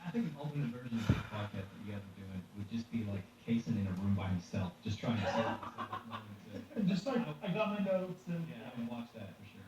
I think an alternate version of this podcast that you guys are doing would just be like Kason in a room by himself, just trying to save himself moments. Just like I got my notes and Yeah, I would watch that for sure.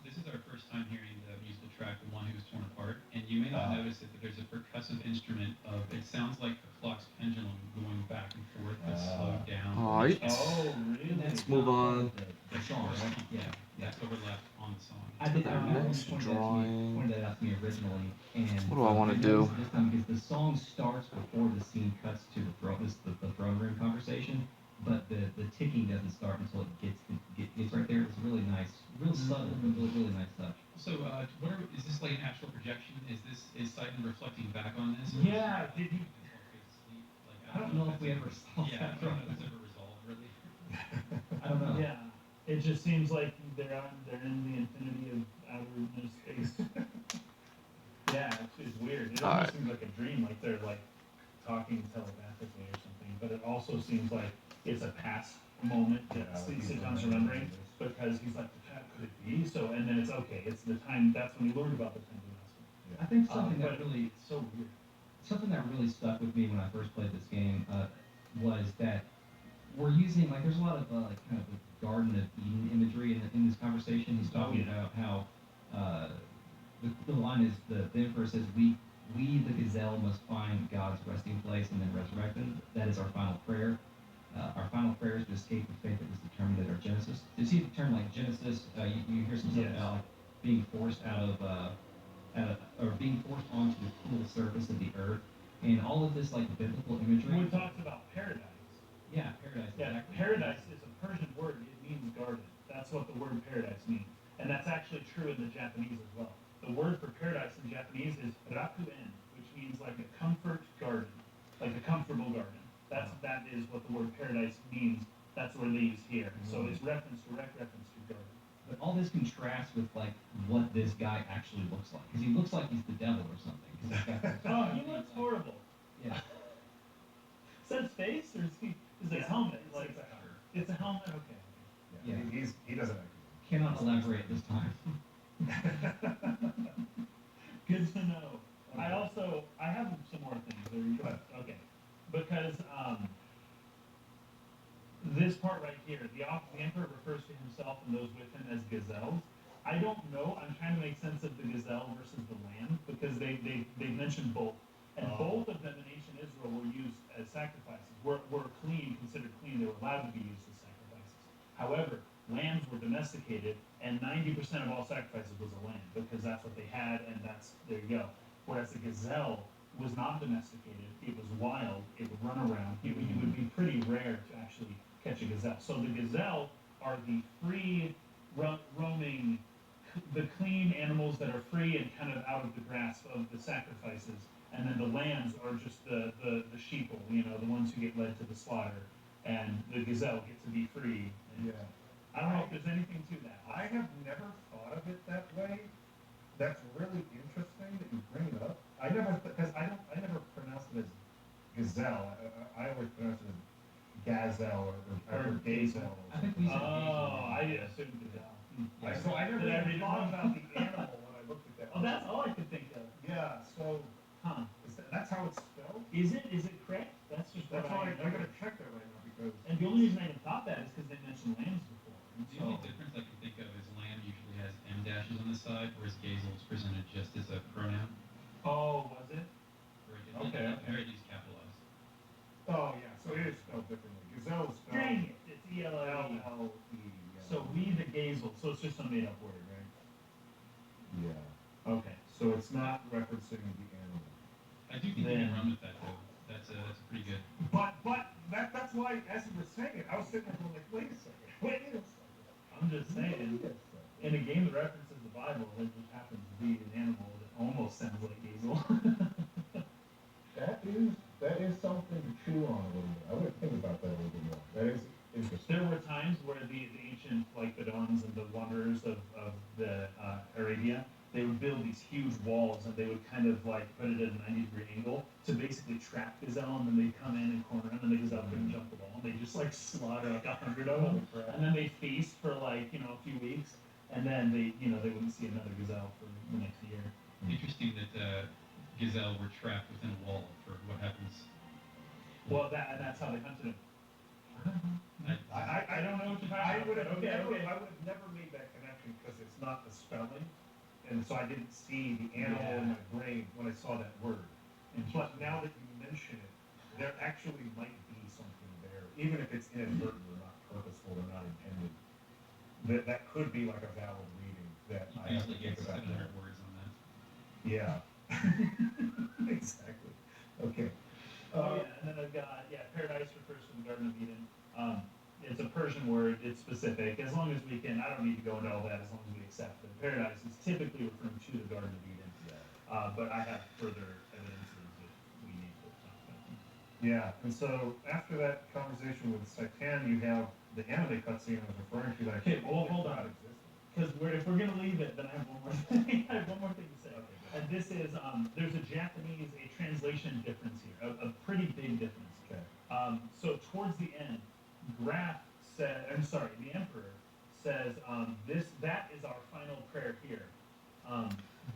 This is our first time hearing the musical track, The One Who Was Torn Apart, and you may not notice it, but there's a percussive instrument of, it sounds like a clock's pendulum going back and forth, but slowed down. Alright. oh really? Let's move on. The song, right? Yeah. That's overlapped on the song. I did. I remember Next when you drawing. pointed that out to me originally, and What do I wanna noticed do? this time because the song starts before the scene cuts to the throne room conversation, but the ticking doesn't start until it gets right there. It's really nice, real subtle, but really nice touch. So, is this like an astral projection? Is Titan reflecting back on this? Or Yeah, is did he? Like, I don't know if we ever saw Yeah, I that. don't know if it's ever resolved, really. I don't know. Yeah, it just seems like they're in the infinity of outer space. Yeah, it's weird. It almost seems like a dream, like they're like talking telepathically or something. But it also seems like it's a past moment that Seitan's remembering because he's like, "That could it be?" So, and then it's okay. It's the time. That's when he learned about the time dimension. I think something that But really it's so weird. something that really stuck with me when I first played this game was that we're using like there's a lot of like kind of a Garden of Eden imagery in this conversation. He's talking about how the line is the emperor says we the gazelle must find God's resting place and then resurrect him. That is our final prayer. Our final prayer is to escape the fate that was determined at our Genesis. You see the term like Genesis, you hear some stuff about like being forced or being forced onto the cool surface of the earth, and all of this like biblical imagery. We talked about paradise. Yeah, paradise. Yeah, Exactly. paradise is a Persian word. It means garden. That's what the word paradise means. And that's actually true in the Japanese as well. The word for paradise in Japanese is rakuen, which means like a comfort garden, like a comfortable garden. That is what the word paradise means. That's what they use here. So it's direct reference to garden. But all this contrasts with like what this guy actually looks like, because he looks like he's the devil or something. 'Cause he's got this- Oh, he looks horrible. Yeah. Is that his face or is it a helmet? Like it's a helmet. Okay. Yeah. He doesn't act. Cannot elaborate this time. Good to know. I have some more things. Are you, okay. Because this part right here, the emperor refers to himself and those with him as gazelles. I don't know. I'm trying to make sense of the gazelle versus the lamb because they mentioned both, and both of them in ancient Israel were used as sacrifices. Were considered clean. They were allowed to be used as sacrifices. However, lambs were domesticated, and 90% of all sacrifices was a lamb because that's what they had, and there you go. Whereas the gazelle was not domesticated; it was wild. It would run around. It would be pretty rare to actually catch a gazelle. So the gazelle are the free roaming, the clean animals that are free and kind of out of the grasp of the sacrifices. And then the lambs are just the sheeple, the ones who get led to the slaughter. And the gazelle get to be free. And I don't know if there's anything to that. I have never thought of it that way. That's really interesting that you bring it up. I never pronounced it as gazelle. I always pronounce it as gazelle or gazelle. I think we said I assumed gazelle. So I never even thought about the animal when I looked at that. Oh, that's all I could think of. Yeah. So that's how it's spelled. Is it correct? That's just That's what how I I gotta check that right now because. And the only reason I even thought that is because they mentioned lambs before. And The only difference I can think of is lamb usually has M dashes on the side, whereas gazel is presented just as a pronoun. Oh, was it? Okay. Or at least capitalized. Oh yeah, so it is spelled differently. Gazelle is spelled. Dang it! It's E-L-L-E. L-L-E. So we the gazel. So it's just a made up word, right? Yeah. Okay. So it's not referencing the animal. I do think you can run with that though. That's pretty good. But that's why as you were saying it, I was sitting there going like, wait a second. I'm just saying. In a game that references the Bible, it just happens to be an animal that almost sounds like gazel. That is something to chew on a little bit. I would think about that a little bit more. That is interesting. There were times where the ancient like Bedouins and the wanderers of the Arabia, they would build these huge walls and they would kind of like put it at a 90-degree angle to basically trap gazelle, and then they'd come in and corner them, and the gazelle couldn't jump the wall. And they just like slaughter like 100 of them, and then they feast for like a few weeks, and then they wouldn't see another gazelle for the next year. Interesting that gazelle were trapped within a wall for what happens. Well, that's how they hunted him. I don't know what you're I talking would about. have Okay, never, okay. I would have never made that connection because it's not the spelling, and so I didn't see the animal in my brain when I saw that word. But now that you mention it, there actually might be something there, even if it's inadvertent or not purposeful or not intended. That could be like a valid reading that You I can have to easily think get about. 700 words on that. Yeah. Exactly. Okay. Oh yeah, and then I've got paradise refers to the Garden of Eden. It's a Persian word. It's specific. As long as we can, I don't need to go into all that. As long as we accept that paradise is typically referring to the Garden of Eden. But I have further evidences if we need to talk about them. Yeah, and so after that conversation with Satan, you have the anime cutscene I was referring to that I Okay, well, totally hold forgot on. existed. Because if we're gonna leave it, then I have one more thing. I have one more thing to say. Okay, good. And this is there's a translation difference here, a pretty big difference. Okay. So towards the end, Graf said, I'm sorry, the Emperor says, that is our final prayer here.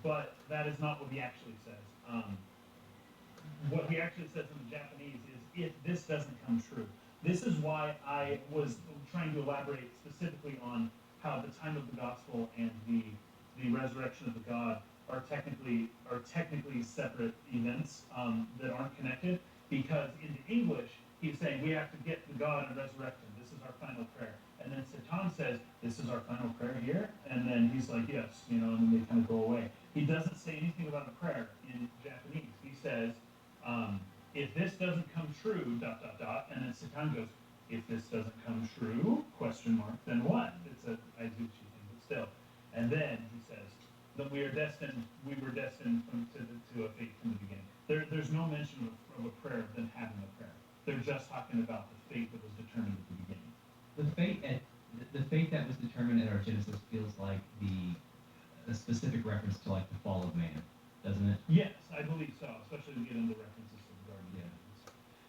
But that is not what he actually says. What he actually says in the Japanese is, if this doesn't come true. This is why I was trying to elaborate specifically on how the time of the gospel and the resurrection of the God are technically separate events that aren't connected. Because in the English, he's saying we have to get the God and resurrect him. This is our final prayer. And then Satan says, this is our final prayer here. And then he's like, yes, and then they kind of go away. He doesn't say anything about a prayer in Japanese. He says, if this doesn't come true, ... And then Satan goes, if this doesn't come true, ? Then what? It's a Aizuchi thing, but still. And then he says, that we were destined to a fate from the beginning. There's no mention of a prayer of them having a prayer. They're just talking about the fate that was determined at the beginning. The fate that was determined at our Genesis feels like a specific reference to like the fall of man, doesn't it? Yes, I believe so, especially when we get into references to the Garden of Eden.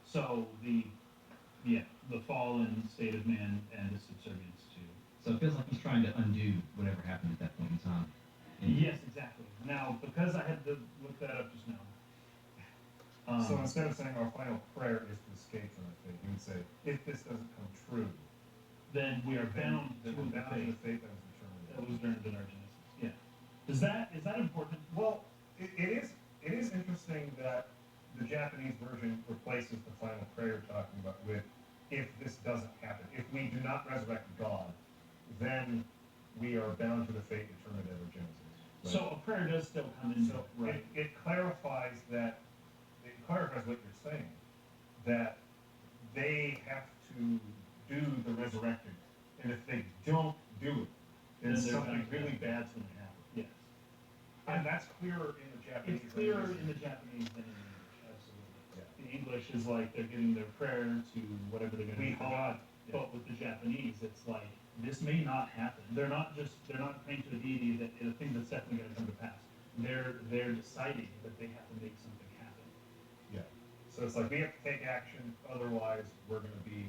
So the fallen state of man and the subservience to. So it feels like he's trying to undo whatever happened at that point in time. Yes, exactly. Now, because I had to look that up just now. So instead of saying our final prayer is to escape from the fate, he would say, if this doesn't come true, then we are bound to then we're the bound to fate the fate that was determined. that was determined in our Genesis. Yeah. Is that important? Well, it is interesting that the Japanese version replaces the final prayer talking about with, if this doesn't happen, if we do not resurrect God, then we are bound to the fate determined at our Genesis. Right? So a prayer does still come in. So Right. it clarifies what you're saying, that they have to do the resurrecting, and if they don't do it, then Then they're something bound to really happen. bad's going to happen. Yes. And that's clearer in the Japanese. It's clearer than in the Japanese than in the English, absolutely. Yeah. The English is like they're giving their prayer to whatever they're going to do for God. Yeah. But with the Japanese, it's like, this may not happen. They're not praying to a deity that is a thing that's definitely going to come to pass. They're deciding that they have to make something happen. Yeah. So it's like we have to take action, otherwise we're going to be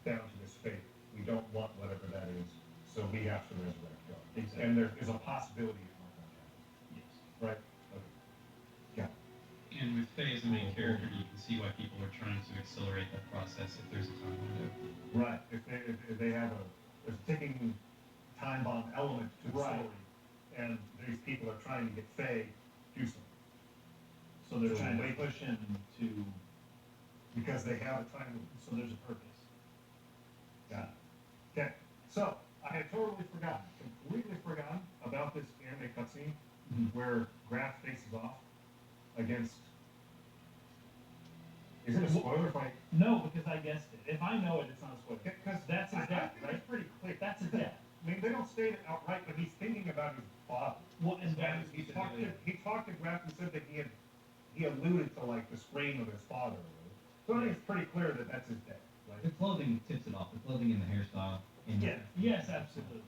down to this fate. We don't want whatever that is, so we have to resurrect God. Exactly. And there is a possibility it's not going to happen. Yes. Right? Okay. Yeah. And with Faye as the main character, you can see why people are trying to accelerate that process if there's a time window. Right. If they have there's a ticking time bomb element to the Right. story, and these people are trying to get Faye do something. So they're So trying to wait. push him to, Because they have a time limit. so there's a purpose. Got it. Okay, so I had totally forgotten, completely forgotten about this anime cutscene where Graf faces off against. Is it a spoiler if I? No, because I guessed it. If I know it, it's not a spoiler. Because That's his I death, think right? it's pretty clear. That's a death. I mean, they don't state it outright, but he's thinking about his father. Well, and And he talked to Graf and said that he alluded to like the scream of his father. So I think it's pretty clear that that's his death. The clothing tips it off. The clothing and the hairstyle. And Yes, absolutely.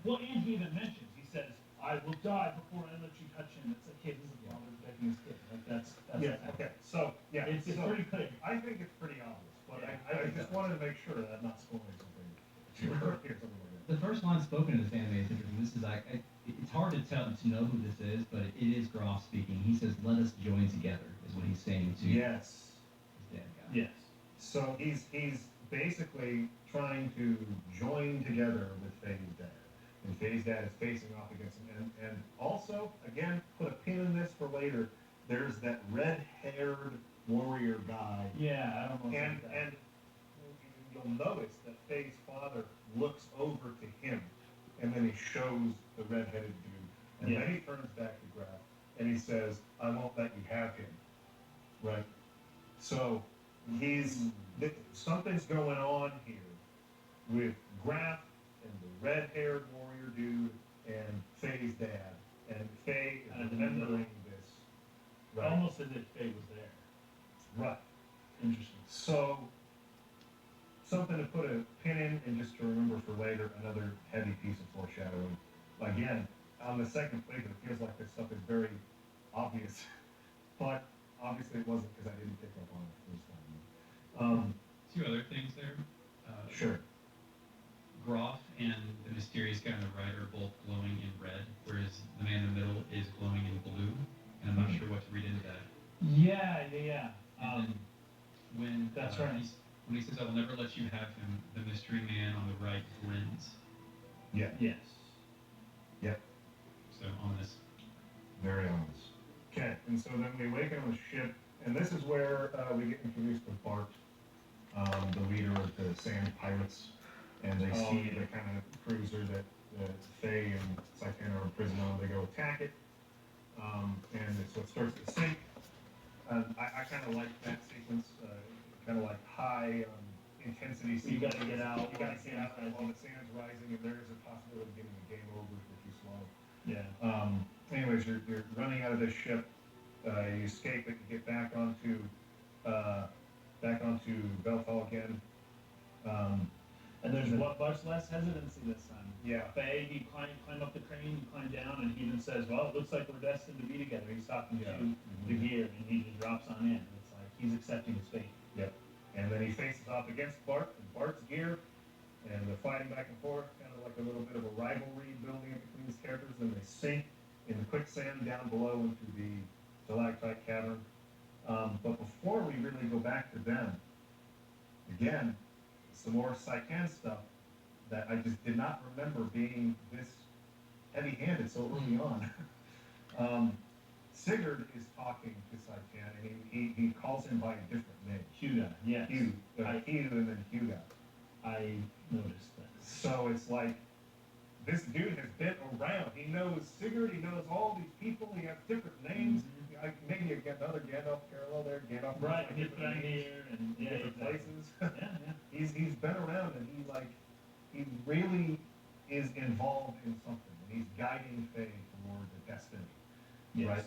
Well, and he even mentions, he says, I will die before I let you touch him. It's a kid, this is a father protecting his kid. Like that's Yeah, okay, so, yeah. It's so pretty clear. I think it's pretty obvious, but Yeah, I just wanted to make sure that I'm not spoiling something. Or something like that. The first line spoken in this anime is interesting. This is like it it's hard to know who this is, but it is Groff speaking. He says, "Let us join together," is what he's saying to Yes. his dad guy. Yes. So he's basically trying to join together with Faye's dad. And Faye's dad is facing off against him. And also, again, put a pin in this for later, there's that red-haired warrior guy. Yeah, I don't know. And you'll notice that Faye's father looks over to him, and then he shows the red-headed dude. And then he turns back to Graf, and he says, "I won't let you have him." Right? So something's going on here with Graf and the red-haired warrior dude and Faye's dad. And Faye is remembering this. Right? Almost as if Faye was there. Right. Interesting. So, something to put a pin in and just to remember for later, another heavy piece of foreshadowing. Again, on the second playthrough, it feels like this stuff is very obvious, but obviously it wasn't because I didn't pick up on it the first time. Two other things there. Sure. Groff and the mysterious guy on the right are both glowing in red, whereas the man in the middle is glowing in blue, and I'm not sure what to read into that. Yeah. And then when That's right. When he says, "I will never let you have him," the mystery man on the right grins. Yeah. Yes. Yep. So ominous. Very honest. Okay, and so then we awaken on the ship, and this is where we get introduced to Bart, the leader of the Sand Pirates, and they see the kind of cruiser that Faye and Saitana are imprisoned on. They go attack it, and so it starts to sink. I kind of like that sequence, kind of like high intensity sequence. You gotta get out. You gotta get out while the sand's rising, and there is a possibility of getting a game over if you're too slow. Yeah. Anyways, you're running out of this ship. You escape it. You get back onto Beltal again. And there's much less hesitancy this time. Yeah. Faye, you climb up the crane, you climb down, and he even says, "Well, it looks like we're destined to be together." He's talking to the gear, and he just drops on in. It's like he's accepting his fate. Yep. And then he faces off against Bart and Bart's gear, and they're fighting back and forth, kind of like a little bit of a rivalry building up between these characters. Then they sink in the quicksand down below into the stalactite cavern. But before we really go back to them, again, some more Saikan stuff that I just did not remember being this heavy-handed so early on. Sigurd is talking to Saikan, and he calls him by a different name. Huda, yes. Hugh, and then Huda. I noticed that. So it's like, this dude has been around. He knows Sigurd, he knows all these people, he has different names. Maybe another Gandalf parallel there. Gandalf Right, like he's different been names here and in different places. Yeah. He's been around, and he really is involved in something, and he's guiding Faye toward the destiny. Yes. Right?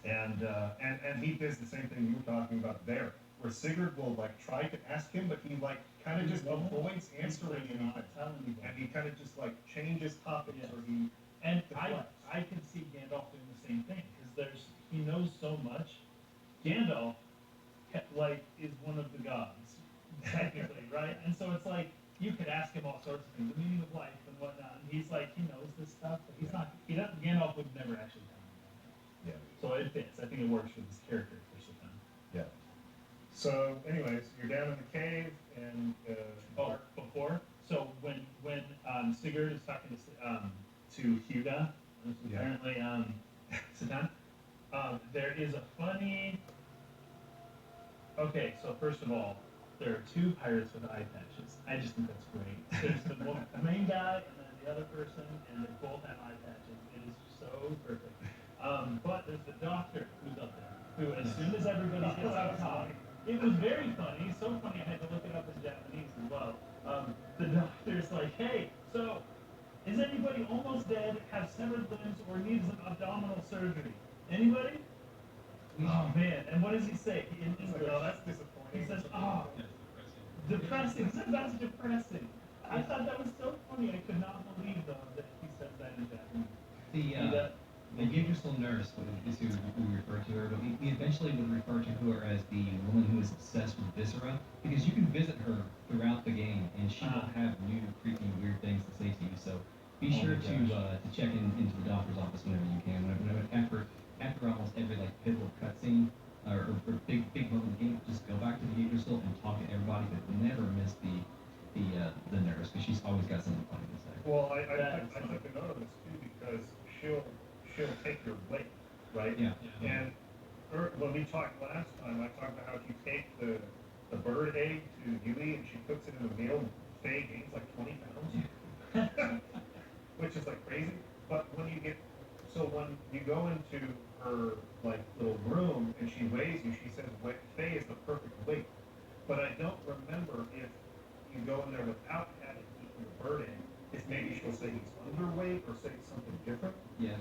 And he does the same thing you were talking about there, where Sigurd will try to ask him, but he kind of just avoids answering anything, and he kind of just changes topics, or he. And deflects. I can see Gandalf doing the same thing because he knows so much. Gandalf, is one of the gods, technically, right? And so it's like you could ask him all sorts of things, the meaning of life and whatnot. And he's like, he knows this stuff, but he's not. Gandalf would never actually tell him that. Yeah. So it fits. I think it works for this character for Satan. Yeah. So, anyways, you're down in the cave, and Before. So when Sigurd is talking to Huda, apparently Satan, there is a funny. Okay, so first of all, there are two pirates with eye patches. I just think that's great. There's the main guy and then the other person, and they both have eye patches. It is so perfect. But there's the doctor who's up there, who as soon as everybody gets out talking, it was very funny. So funny I had to look it up in Japanese as well. The doctor's like, "Hey, so is anybody almost dead, has severed limbs, or needs an abdominal surgery? Anybody?" Oh man! And what does he say? In English, that's disappointing. he says, "Oh, depressing." He said that's depressing. I thought that was so funny. I could not believe though that he said that in Japanese. The Yggdrasil nurse is who we refer to her, but we eventually would refer to her as the woman who is obsessed with Viscera, because you can visit her throughout the game, and she will have new, creepy, weird things to say to you. So Be Oh sure my to gosh. check into the doctor's office whenever you can. After almost every like pivotal cutscene or big moment in the game, just go back to the Yggdrasil and talk to everybody, but never miss the nurse because she's always got something funny to say. Well, That is I funny. took a note of this too because she'll she'll take your weight, right? Yeah. Yeah. And when we talked last time, I talked about how if you take the bird egg to Hilite and she cooks it in a meal, Faye gains like 20 pounds, which is like crazy. But when you get when you go into her like little room and she weighs you, she says Faye is the perfect weight. But I don't remember if you go in there without having eaten the bird egg, if maybe she'll say he's underweight or say something different. Yeah.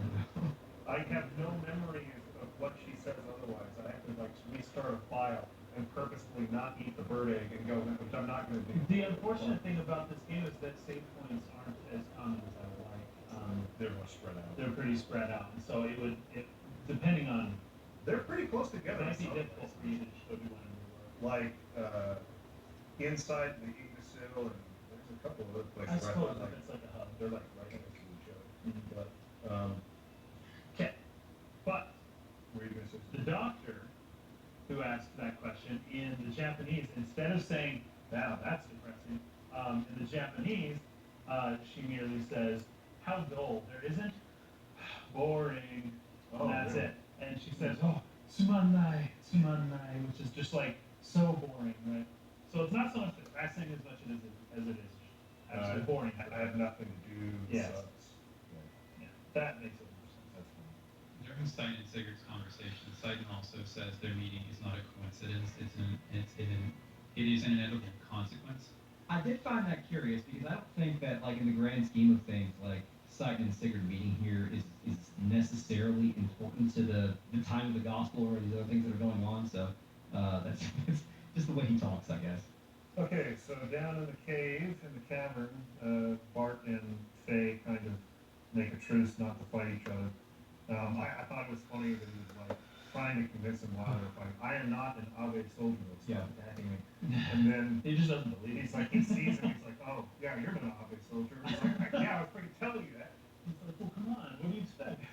I have no memory of what she says otherwise. I have to like restart a file and purposefully not eat the bird egg and go, which I'm not going to do. The unfortunate thing about this game is that save points aren't as common as I would like. They're more spread out. They're pretty spread out, and so depending on, They're pretty close it together. might be some difficult for you to show me one Like inside the Yggdrasil, and there's a couple of other I places. suppose Like, if it's like a hub. they're like right next to each other. Mhm. But Okay, but where are you going to say? the doctor who asked that question in the Japanese, instead of saying, "Wow, that's depressing," in the Japanese, she merely says, "How dull! There isn't boring." Oh, And that's really? it. And she says, "Oh, sumanai, sumanai," which is just like so boring, right? So it's not so much depressing as much as it is absolutely boring. I have nothing to do. Yes. Sucks. Yeah, that makes it more sense. That's fine. During Sight and Sigurd's conversation, Sighton also says their meeting is not a coincidence. It is an inevitable consequence. I did find that curious because I don't think that, like in the grand scheme of things, like Sight and Sigurd meeting here is necessarily important to the time of the gospel or the other things that are going on. So that's it's just the way he talks, I guess. Okay, so down in the cave, in the cavern, Bart and Faye kind of make a truce not to fight each other. I thought it was funny that he was like trying to convince him while they're fighting. I am not an Ave soldier. Stop attacking me. And then He just doesn't believe he's it. like, he sees him. He's like, oh yeah, you're not an Ave soldier. He's like, yeah, I was pretty telling you that. He's like, "Well, come on, what do you expect?"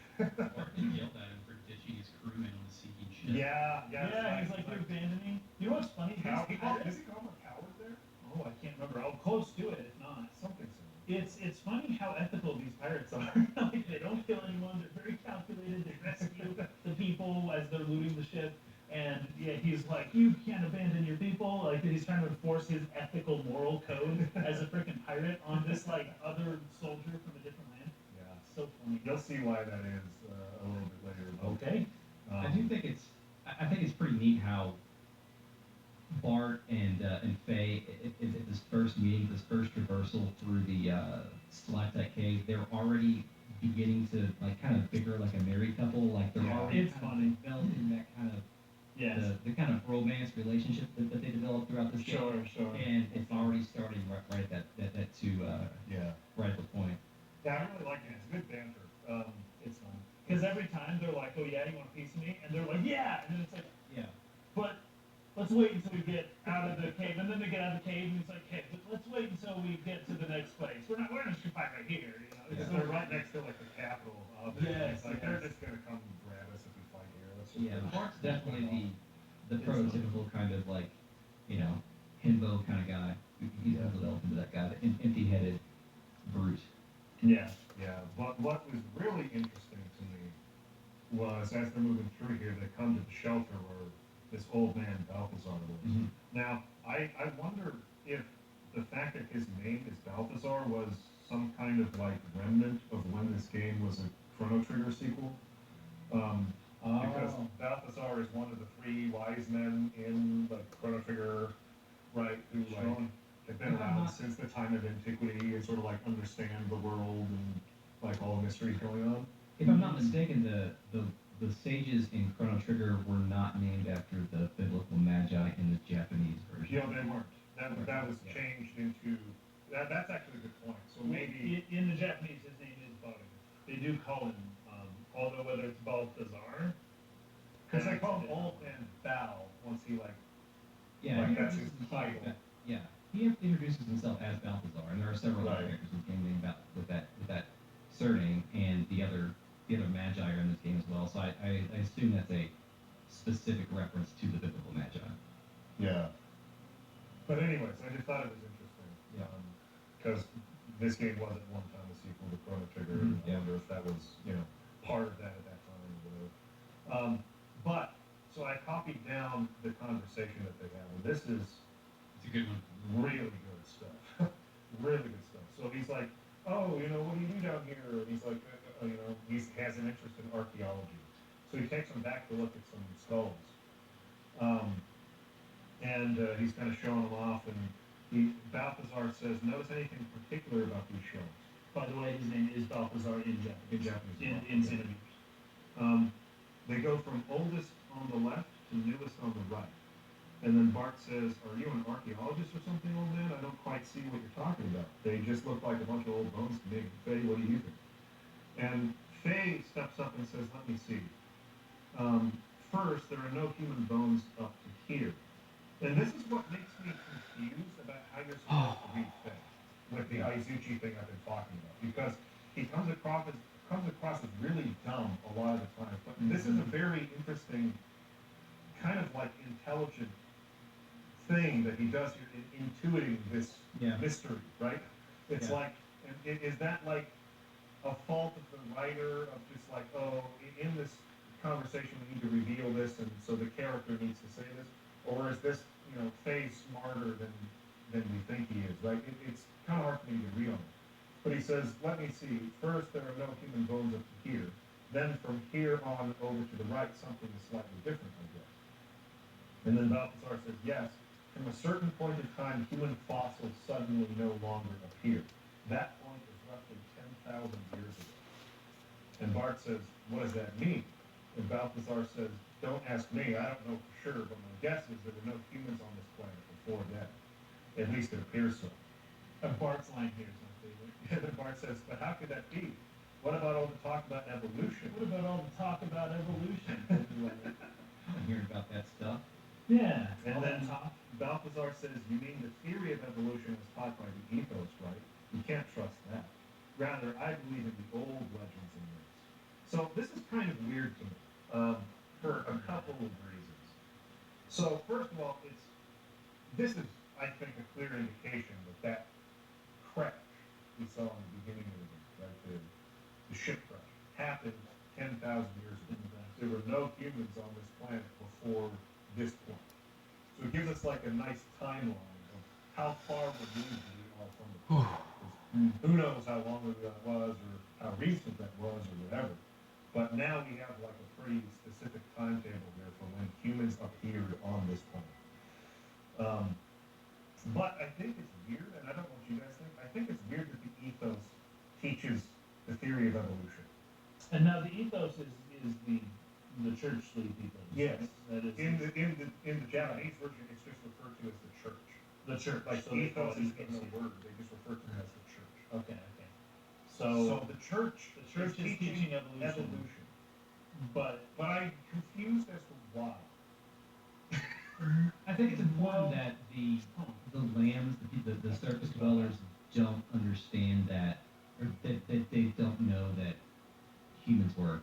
Barton yelled at him for ditching his crewmen on the sinking ship. Yeah, Yeah, he's like, "You abandoned me." You know what's funny? Cow- His does pirate- he call him a coward there? Oh, I can't remember. Oh, close to it, if not. Something similar. It's funny how ethical these pirates are. Like they don't kill anyone. They're very calculated. They rescue the people as they're looting the ship. And yeah, he's like, "You can't abandon your people." Like he's trying to enforce his ethical moral code as a freaking pirate on this like other soldier from a different land. Yeah. So funny. You'll see why that is a little bit later. but, Okay. I do think I think it's pretty neat how Bart and Faye at this first meeting, this first traversal through the stalactite cave, they're already beginning to like kind of bigger like a married couple. Like they're Yeah. already It's kind funny. of developing that kind of Yes. the kind of romance relationship that they develop throughout this game. Sure. And it's already starting right at that Yeah. right at the point. Yeah, I really like it. It's good banter. It's fun. Because every time they're like, "Oh yeah, you want a piece of me?" And they're like, "Yeah," and then it's like, Yeah. "But let's wait until we get out of the cave." And then they get out of the cave, and it's like, "Okay, but let's wait until we get to the next place. We're not just gonna fight right here." You know, Because it's they're so right next to like the capital of it. Yes, It's like yes. they're just gonna come grab us if we fight here. Let's just Yeah, finish Bart's this. definitely the prototypical kind of like, himbo kind of guy. He's Yeah. developed into that guy, the empty-headed brute. Yeah. Yeah, but what was really interesting to me was as they're moving through here, they come to the shelter where this old man Balthazar lives. Mhm. Now, I wonder if the fact that his name is Balthazar was some kind of like remnant of when this game was a Chrono Trigger sequel. Because Balthazar is one of the three wise men in the Chrono Trigger, right? Who like have been around since the time of antiquity and sort of like understand the world and like all the mysteries going on. If I'm not mistaken, the sages in Chrono Trigger were not named after the biblical magi in the Japanese version. Yeah, they weren't. That was changed into. That's actually a good point. So maybe. In the Japanese, his name is Balthazar. They do call him, although whether it's Balthazar. Because they call him Old Man Bao once he like. Yeah, Like, he that's introduces his himself title. Yeah, he introduces himself as Balthazar, and there are several other Right. characters in the game named with that surname, and the other magi are in this game as well. So I assume that's a specific reference to the biblical magi. Yeah. But anyways, I just thought it was interesting. Yeah. Because this game was at one time a sequel to Chrono Trigger, and I wonder if that was, part of that at that time or whatever. But, so I copied down the conversation that they have, and this is It's a good one. really good stuff. Really good stuff. So he's like, oh, what do you do down here? And he's like, he has an interest in archaeology. So he takes him back to look at some skulls. And he's kind of showing them off, and Balthazar says, notice anything particular about these shells? By the way, his name is Balthazar in Japanese. In Japanese. In centimeters. They go from oldest on the left to newest on the right. And then Bart says, are you an archaeologist or something, old man? I don't quite see what you're talking about. They just look like a bunch of old bones to me. Faye, what do you think? And Faye steps up and says, let me see. First, there are no human bones up to here. And this is what makes me confused about how you're supposed to read Faye with the Aizuchi thing I've been talking about. Because he comes across as really dumb a lot of the time. But this is a very interesting, kind of like intelligent thing that he does here in intuiting this mystery, right? It's like, is that like a fault of the writer of just like, oh, in this conversation we need to reveal this, and so the character needs to say this, or is this, Faye's smarter than we think he is, right? It's kind of hard for me to read on it. But he says, let me see. First, there are no human bones up to here. Then from here on over to the right, something is slightly different, I guess. And then Balthazar says, yes, from a certain point in time, human fossils suddenly no longer appear. That point is roughly 10,000 years ago. And Bart says, what does that mean? And Balthazar says, don't ask me, I don't know for sure, but my guess is there were no humans on this planet before then. At least it appears so. And Bart's line here is my favorite. And then Bart says, but how could that be? What about all the talk about evolution? What about all the talk about evolution? I'm hearing about that stuff. Yeah. And all then that talk. Balthazar says, you mean the theory of evolution was taught by the ethos, right? You can't trust that. Rather, I believe in the old legends and myths. So this is kind of weird to me, for a couple of reasons. So first of all, this is, I think, a clear indication that crash we saw in the beginning of the game, right? The ship crash happened 10,000 years ago. There were no humans on this planet before this point. So it gives us like a nice timeline of how far removed we are from the planet. Who knows how long ago that was, or how recent that was, or whatever. But now we have like a pretty specific timetable here for when humans appeared on this planet. But I think it's weird, and I don't know what you guys think. I think it's weird that the ethos teaches the theory of evolution. And now the ethos is the churchly ethos. Yes. That is In the Japanese version, it's just referred to as the church. the church. Like So they call ethos it is in ethos. the word; they just refer to it as the church. Okay. So the church is teaching evolution. But But I'm confused as to why. I think it's important that the lambs, the surface dwellers, don't understand that, or that they don't know that humans were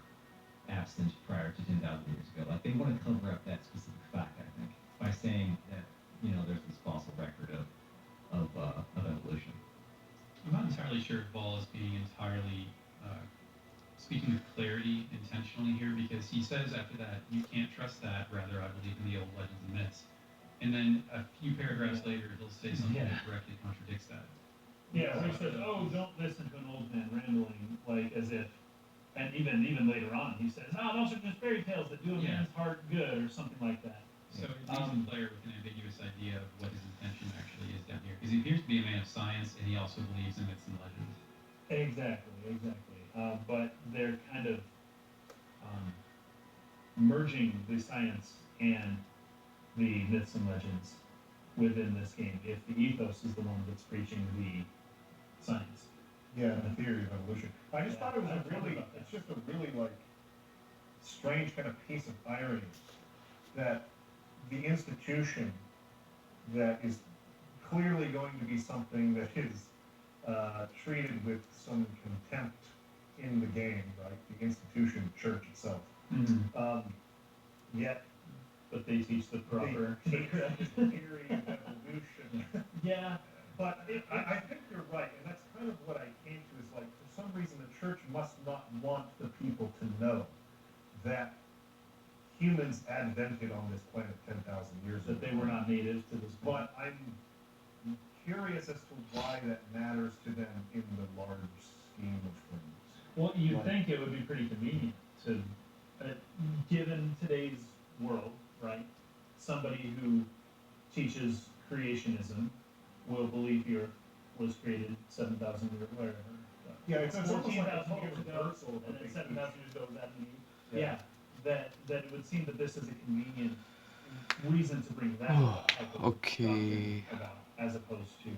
absent prior to 10,000 years ago. Like, they want to cover up that specific fact, I think, by saying that, there's this fossil record of evolution. I'm not entirely sure if Ball is being entirely speaking with clarity intentionally here, because he says after that, you can't trust that, rather I believe in the old legends and myths. And then a few paragraphs later, he'll say something that directly contradicts that. yeah, so he says, "Oh, don't listen to an old man rambling," like as if, and even later on, he says, "Oh, those are just fairy tales that do a man's heart good," or something like that. So it leaves the player with an ambiguous idea of what his intention actually is down here, because he appears to be a man of science, and he also believes in myths and legends. Exactly. But they're kind of merging the science and the myths and legends within this game. If the ethos is the one that's preaching the science. Yeah, the theory of evolution. I just thought it was I wondered about that. it's just a really like strange kind of piece of irony that the institution that is clearly going to be something that is treated with some contempt in the game, right? The institution, church itself. Yet But they teach the proper. they teach this theory of evolution. Yeah, but I think you're right, and that's kind of what I came to is like, for some reason, the church must not want the people to know that humans advented on this planet 10,000 years ago. that they were not natives to this point. But I'm curious as to why that matters to them in the large scheme of things. Well, you'd Like- think it would be pretty convenient to, given today's world, right? Somebody who teaches creationism will believe the Earth was created 7,000 years, whatever. Yeah, it's almost like a 14,000 total years ago, reversal of and what then they 7,000 teach. years ago was Adam and Eve. Yeah. Yeah, that it would seem that this is a convenient reason to bring that type of Okay. doctrine about, as opposed to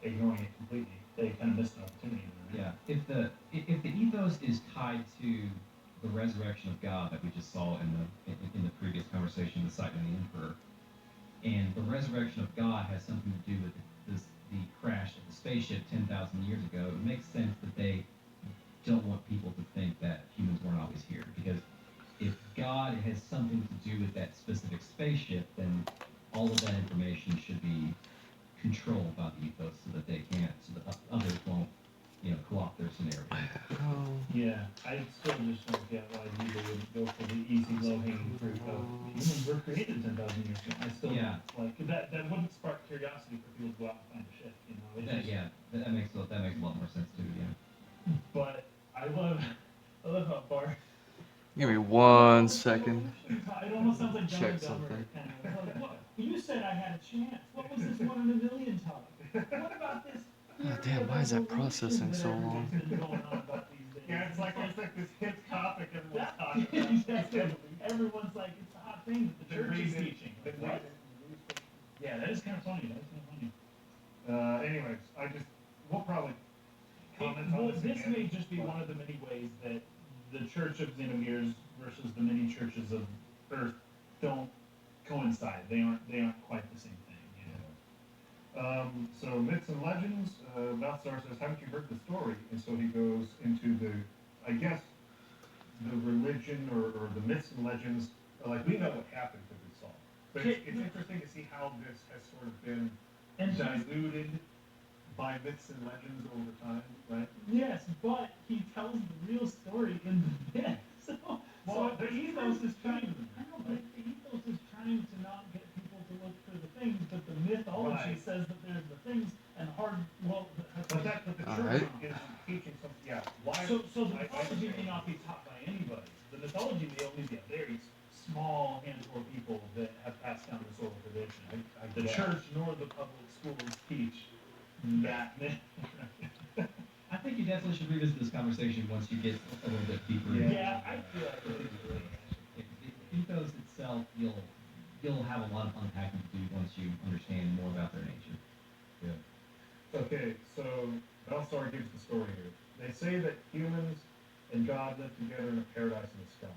ignoring it completely. They kind of missed an opportunity there. Yeah, if the ethos is tied to the resurrection of God that we just saw in the previous conversation, the sight of the emperor, and the resurrection of God has something to do with the crash of the spaceship 10,000 years ago, it makes sense that they don't want people to think that humans weren't always here. Because if God has something to do with that specific spaceship, then all of that information should be controlled by the ethos so that they can't, so that others won't, co-opt their scenario. Yeah, I still just don't get why people would go for the easy, low-hanging fruit of humans were created 10,000 years ago. I still Yeah. like that wouldn't spark curiosity for people to go out and find a ship, It's That, just- yeah, that makes a lot more sense too. Yeah. But I love how Bart. Give me 1 second. It almost sounds like Dumb Check and Dumber. something. Kind of. Like, what? You said I had a chance. What was this 1 in a million talk? What about this? Oh, damn, why is that processing so long? Yeah, it's like this hip topic everyone's That- talking about. Exactly. Everyone's like, it's a hot thing that the Been church is reading- teaching. been What? reading the newspaper. Yeah, that is kind of funny. That is kind of funny. Anyways, we'll probably comment Well, on this this again. may just be one of the many ways that the Church of Xenogears versus the many churches of Earth don't coincide. They aren't quite the same thing. So myths and legends, Balthazar says, haven't you heard the story? And so he goes into the religion or the myths and legends, like we know what happened because we saw it. But it's interesting to see how this has sort of been And diluted by myths and legends over time, right? yes, but he tells the real story in the myth. So the ethos is trying. I know, but the ethos is trying to not get people to look for the things, but the mythology Right. says that there's the things, and But the church Alright. is teaching something, yeah. Why? So the I- mythology may not be taught by anybody. The mythology may only be a very small handful of people that have passed down this oral tradition. The guess. church nor the public schools teach that myth. I think you definitely should revisit this conversation once you get a little bit deeper. into Yeah, it. I feel like it would be Ethos itself, you'll have a lot of unpacking to do once you understand more about their nature. Okay, so Balthazar gives the story here. They say that humans and God lived together in a paradise in the sky.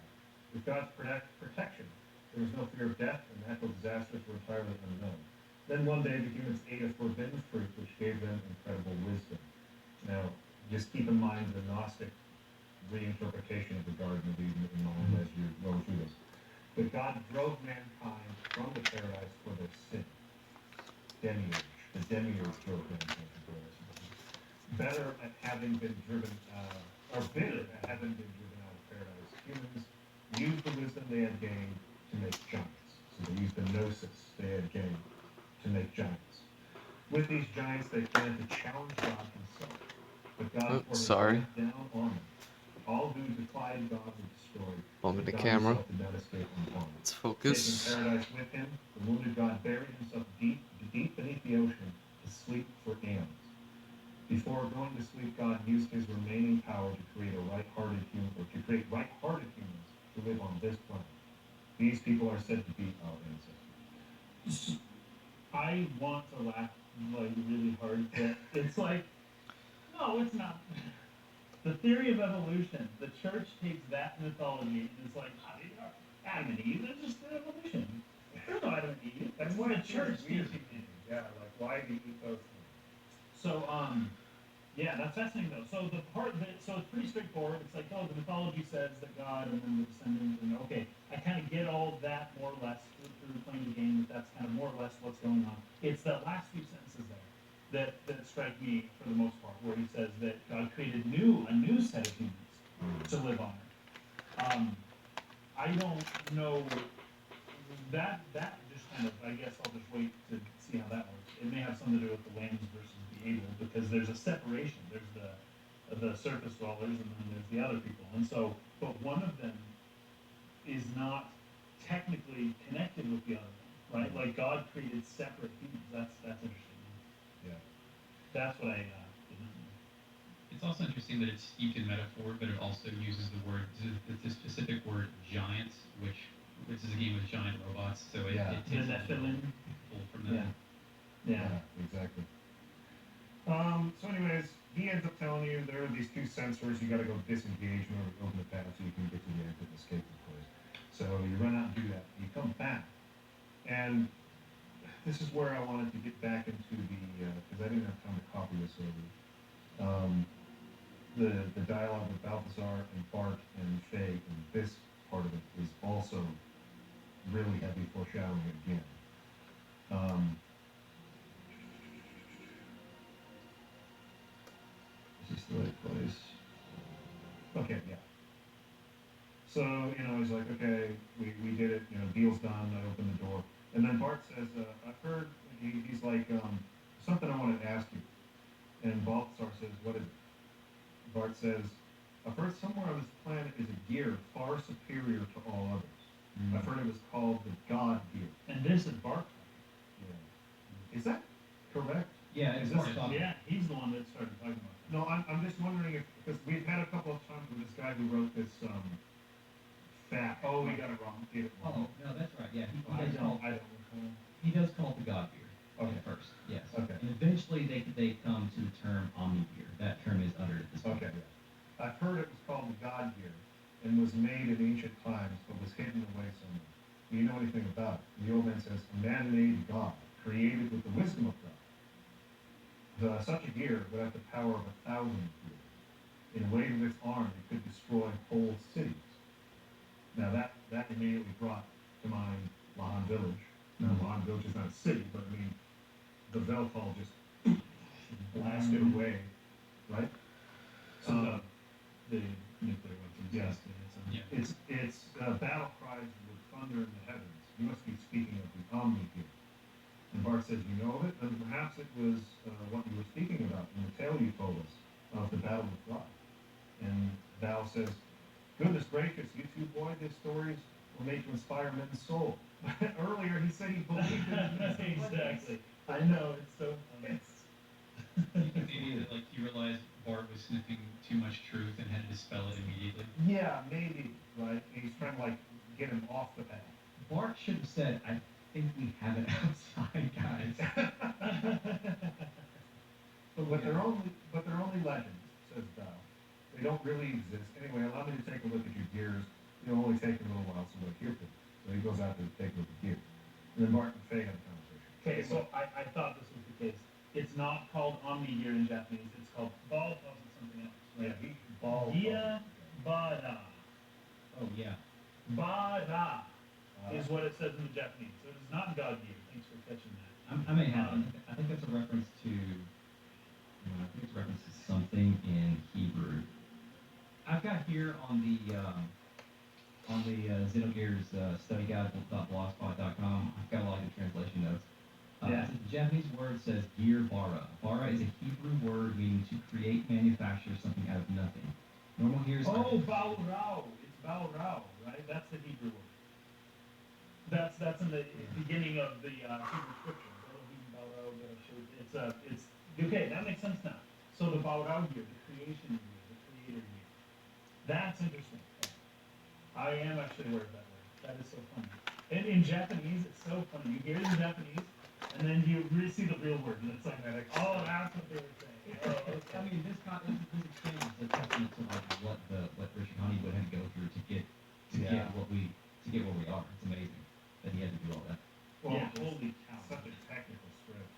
With God's protection, there was no fear of death, and natural disasters were entirely unknown. Then one day the humans ate a forbidden fruit, which gave them incredible wisdom. Now, just keep in mind the Gnostic reinterpretation of the Garden of Eden in mind as you go through this. But God drove mankind from the paradise for their sin. Demiurge. The demiurge drove mankind from paradise. Better at having been driven, or bitter at having been driven out of paradise. Humans used the wisdom they had gained to make giants. So they used the gnosis they had gained to make giants. With these giants, they planned to challenge God himself. But God poured his sorry. wrath down on them. All who defied God were destroyed. Bump into God camera. himself did not escape unharmed. Let's Taking focus. paradise with him, the wounded God buried himself deep beneath the ocean to sleep for aeons. Before going to sleep, God used his remaining power to create right-hearted humans to live on this planet. These people are said to be our ancestors. I want to laugh like really hard, but it's like, no, it's not. The theory of evolution, the church takes that mythology and it's like, Adam and Eve, it's just evolution. There's no Adam and Eve. That's It's why the church weird. teaching it. Yeah, like why the ethos? So, Yeah, that's fascinating though. So the part that so it's pretty straightforward. It's like, oh, the mythology says that God and then the descendants, and okay, I kind of get all that more or less through playing the game. That's kind of more or less what's going on. It's the last few sentences there that strike me for the most part, where he says that God created a new set of humans to live on Earth. I don't know that just kind of. I guess I'll just wait to see how that works. It may have something to do with the lambs versus the able, because there's a separation. There's the surface dwellers, and then there's the other people. And so, but one of them is not technically connected with the other one, right? Like God created separate humans. That's interesting. Yeah. That's what I didn't know. It's also interesting that it's steeped in metaphor, but it also uses the specific word giant, which is a game with giant robots. So it takes The Nephilim. pull from that. Yeah. Exactly. So anyways, he ends up telling you there are these two sensors, you gotta go disengage in order to open the path so you can get to the exit and escape the place. So you run out and do that, you come back, and this is where I wanted to get back into because I didn't have time to copy this over. The dialogue with Balthazar and Bart and Faye, and this part of it is also really heavy foreshadowing again. Is this the right place? Okay, yeah. So, he's like, okay, we did it, deal's done, I opened the door. And then Bart says, I've heard, he's like, something I wanted to ask you. And Balthazar says, what is it? Bart says, I've heard somewhere on this planet is a gear far superior to all others. I've heard it was called the God gear. And this is Bart. Yeah. Is that correct? Yeah, Is it's this- Bart talking. Yeah, he's the one that started talking about it. No, I'm just wondering if, because we've had a couple of times with this guy who wrote this, fat. Oh, we got it wrong. Did it Oh, wrong. no, that's right. Yeah, I he does call don't recall. he does call it the God Gear Okay. at first. Yes. Okay. And eventually they come to the term Omni Gear. That term is uttered at this point. Okay. I've heard it was called the God gear and was made in ancient times, but was hidden away somewhere. Do you know anything about it? And the old man says, a man-made God, created with the wisdom of God. Such a gear would have the power of 1,000 gears. In a weight of its arm, it could destroy whole cities. Now that immediately brought to mind Lahan Village. Now Lahan Village is not a city, but I mean, the Velfall just blasted away, right? So the nuclear weapons. Yes. Yeah. It's battle cries with thunder in the heavens. You must be speaking of the Omni gear. And Bart says, you know of it? And perhaps it was what you were speaking about in the tale you told us of the battle with God. And Val says, goodness gracious, you two boy, these stories were made to inspire men's soul. Earlier he said he believed in Exactly. I know, it's so funny. You think maybe that he realized Bart was sniffing too much truth and had to dispel it immediately? Yeah, maybe, right? And he's trying to get him off the path. Bart should have said, I think we have it outside, guys. But they're only legends, says Val. They don't really exist. Anyway, allow me to take a look at your gears. It'll only take a little while, so look here, please. So he goes out to take a look at gear. And then Bart and Faye have a conversation. Okay, so I thought this was the case. It's not called Omni Gear in Japanese. It's called Ball calls it something else. Yeah, Right? he ball. Gia Bada. Oh, yeah. Bada is what it says in the Japanese. So it's not God Gear. Thanks for catching that. I may have. I think that's a reference to. I think it's a reference to something in Hebrew. I've got here on the Xenogears study guide.blogspot.com. I've got a lot of good translation notes. Yeah. The Japanese word says gear bara. Bara is a Hebrew word meaning to create, manufacture something out of nothing. Normal gears. Oh, Baurao. It's Baurao, right? That's the Hebrew word. That's in the beginning of the Hebrew scripture. It's okay. That makes sense now. So the Baurao gear, the creation gear, the creator gear. That's interesting. I am actually aware of that word. That is so funny. And in Japanese, it's so funny. You hear it in Japanese, and then you really see the real word, and it's like, oh, that's what they were saying. Oh, okay. I mean, this exchange is a testament to what Richard Honeywood had to go through to get where we are. It's amazing that he had to do all that. Well, Yeah, holy cow. Such a technical script,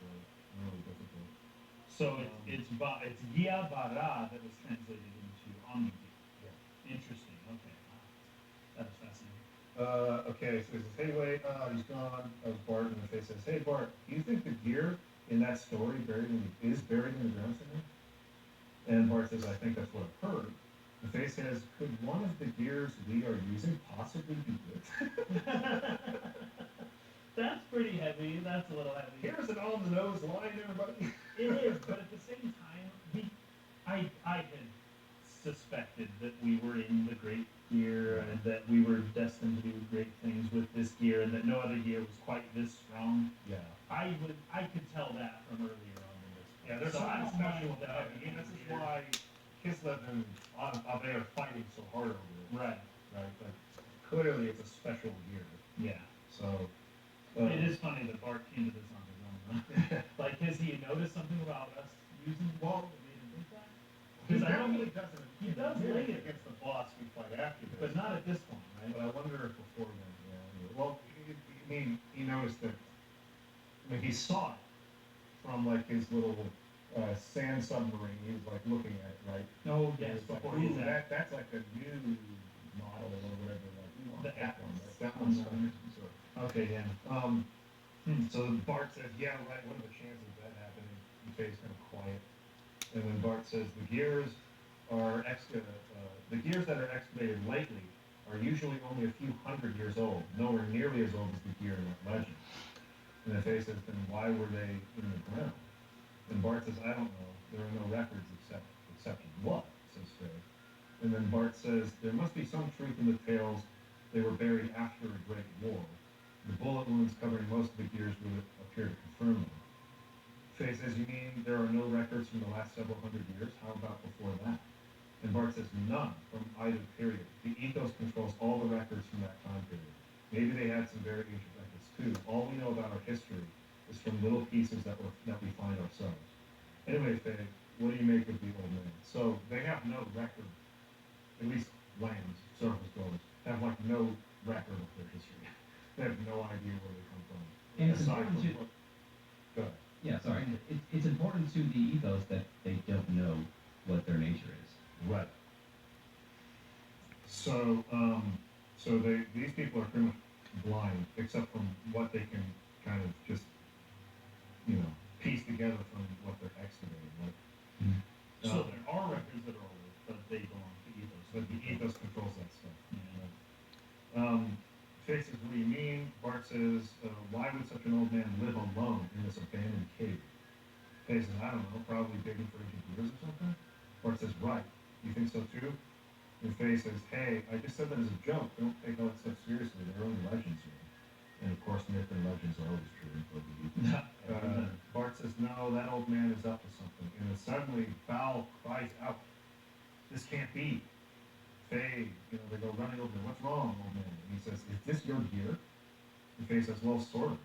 really difficult. So it's it's Gia Bara that was translated into Omni. Interesting. Okay. Wow. That is fascinating. Okay, so he says, hey, wait, he's gone. That was Bart, and the face says, hey, Bart, do you think the gear in that story is buried in the ground somewhere? And Bart says, I think that's what I've heard. The face says, could one of the gears we are using possibly be it? That's pretty heavy. That's a little heavy. Here's an on-the-nose line, everybody. It is, but at the same time, I had suspected that we were in the great gear and that we were destined to do great things with this gear and that no other gear was quite this strong. Yeah. I could tell that from earlier on in this. Yeah, there's so I something don't special mind about it. And this is why Kislev and Abe are fighting so hard over it. Right. Right? Like, clearly it's a special gear. Yeah. So... It is funny that Bart came to this on his own. Huh? Like, has he noticed something about us using the wall that made him think that? He Because I don't definitely think, doesn't. he does lay it. Against the boss we fight after this. but not at this point, right? But I wonder if before then, yeah. Well, he noticed that. I mean, he saw it from like his little sand submarine. He was like looking at it, right? No, He yes, was like, before "Ooh, he's at. that's like a new model or whatever. Like, we want The that one. Atlas. That one's fine. So, Okay, yeah. so Bart says, yeah, right, what are the chances of that happening? He stays kind of quiet. And then Bart says, the gears that are excavated lately are usually only a few hundred years old, nowhere nearly as old as the gear in that legend. And the face says, then why were they in the ground? And Bart says, I don't know. There are no records except what, says Faye. And then Bart says, there must be some truth in the tales. They were buried after a great war. The bullet wounds covering most of the gears would appear to confirm them. Faye says, you mean there are no records from the last several hundred years? How about before that? And Bart says, none from either period. The ethos controls all the records from that time period. Maybe they had some very ancient records too. All we know about our history is from little pieces that we find ourselves. Anyway, Faye, what do you make of the old man? So they have no record, at least lands, surface dwellers, have like no record of their history. They have no idea where they come from. And it's Aside important from to, go ahead. yeah, sorry. It's important to the ethos that they don't know what their nature is. Right. So, these people are pretty much blind, except from what they can kind of just, piece together from what they're excavating. Right? So there are records that are old, but they belong to ethos. But the ethos controls that stuff. Yeah. Faye says, what do you mean? Bart says, why would such an old man live alone in this abandoned cave? Faye says, I don't know, probably digging for ancient gears or something. Bart says, right. You think so too? And Faye says, hey, I just said that as a joke. Don't take all that stuff seriously. They're only legends here. And of course, myth and legends are always true. Bart says, no, that old man is up to something. And then suddenly, Val cries out, this can't be. Faye, they go running over there. What's wrong, old man? And he says, is this your gear? And Faye says, well, sort of.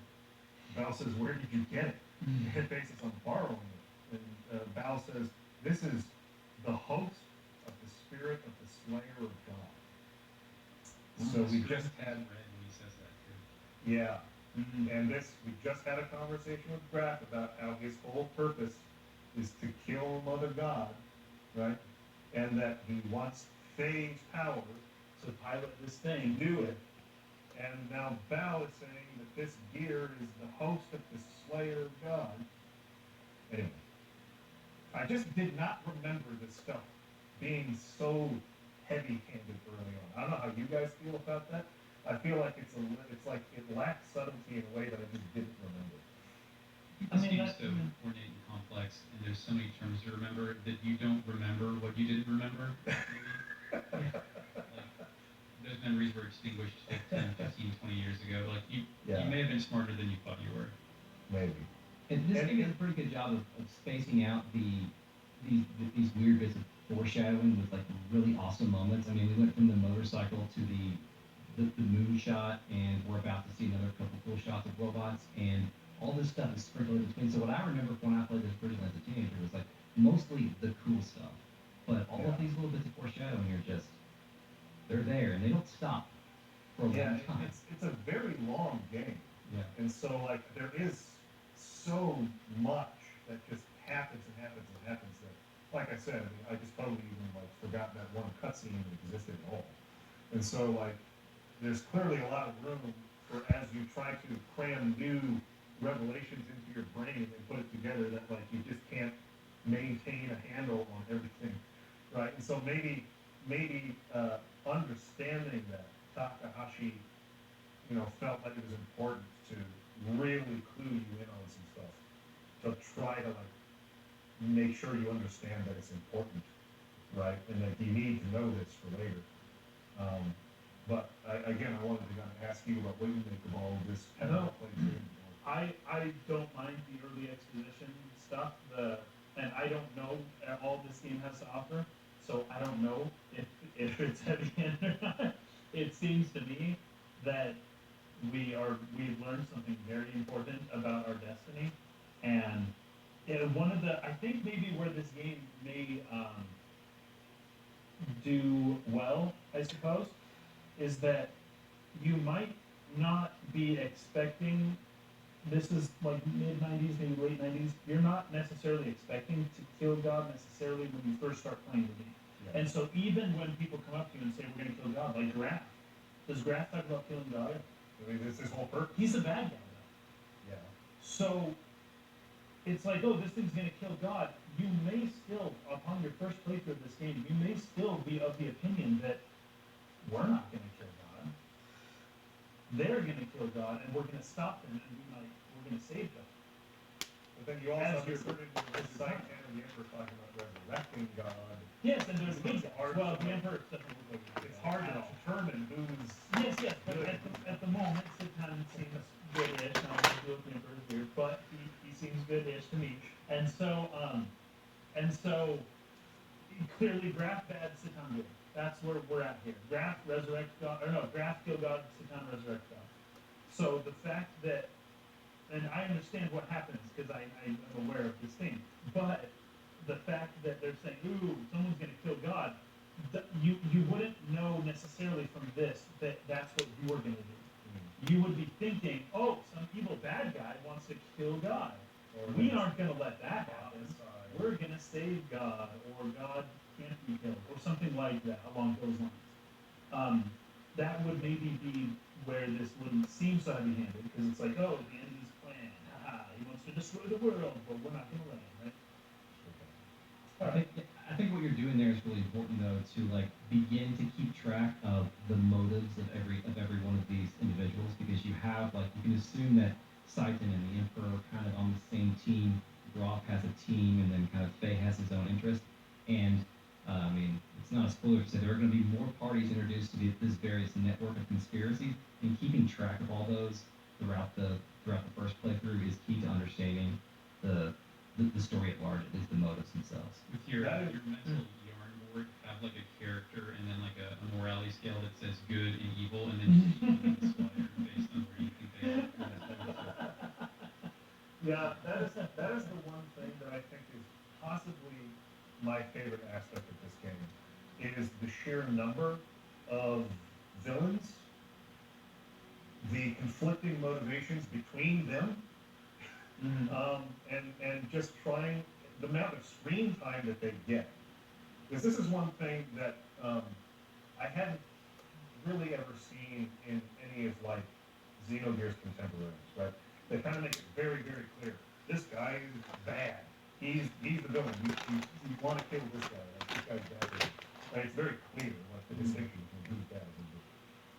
Val says, where did you get it? And Faye says, I'm borrowing it. And Val says, this is the host of the spirit of the slayer of God. So we just had, red when he says that too. yeah. And we just had a conversation with Graf about how his whole purpose is to kill Mother God, right? And that he wants Faye's power So pilot this to thing. do it. And now Val is saying that this gear is the host of the slayer of God. Anyway, I just did not remember this stuff being so heavy-handed early on. I don't know how you guys feel about that. I feel like it's like it lacks subtlety in a way that I just didn't remember. People I mean, seem that- so ornate and complex, and there's so many terms to remember that you don't remember what you didn't remember. Maybe. Like, those memories were extinguished like 10, 15, 20 years ago. Like you may have been smarter than you thought you were. Maybe. And this game does a pretty good job of spacing out these weird bits of foreshadowing with like really awesome moments. I mean, we went from the motorcycle to the moon shot, and we're about to see another couple cool shots of robots, and all this stuff is sprinkled in between. So what I remember from when I played this originally as a teenager was like mostly the cool stuff, but all of these little bits of foreshadowing are just they're there and they don't stop for a long time. It's a very long game. Yeah. And so, like, there is so much that just happens and happens and happens that, like I said, I mean, I just totally even like forgot that one cutscene existed at all. And so like, there's clearly a lot of room for as you try to cram new revelations into your brain and put it together that like you just can't maintain a handle on everything, right? And so maybe understanding that Takahashi, felt like it was important to really clue you in on some stuff, to try to like make sure you understand that it's important, right? And that you need to know this for later. But again, I wanted to kind of ask you about what you think of all of this. No. I don't mind the early exposition stuff, and I don't know all this game has to offer, so I don't know if it's heavy-handed or not. It seems to me that we've learned something very important about our destiny, and I think maybe where this game may do well, I suppose, is that you might not be expecting, this is like mid-90s, maybe late 90s, you're not necessarily expecting to kill God necessarily when you first start playing the game. Yeah. And so even when people come up to you and say, we're going to kill God, like Graf, does Graf talk about killing God? I mean, it's his whole purpose. He's a bad guy, though. Yeah. So it's like, oh, this thing's going to kill God. You may still, upon your first playthrough of this game, you may still be of the opinion that we're not going to kill God. They're going to kill God, and we're going to stop them, and we're going to save them. But then you also As you're- inserted in the site and the Emperor talking about resurrecting God. Yes, and there's good guys. hard Well, to- the Emperor doesn't look like a good It's guy hard at to all. determine who's. Yes, but at the moment, Satan seems good-ish. Now, I'm deal with the Emperor here, but he seems good-ish to me. And so clearly, Graf bad, Satan good. That's where we're at here. Graf resurrect God, or no, Graf kill God, Satan resurrect God. So the fact that, and I understand what happens because I'm aware of this thing, but the fact that they're saying, ooh, someone's going to kill God, you wouldn't know necessarily from this that that's what you're going to do. You would be thinking, oh, some evil bad guy wants to kill God. We aren't going to let that happen. We're going to save God, or God can't be killed, or something like that along those lines. That would maybe be where this wouldn't seem so heavy-handed, because it's like, oh, the enemy's plan, haha, he wants to destroy the world, but we're not going to let him, right? I think what you're doing there is really important though, to like begin to keep track of the motives of every one of these individuals, because you have like, you can assume that Satan and the Emperor are kind of on the same team. Groff has a team, and then kind of Faye has his own interest. And I mean, it's not a spoiler to say there are going to be more parties introduced to this various network of conspiracies, and keeping track of all those throughout the first playthrough is key to understanding the story at large, at least the motives themselves. With your mental yarn board, have like a character and then like a morality scale that says good and evil, and then you see the slider based on where you think they are. Yeah, that is the one thing that I think is possibly my favorite aspect of this game, is the sheer number of villains, the conflicting motivations between them, and just trying the amount of screen time that they get. Because this is one thing that I hadn't really ever seen in any of like Xenogears contemporaries, right? They kind of make it very, very clear. This guy is bad. He's the villain. You want to kill this guy. Like, this guy's bad. Like, it's very clear, like, the distinction between who's bad and who's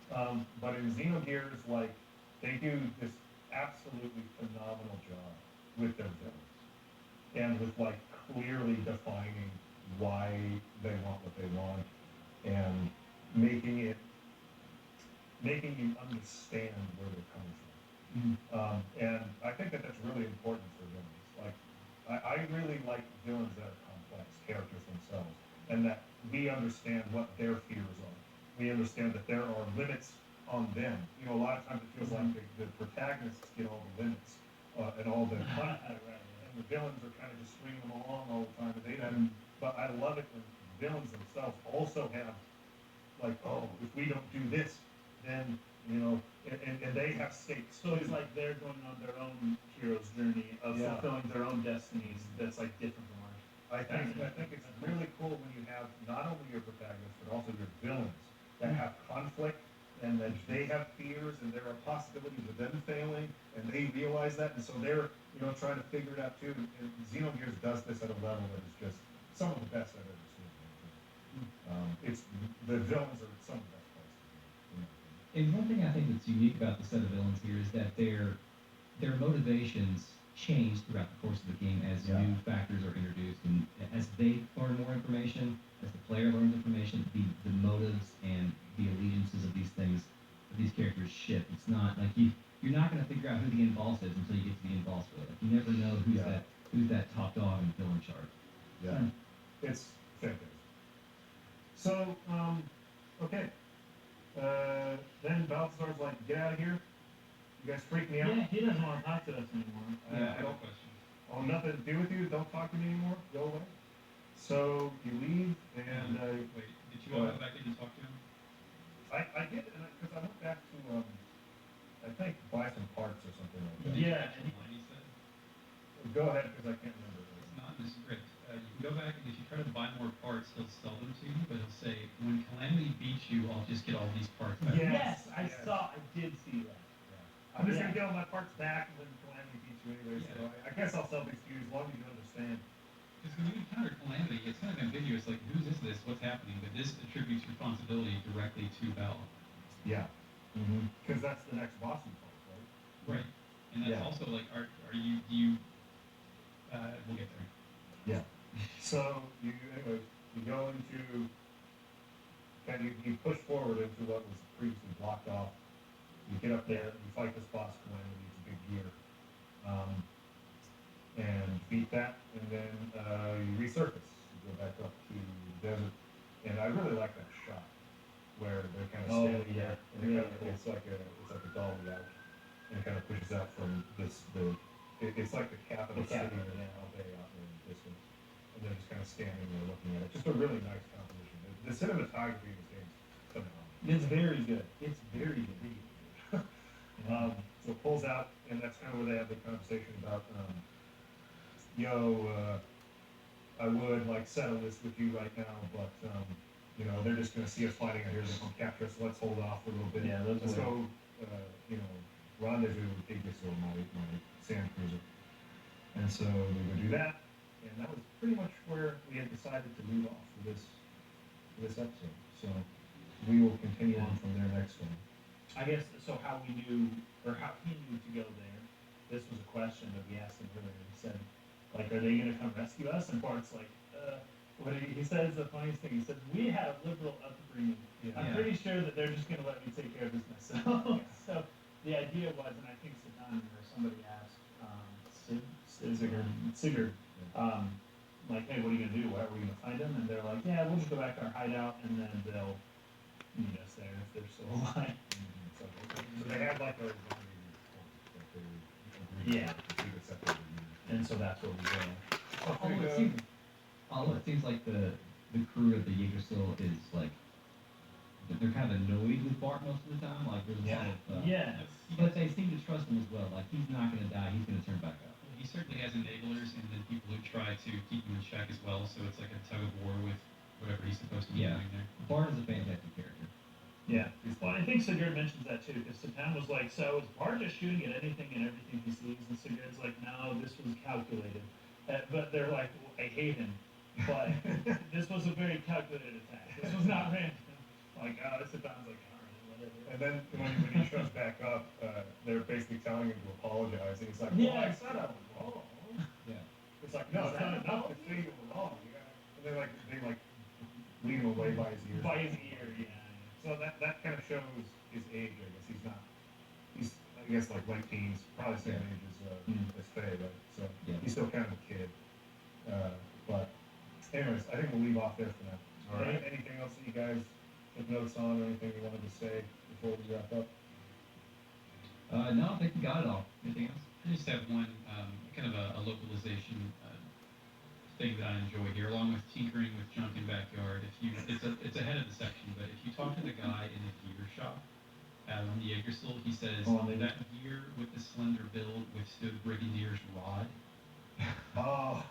good. But in Xenogears, like, they do this absolutely phenomenal job with their villains. And with, like, clearly defining why they want what they want, and making you understand where they're coming from. And I think that that's really important for villains. Like, I really like villains that are complex characters themselves, and that we understand what their fears are. We understand that there are limits on them. You know, a lot of times it feels like the protagonists get all the limits and all the conflict, and the villains are kind of just stringing them along all the time. And they don't. But I love it when villains themselves also have, like, oh, if we don't do this, then you know, and they have stakes. So it's like they're going on their own hero's journey of Yeah. fulfilling their own destinies. That's like different from ours. I think it's really cool when you have not only your protagonists but also your villains that have conflict and that they have fears and there are possibilities of them failing and they realize that and so they're trying to figure it out too. And Xenogears does this at a level that is just some of the best I've ever seen. It's the villains are some of the best parts. And one thing I think that's unique about the set of villains here is that their motivations change throughout the course of the game as Yeah. new factors are introduced, and as they learn more information, as the player learns information, the motives and the allegiances of these things, of these characters shift. It's not like you're not going to figure out who the end boss is until you get to the end boss fight. Like you never know Yeah. who's that top dog in the villain chart. Yeah, it's fantastic. So, okay. Then Balthazar's like, get out of here. You guys freak me out. Yeah, he doesn't want to talk to us anymore. I I have a don't, question. I want nothing to do with you. Don't talk to me anymore. Go away. So you leave, and Wait, did you all go back in and talk to him? I did, because I went back to, I think, buy some parts or something like that. Yeah, Actually, line he said. Go ahead, because I can't remember. It's not in the script. You can go back and if you try to buy more parts, he'll sell them to you, but he'll say, when Calamity beats you, I'll just get all these parts back. Yeah. I did see that. Yeah. I'm just gonna get all my parts back when Calamity beats you anyway, so I guess I'll sell these to you as long as you understand. Because when you encounter Calamity, it's kind of ambiguous, like, whose is this, what's happening? But this attributes responsibility directly to Bell. Yeah. Because that's the next boss you fight, right? Right. And that's Yeah. also like, do you, we'll get there. Yeah. So anyway, you go into, and you push forward into what was previously blocked off. You get up there, you fight this boss Calamity, it's a big gear, and beat that, and then you resurface. You go back up to the desert, and I really like that shot where they're kind of standing there, and it's like a dolly out, and it kind of pushes out from it's like the capital city in Albay out there in the distance. And they're just kind of standing there looking at it. Just a really nice composition. The cinematography in this game is phenomenal. It's very good. It's very good. So it pulls out, and that's kind of where they have the conversation about, I would like settle this with you right now, but they're just gonna see us fighting out here. They're gonna capture us. So let's hold off for a little bit. Yeah, let's go. Rendezvous with Aegis or my sand cruiser. And so they would do that. And that was pretty much where we had decided to leave off for this episode. So we will continue on from there next one. I guess, so how we knew, or how he knew to go there, this was a question that we asked him earlier. He said, like, are they gonna come rescue us? And Bart's like, what he says the funniest thing, he said, we had a liberal upbringing. Yeah. I'm pretty sure that they're just gonna let me take care of this myself. So the idea was, and I think Sadan or somebody asked, Sigurd, like, hey, what are you gonna do? Where are we gonna find him? And they're like, yeah, we'll just go back to our hideout and then they'll meet us there if they're still alive. So they had like a Yeah. And so that's what we go. Although it seems like the crew of the Yggdrasil is like they're kind of annoyed with Bart most of the time. Like there's a lot of but they seem to trust him as well. Like he's not going to die. He's going to turn back up. He certainly has enablers and then people who try to keep him in check as well, so it's like a tug of war with whatever he's supposed to be doing there. Bart is a fantastic character. Yeah. Well, I think Sigurd mentions that too, because Satan was like, so is Bart just shooting at anything and everything he sees? And Sigurd's like, no, this was calculated. But they're like, well, I hate him, but this was a very calculated attack. This was not random. Like, Satan's like, all right, whatever. And then when he shows back up, they're basically telling him to apologize. And he's like, well, I said I was wrong. Yeah. It's like, no, it's not enough to say you were wrong. And they lead him away by his ear. By his ear, yeah. So that kind of shows his age, I guess. He's I guess like late teens, probably same age as Faye, right? So he's still kind of a kid. But anyways, I think we'll leave off there for now. All right. Anything else that you guys took notes on or anything you wanted to say before we wrap up? No, I think we got it all. Anything else? I just have one kind of a localization thing that I enjoy here, along with tinkering with junk in backyard. It's ahead of the section, but if you talk to the guy in the gear shop, On the Jaeger he says Oh, and that gear with the slender build withstood Brigadier's rod. Oh.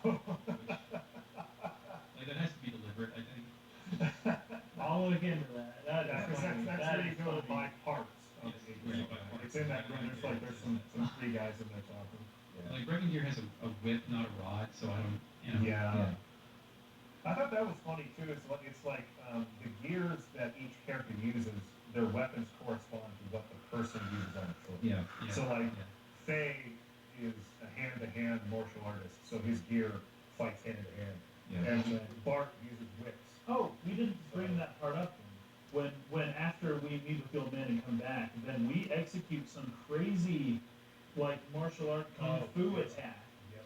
Like that has to be deliberate, I think. I'll look into that. That's funny. where That you is go to funny. buy parts. of Yes, the where you Eagle. buy parts. It's in that room, there's some three guys in there talking. Yeah. Like Brigadier has a whip, not a rod, so I don't, you know. Yeah. I thought that was funny too. It's like the gears that each character uses, their weapons correspond to what the person uses on foot. Yeah. So like Faye is a hand-to-hand martial artist, so his gear fights hand-to-hand. Yeah. And Bart uses whips. Oh, we didn't bring that part up then. When after we meet with the old man and come back, then we execute some crazy, like, martial art kung fu attack.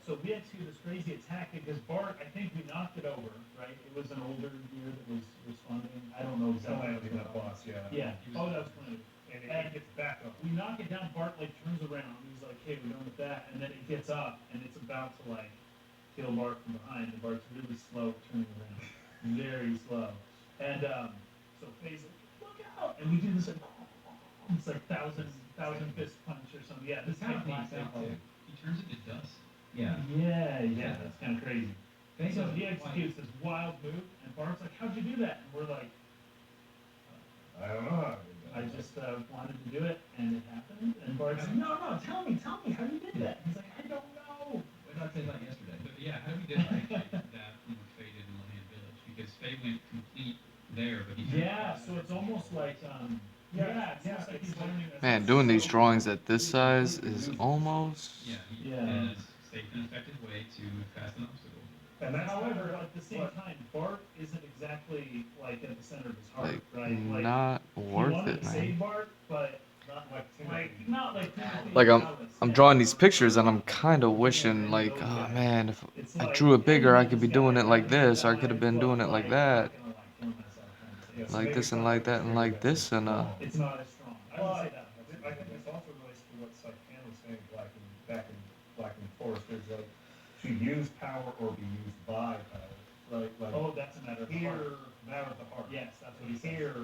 So we execute this crazy attack because Bart, I think we knocked it over, right? It was an older gear that was responding. I don't know exactly. Calamity, that boss, yeah. Yeah. Oh, that was Calamity. And it gets back up. We knock it down. Bart like turns around. He's like, "Hey, we're done with that." And then it gets up and it's about to like kill Bart from behind. And Bart's really slow at turning around, very slow. And so Faye's like, "Look out!" And we do this like, it's like thousand fist punch or something. Yeah, this It's kind of technique. blacked out too. He turns it to dust. Yeah. Yeah, that's kind of crazy. They So don't he quite- executes this wild move, and Bart's like, "How'd you do that?" And we're like, I don't know how to do that. "I just wanted to do it, and it happened." And Bart's like, "No, tell me how you did that." He's like, "I don't know." What did I say about yesterday? But yeah, how do we differentiate that from what Faye did in Lillian Village? Because Faye went complete there, but he Yeah, so it's almost like it's almost like he's learning. as Man, a doing these slow- drawings at this size is almost. he Yeah. in a safe and effective way to move past an obstacle. And that's However, at the same time, Bart isn't exactly like at the center of his heart, Like, right? Like not he worth wanted it, to man. save Bart, but not like Timothy. not like Timothy Like Dallas, I'm yeah. drawing these pictures and I'm kind of wishing like, oh man, if It's I like, drew it yeah, bigger, you I need could be this doing guy, it like you need this. I could have been but, doing it like that, I'm gonna, kill myself trying to Yeah, save so like maybe this it's and not like that and like trigger this and that's It's not as strong. I would say that. I think this also relates to what Saipan was saying back in Black and Forest. There's like to use power or be used by power, right? Like Oh, that's a matter of the heart. here, matter of the heart. Yes, that's what he And said. here,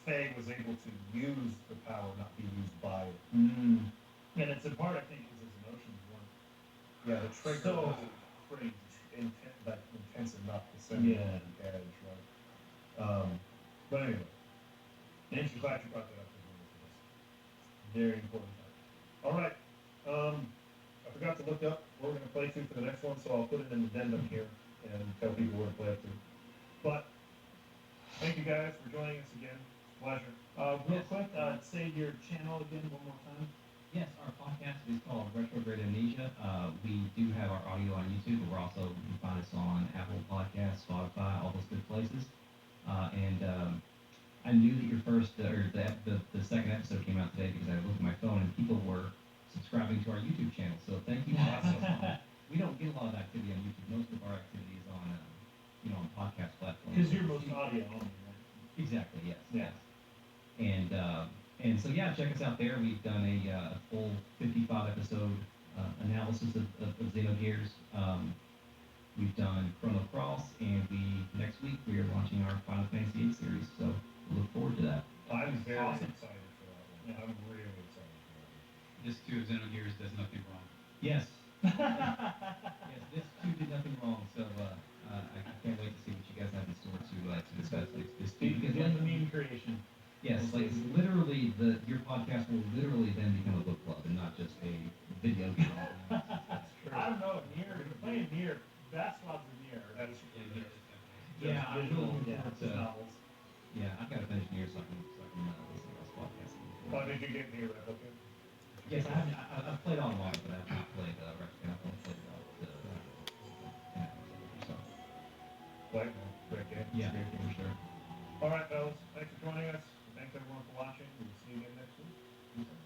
Faye was able to use the power, not be used by it. Mm. And it's in part, I think, because his emotions weren't Yeah, the trigger so wasn't crazy. intense enough to send it on the edge, right? But anyway, I'm glad you brought that up. Very important part. All right. I forgot to look up what we're going to play to for the next one, so I'll put it in the addendum here and tell people where to play up to. But thank you guys for joining us again. Pleasure. Real quick, say your channel again one more time. Yes, our podcast is called Retrograde Amnesia. We do have our audio on YouTube, but you can find us on Apple Podcasts, Spotify, all those good places. I knew that your first, or the second episode came out today because I looked at my phone and people were subscribing to our YouTube channel. So thank you. We don't get a lot of activity on YouTube. Most of our activity is on, on podcast platforms. Because you're most audio only, right? Exactly. Yes. Yeah. And so yeah, check us out there. We've done a full 55 episode analysis of Xenogears. We've done Chrono Cross, and next week we are launching our Final Fantasy VIII series. So we look forward to that. I'm very Awesome. excited for that one. Yeah. I'm really excited for that one. This too of Xenogears does nothing wrong. Yes. Yes. This too did nothing wrong. So I can't wait to see what you guys have in store to discuss this too. Because Begin the meme creation. yes, like it's literally your podcast will literally then become a book club and not just a video game. I don't know, Nier, you're playing Nier, that's lots of Nier. That is Yeah, I'm really looking Yeah, forward it's to. novels. Yeah, I've got to finish Nier so I can listen to this podcast. Oh, did you get me Replica? Yes, I've played all along, but I've not played Replica. I've only played so. Right, man. Great game. Yeah, Great game. for sure. All right, fellas. Thanks for joining us. Thanks everyone for watching. We'll see you again next week. Peace out.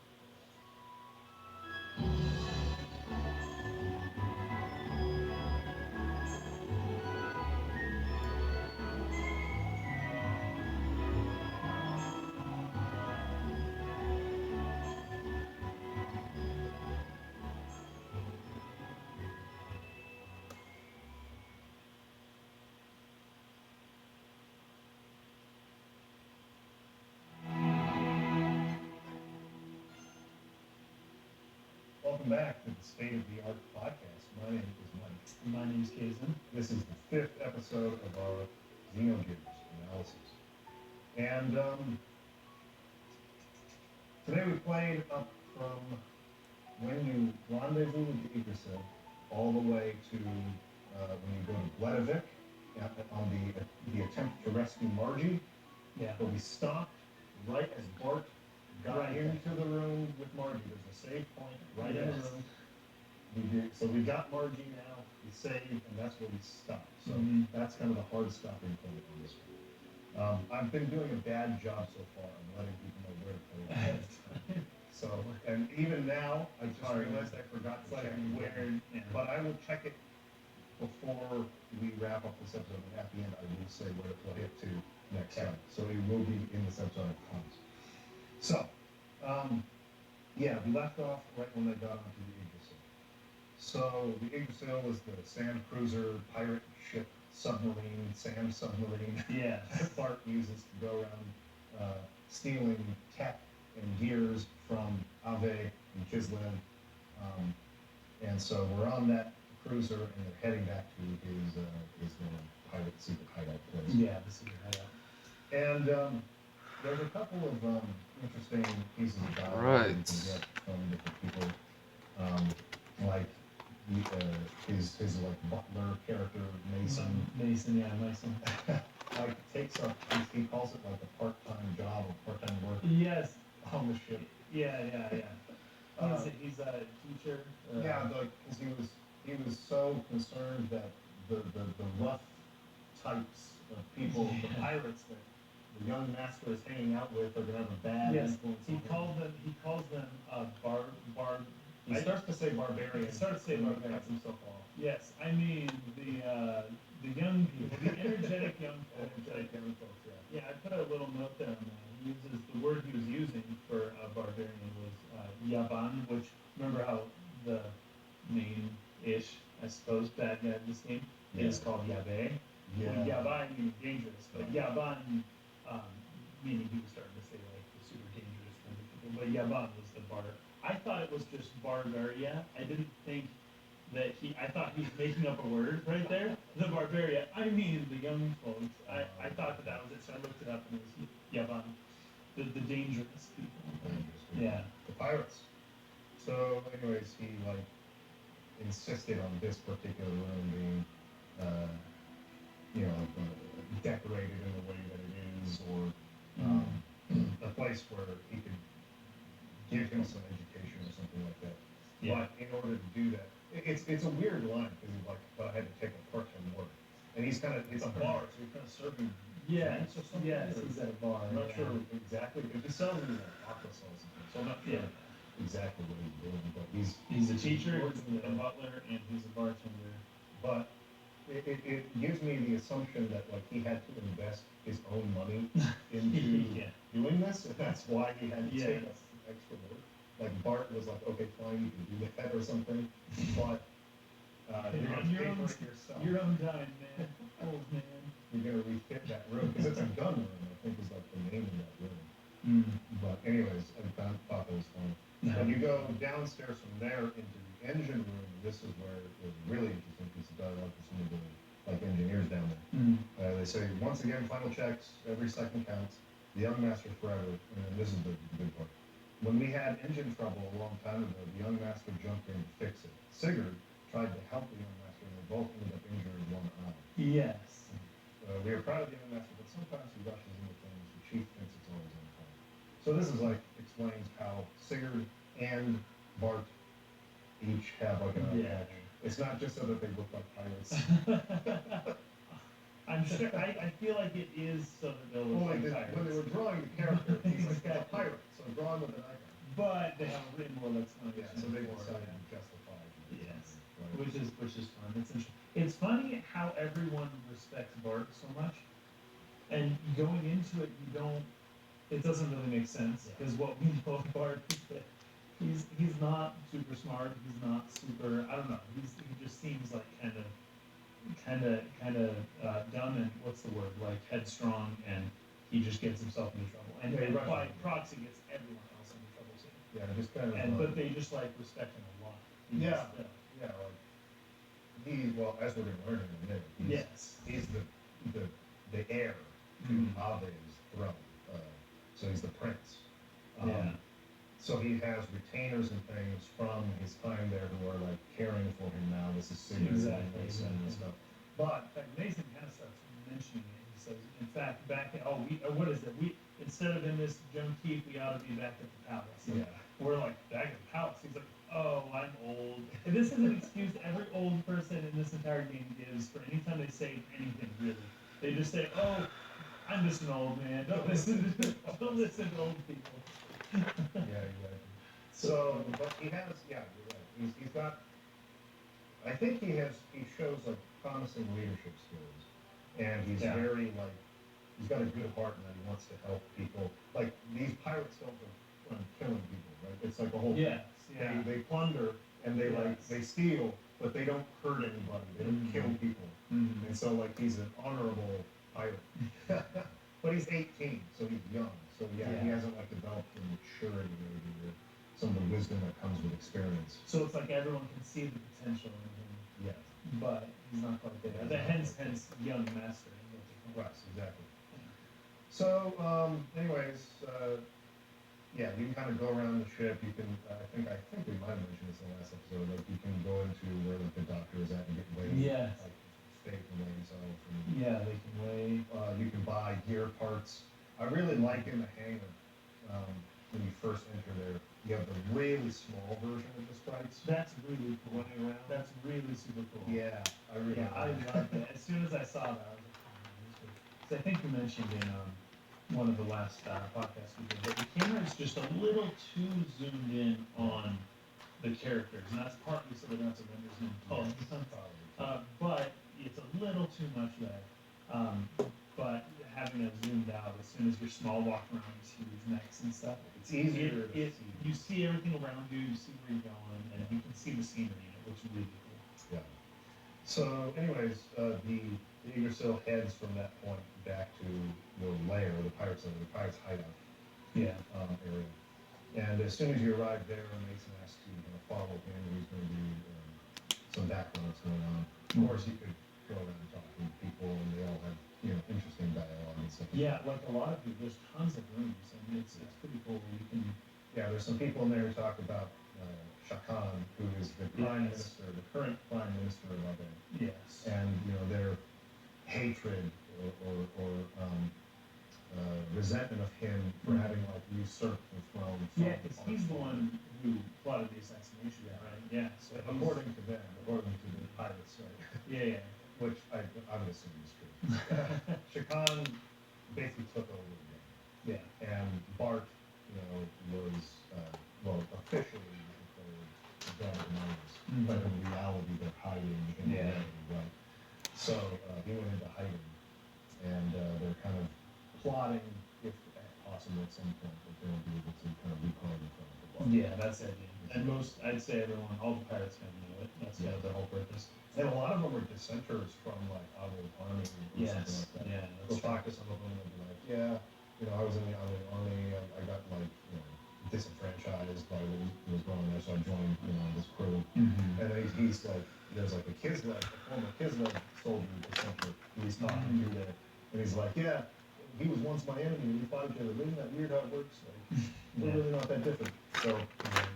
welcome back to the State of the Art podcast. My name is Mike. My name's Kazin. This is the 5th episode of our Xenogears analysis. And today we played up from when you rendezvous with Yggdrasil all the way to when you go to Glowczewski on the attempt to rescue Margie. Yeah. But we stopped right as Bart got Right. into the room with Margie. There's a save point right in the Yes. room. So we got Margie now, we saved, and that's where we stopped. So that's kind of the hard stopping point on this one. I've been doing a bad job so far of letting people know where to play ahead of time. So, and even now, I just realized I forgot to check where, but I will check it before we wrap up this episode. And at the end, I will say where to play it to next time. So it will be in this episode, I promise. So, yeah, we left off right when they got onto the Yggdrasil. So the Yggdrasil is the sand cruiser, pirate ship, submarine, sand submarine Yeah. that Bart uses to go around stealing tech and gears from Ave and Kislev. And so we're on that cruiser and they're heading back to his little pirate secret hideout place. Yeah, this is your hideout. And there's a couple of interesting pieces of dialogue Right. you can get from different people, like his like butler character Mason, Mason, yeah, Mason. like takes up he calls it like a part-time job or part-time work Yes. on the ship. Yeah. He's a teacher. Yeah, like because he was so concerned that the rough types of people, the pirates that the young master is hanging out with are gonna have a bad Yes, influence. he on him. calls them He starts to say barbarian. He starts to say and then barbarian. cuts himself off. Yes, I mean the young people, the energetic young folks. Energetic young folks, yeah. Yeah, I put a little note there on that. He uses the word he was using for a barbarian was yaban, which remember how the main-ish, I suppose, bad guy in this game is called yabe. Yeah. Well, yaban meaning dangerous, but yaban meaning he was starting to say like the super dangerous kind of people. But yaban was the bar. I thought it was just barbaria. I didn't think that I thought he was making up a word right there. The barbaria. I mean the young folks. I thought that was it, so I looked it up and it was yaban. The dangerous people. Dangerous people. Yeah. The pirates. So, anyways, he like insisted on this particular room being, decorated in the way that it is, or a place where he could give him some education or something like that. Yeah. But in order to do that, it's a weird line because he's like, but I had to take a part-time work, and it's a bar, so he's kind of serving Yeah. drinks or something. Yes, or- he's at a bar. I'm not yeah. sure exactly. It sells in like Arkansas or something, so I'm not sure exactly what he's doing, but He's a teacher, works in he's a the- butler, and he's a bartender. But it gives me the assumption that like he had to invest his own money into Yeah. doing this, and that's why he had to take Yes. extra work. Like Bart was like, okay, fine, you can do that or something, but you're gonna Your pay own- for it yourself. Your own time, man. Old man. You're gonna refit that room because it's a gun room. I think is like the name of that room. But anyways, I thought that was funny. When you go downstairs from there into the engine room, this is where there's a really interesting piece of dialogue for some of the like engineers down there. They say, once again, final checks, every second counts. The young master's forever, and then this is the good part. When we had engine trouble a long time ago, the young master jumped in to fix it. Sigurd tried to help the young master, and they both ended up injured in one eye. Yes. We are proud of the young master, but sometimes he rushes into things. The chief thinks it's always on time. So this is like explains how Sigurd and Bart each have like an eye Yeah. patch. It's not just so that they look like pirates. I'm sure. I feel like it is so that they'll look Well, like when pirates. they were drawing the character, he's like a pirate, so draw him with an icon. But they have a written more explanation. Yeah, so they for it, decided yeah. to justify it. Yes. Right. Which is fun. It's interesting. It's funny how everyone respects Bart so much, and going into it, it doesn't really make sense because what we know of Bart is that he's not super smart. He's not super. I don't know. He just seems like kind of dumb and what's the word, like headstrong, and he just gets himself into trouble. And Yeah, and right. by proxy gets everyone else into trouble too. Yeah, just kind of. But they just like respect him a lot. He's Yeah. just, Yeah, like well, as we're gonna learn in a minute, he's the heir to Ave's throne. So he's the prince. Yeah. So he has retainers and things from his time there who are like caring for him now. This is serious Exactly, and stuff. But in fact, Mason kind of starts mentioning it. He says, in fact, back at, what is it? Instead of in this gem keep, we ought to be back at the palace. And yeah, we're like, back at the palace. He's like, oh, I'm old. And this is an excuse every old person in this entire game gives for any time they say anything, really. They just say, oh, I'm just an old man. Don't listen to old people. yeah, exactly. So, but he has, yeah, you're right. He's got. I think he shows like promising leadership skills, and he's very like. He's got a good heart and that he wants to help people. Like these pirates don't go around killing people, right? It's like a whole. Yes. Yeah. They plunder and they steal, but they don't hurt anybody. They don't kill people. And so like he's an honorable pirate. But he's 18, so he's young. So he hasn't like developed the maturity maybe or some of the wisdom that comes with experience. So it's like everyone can see the potential in him. Yeah. But he's not quite there. Hence young master. Right, exactly. So, anyways, yeah, you can kind of go around the ship. You can, I think we might have mentioned this in the last episode. Like, you can go into where like the doctor is at and get weighed. Yes. Like, steak and weigh himself. And, Yeah, they can weigh. you can buy gear parts. I really like in the hangar when you first enter there. You have the really small version of the sprites. That's really cool. Running around. That's really super cool. Yeah, I really. Yeah, I loved it. As soon as I saw that, I was like, oh, this is good. 'Cause I think you mentioned in one of the last podcasts we did that the camera is just a little too zoomed in on the characters, and that's partly so they don't have to render them tall. But it's a little too much there. But having it zoomed out as soon as you're small walking around these huge necks and stuff, It's easier to see. You see everything around you, you see where you're going, and you can see the scenery in it, which is really cool. Yeah. So, anyways, the Yggdrasil heads from that point back to the lair, the pirates' hideout Yeah. area. And as soon as you arrive there, Mason asks you to follow him. He's going to do some background what's going on. Of course, you could go around and talk to people, and they all have interesting dialogue and stuff. Yeah, like a lot of people, there's tons of rooms, and it's pretty cool where you can. Yeah, there's some people in there who talk about Shakan, who is the prime minister, the current prime minister of Abe. Yes. And their hatred or resentment of him for having like usurped the throne. Yeah, because he's the one who plotted the assassination, right? Yeah. So according to them, according to the pirates, right? Yeah. Which I would assume is true. Shakan basically took over again. Yeah. And Bart, was officially declared God of Mars, but in reality they're hiding in the way, right? So he went into hiding, and they're kind of plotting, if possible at some point, that they'll be able to kind of reclaim the throne. Yeah, that's it. And I'd say all the pirates kind of know it. That's the whole purpose. And a lot of them are dissenters from like Abe's army or something like that. Yeah, They'll talk to some of them and be like, I was in the Abe army, I got like, disenfranchised by what was going on there, so I joined, this crew. And then he's like, there's like a former Kislev soldier dissenter who he's talking to there. And he's like, yeah, he was once my enemy, and we fought each other. Isn't that weird how it works? Like, we're really not that different. So,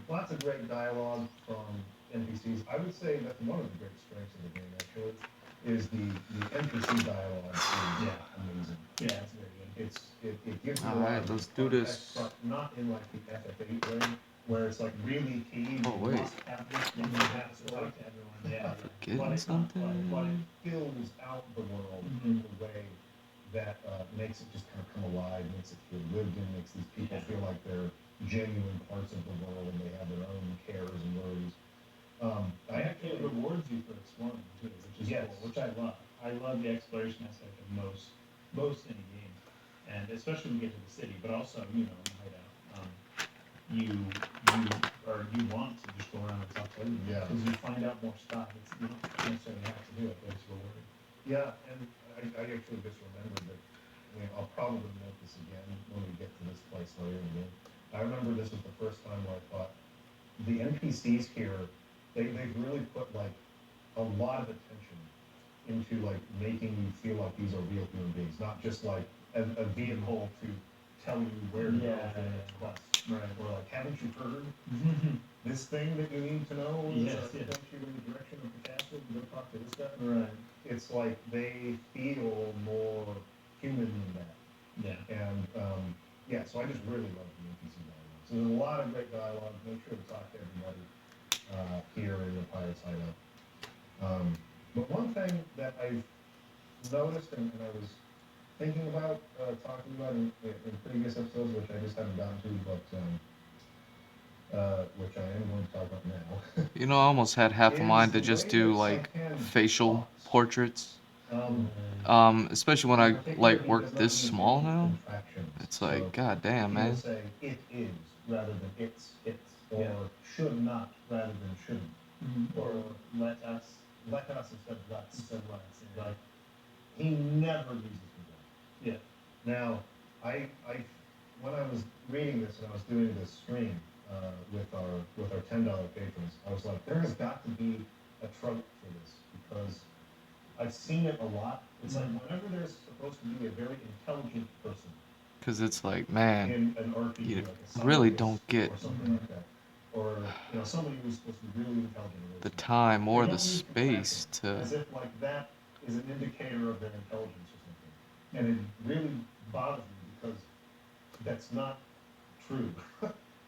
lots of great dialogue from NPCs. I would say that's one of the great strengths of the game, actually, is the NPC dialogue is amazing. Yeah, it's very good. It gives you All right, let's do this. But not in like the FF8 way, where it's like really key. Oh, wait. You have to talk to everyone. Yeah. Forgetting something? But it fills out the world in a way that makes it just kind of come alive, makes it feel lived in, makes these people feel like they're genuine parts of the world and they have their own cares and worries. It rewards you for exploring too, which is cool, which I love. I love the exploration aspect of most any game, and especially when you get to the city, but also in the hideout. You want to just go around and talk to everyone because you find out more stuff. You don't necessarily have to do it, but it's rewarding. Yeah, and I actually just remembered that. I'll probably note this again when we get to this place later in the game. I remember this was the first time where I thought the NPCs here, they've really put like a lot of attention into like making you feel like these are real human beings, not just like a vehicle to tell you where to go for the next quest. Right. Or like, haven't you heard this thing that you need to know? Yes, Point yes. you in the direction of the castle, go talk to this guy. Right. It's like they feel more human than that. Yeah. And yeah, so I just really love the NPC dialogue. So there's a lot of great dialogue. Make sure to talk to everybody here in the Pirates Hideout. But one thing that I've noticed and I was thinking about talking about in previous episodes, which I just haven't gotten to, but which I am going to talk about now. You know, I almost had half a mind to is the just way do that like Saipan facial talks. portraits. Especially when In I particular, like he work does not this use small any now. contractions. It's So like, god damn, he will man. say it is rather than it's, or should not rather than shouldn't, or let us instead of let's. instead of let's. Yeah. Like, he never uses contractions. Yeah. Now, I when I was reading this and I was doing this stream with our $10 patrons, I was like, there has got to be a trope for this because I've seen it a lot. It's like whenever there's supposed to be a very intelligent person Because it's like, man, in an RPG, you like a really scientist don't get or something like that, or somebody who's supposed to be really intelligent. Or the really time or they the don't use space contractions, to. as if like that is an indicator of their intelligence or something, and it really bothers me because that's not true.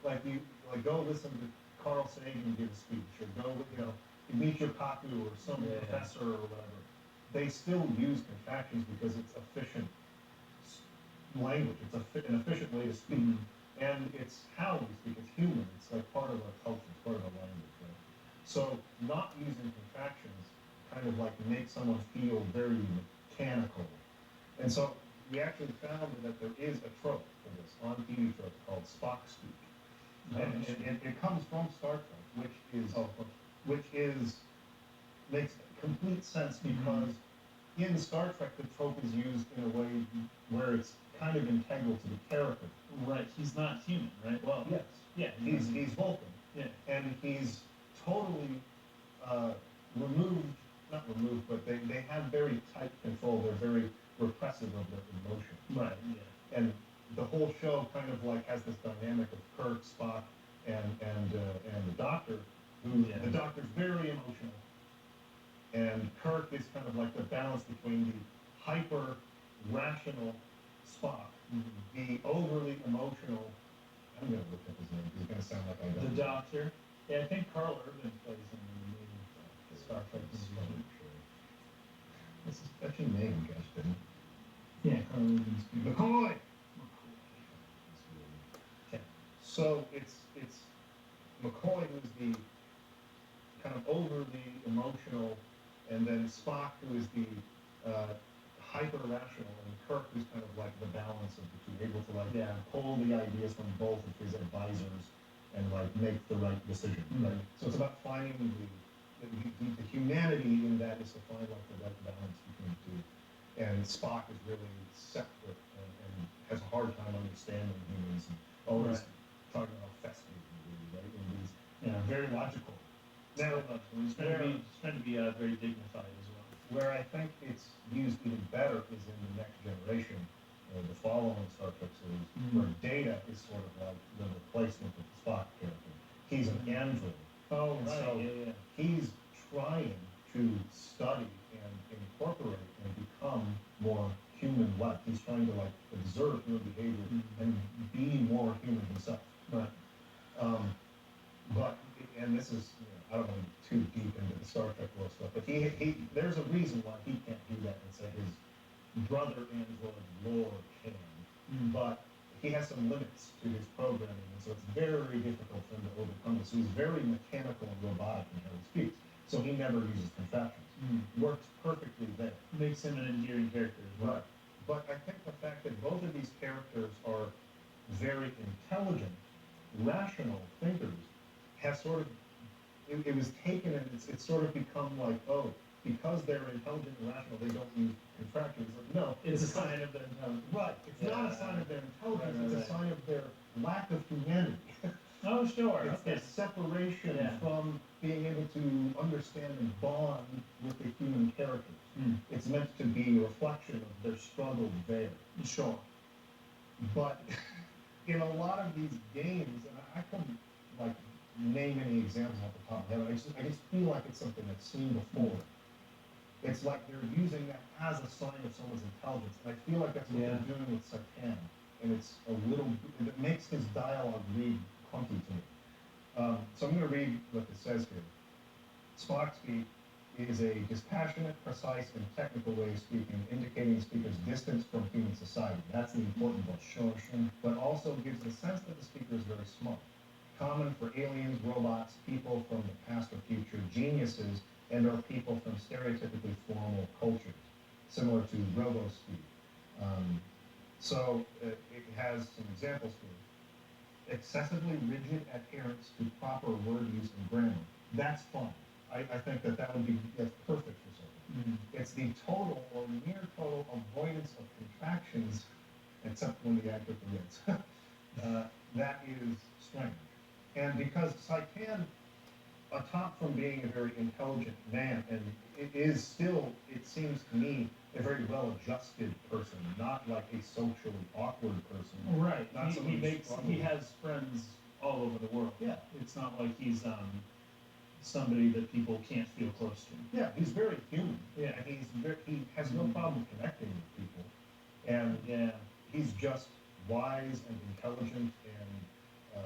Like you go listen to Carl Sagan give a speech, or go you meet your Paku or some professor or whatever. They still use contractions because it's efficient language. It's an efficient way to speak, and it's how we speak. It's human. It's like part of our culture. It's part of our language, right? So not using contractions kind of like makes someone feel very mechanical. And so we actually found that there is a trope for this on TV trope called Spock speak, and it comes from Star Trek, which is makes complete sense because in Star Trek the trope is used in a way where it's kind of integral to the character. Right. He's not human, right? Well. Yes. Yeah. He's Vulcan. Yeah. And he's totally removed, not removed, but they have very tight control. They're very repressive of their emotion. Right. Yeah. And the whole show kind of like has this dynamic of Kirk, Spock, and the Doctor, who the Doctor's very emotional, and Kirk is kind of like the balance between the hyper rational Spock, the overly emotional. I'm gonna look up his name. He's gonna sound like I don't. The Doctor. Yeah, I think Carl Urban plays him in the movie Star Trek. This is such a name, gosh, didn't Yeah, Carl Urban's McCoy. Okay. So it's McCoy who's the kind of overly emotional, and then Spock who is the hyper rational, and Kirk who's kind of like the balance of the two, able to like pull the ideas from both of his advisors and like make the right decision. Right. So it's about finding the humanity in that is to find like the right balance between the two. And Spock is really separate and has a hard time understanding humans and always talking about festive, right? And he's very logical. Now, he's trying to be very dignified as well. Where I think it's used even better is in the Next Generation, the following Star Trek series, where Data is sort of like the replacement of the Spock character. He's an android. Oh, and right. so he's trying to study and incorporate and become more human-like. He's trying to like observe human behavior and be more human himself. Right. But and this is I don't want to be too deep into the Star Trek world stuff, but he there's a reason why he can't do that and say his brother android Lore can, but he has some limits to his programming, and so it's very difficult for him to overcome this. So he's very mechanical and robotic in how he speaks. So he never uses contractions. Works perfectly there. Makes him an endearing character as well. Right. But I think the fact that both of these characters are very intelligent, rational thinkers has sort of it was taken and it's sort of become like, oh, because they're intelligent and rational, they don't use contractions. Like, no, It's a sign of their intelligence. right. It's not a sign of their intelligence. Right, It's a sign of their lack of humanity. Oh, sure. It's Okay. their separation Yeah. from being able to understand and bond with the human characters. Hmm. It's meant to be a reflection of their struggle there. Sure. But in a lot of these games, and I couldn't like name any examples off the top of my head, I just feel like it's something that's seen before. It's like they're using that as a sign of someone's intelligence, and I feel like that's what Yeah. they're doing with Satan, and it's a little, it makes his dialogue read clunky to me. So I'm going to read what it says here. Spock speak is a dispassionate, precise, and technical way of speaking, indicating the speaker's distance from human society. That's the important part. Sure. But also gives the sense that the speaker is very smart. Common for aliens, robots, people from the past or future, geniuses, and or people from stereotypically formal cultures, similar to robo-speak. So it has some examples here. Excessively rigid adherence to proper word use and grammar. That's fine. I think that's perfect for something. Mhm. It's the total or near total avoidance of contractions, except when the actor forgets. That is strange. And because Saipan, atop from being a very intelligent man, and it is still, it seems to me, a very well-adjusted person, not like a socially awkward person. Right. Not He someone who's makes. He struggling. has friends all over the world. Yeah. It's not like he's somebody that people can't feel close to. Yeah, he's very human. Yeah. And he has no problem connecting with people. And Yeah. he's just wise and intelligent and,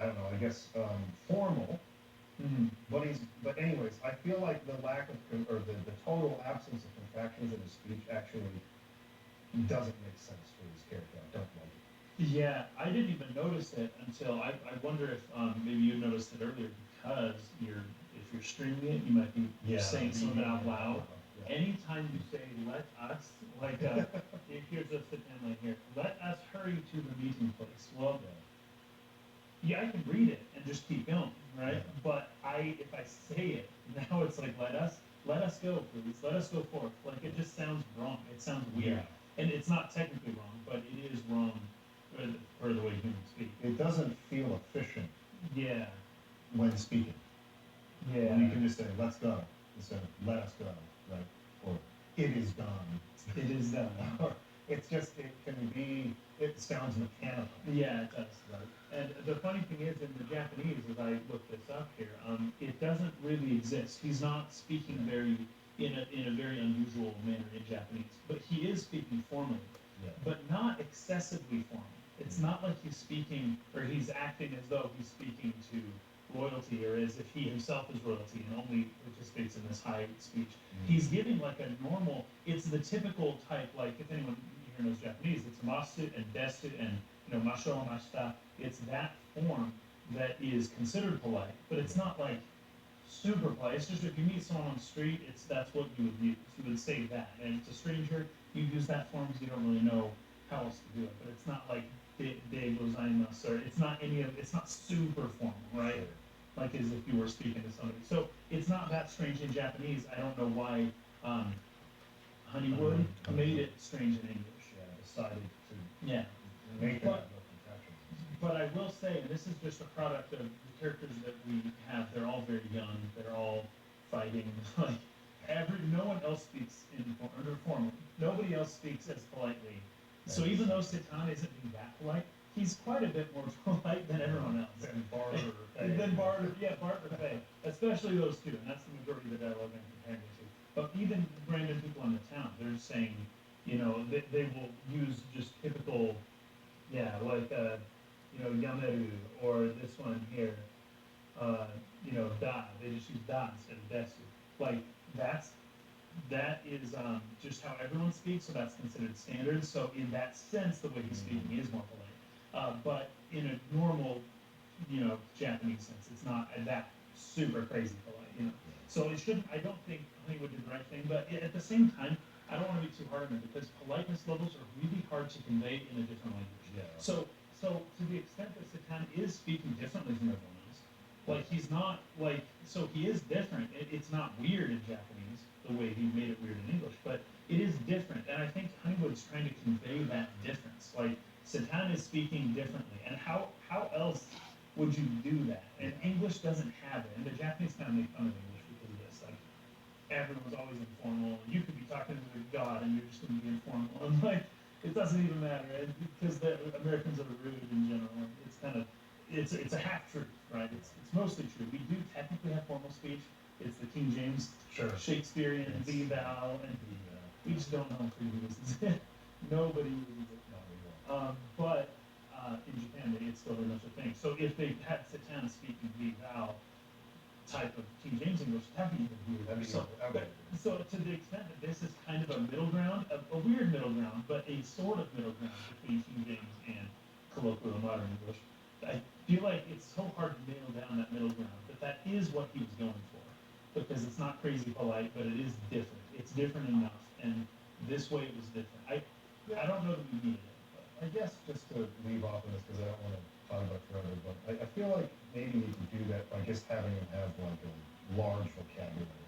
I don't know, I guess, formal. Mm-hmm. But anyways, I feel like the lack of, or the total absence of contractions in his speech actually doesn't make sense for his character. I don't like it. Yeah, I didn't even notice it until I wonder if maybe you noticed it earlier because if you're streaming it, you might be saying some of it out loud. Yeah. Anytime you say "let us," like here's a sit down like here, let us hurry to the meeting place. Well, yeah, I can read it and just keep going, right? Yeah. But if I say it, now it's like let us go, please, let us go forth. Like it just sounds wrong. It sounds weird, Yeah. and it's not technically wrong, but it is wrong for the way humans speak. It doesn't feel efficient Yeah, when speaking. yeah, You can just say, let's go, instead of let us go, right? Or it is done. it is done. Or it's just, it sounds mechanical. Yeah, it does. Right? And the funny thing is, in the Japanese, as I look this up here, it doesn't really exist. He's not speaking in a very unusual manner in Japanese, but he is speaking formally, Yeah. but not excessively formal. It's not like he's speaking or he's acting as though he's speaking to royalty or as if he himself is royalty and only participates in this high speech. He's giving like a normal. It's the typical type. Like if anyone here knows Japanese, it's masu and desu and masho and mashita. It's that form that is considered polite, but it's not like super polite. It's just if you meet someone on the street, that's what you would use. You would say that, and it's a stranger. You use that form because you don't really know how else to do it. But it's not like de gozaimasu, or it's not super formal, right? Sure. Like as if you were speaking to somebody. So it's not that strange in Japanese. I don't know why Honeywood made it strange in English. Yeah, decided to Yeah. make it But- have no contractions. But I will say, and this is just a product of the characters that we have, they're all very young, they're all fighting, like, no one else speaks under formal. Nobody else speaks as politely. So even though Satan isn't being that polite, he's quite a bit more polite than everyone else. Then Bard or And then Bard or Faye, especially those two, and that's the majority of the dialogue I'm comparing it to. But even random people in the town, they're saying, they will use just typical, like, yameru, or this one here, da. They just use da instead of desu. Like, that is just how everyone speaks, so that's considered standard. So in that sense, the way he's speaking is more polite. But in a normal, Japanese sense, it's not that super crazy polite, So it shouldn't. I don't think Hollywood did the right thing, but at the same time, I don't want to be too hard on it because politeness levels are really hard to convey in a different language. Yeah. So to the extent that Satan is speaking differently from everyone else, Like he's not like so he is different. It's not weird in Japanese the way he made it weird in English, but it is different. And I think Honeywood's trying to convey that difference. Like Satan is speaking differently, and how else would you do that? And English doesn't have it, and the Japanese kind of make fun of English because of this. Like everyone's always informal, and you could be talking to God, and you're just going to be informal, and like it doesn't even matter because the Americans are rude in general. And it's kind of it's a half truth, right? It's mostly true. We do technically have formal speech. It's the King James, Shakespearean, thee, thou, and we just don't know who uses it. Nobody uses it. But in Japan, it's still very much a thing. So if they had Satan speaking thee, thou type of King James English, that'd be even weird. So to the extent that this is kind of a middle ground, a weird middle ground, but a sort of middle ground between King James and colloquial modern English, I feel like it's so hard to nail down that middle ground, but that is what he was going for. Because it's not crazy polite, but it is different. It's different enough, and this way it was different. I don't know that we needed it. I guess just to leave off on this, because I don't want to talk about it forever, but I feel like maybe you could do that by just having him have like a large vocabulary.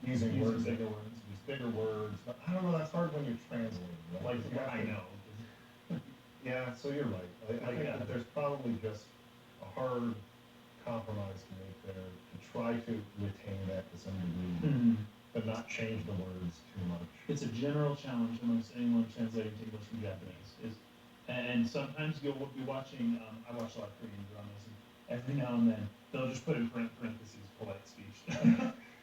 Using words, bigger words, use bigger words, but I don't know, that's hard when you're translating, right? Like I know. Yeah, so you're right. I think that there's probably just a hard compromise to make there to try to retain that to some degree, but not change the words too much. It's a general challenge amongst anyone translating to English from Japanese. And sometimes you'll be watching, I watch a lot of Korean dramas, and every now and then they'll just put in parentheses polite speech.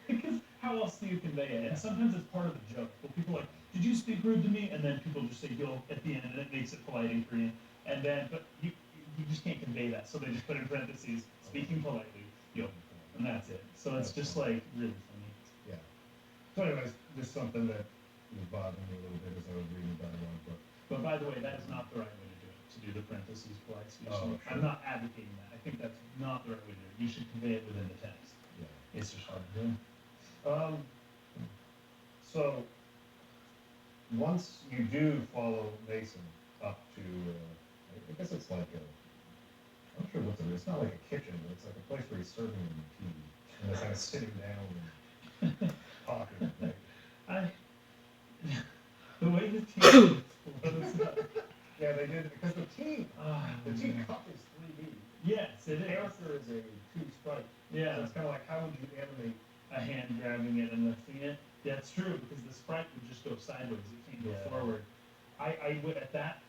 Because how else do you convey it? And sometimes it's part of the joke. Well, people are like, did you speak rude to me? And then people just say yo at the end, and it makes it polite in Korean. And then, but you just can't convey that, so they just put in parentheses, speaking politely, yo, and that's it. So it's just like really funny. Yeah. So anyways, just something that was bothering me a little bit as I was reading the dialogue, But by the way, that is not the right way to do it, to do the parentheses polite speech. Oh, sure. I'm not advocating that. I think that's not the right way to do it. You should convey it within the text. yeah. It's just hard to do. So once you do follow Mason up to, I guess it's like I'm not sure what it is. It's not like a kitchen, but it's like a place where he's serving him tea, and they're kind of sitting down and talking. Right? The way the tea flows up. Yeah, they did because the tea cup is 3D. Yes, The it is. character is a 2 stripe. Yeah, So it's kind of like how would you animate? a hand grabbing it and lifting it. That's true because the sprite would just go sideways. It can't go Yeah. forward. I would at that.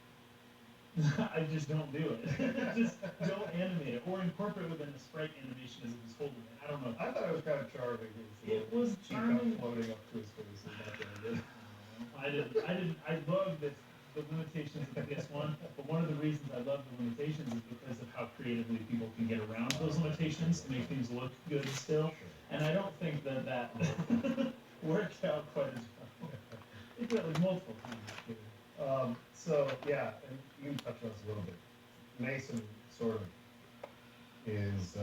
I just don't do it. Just don't animate it or incorporate within the sprite animation as if he's holding it. I don't know. I thought it was kind of charming. It was Teacup charming. floating up to his face and that kind of I love the limitations of this one, but one of the reasons I love the limitations is because of how creatively people can get around those limitations to make things look good still. And I don't think that worked out quite as well. It did like multiple times. So yeah, and you touched on this a little bit. Mason sort of is,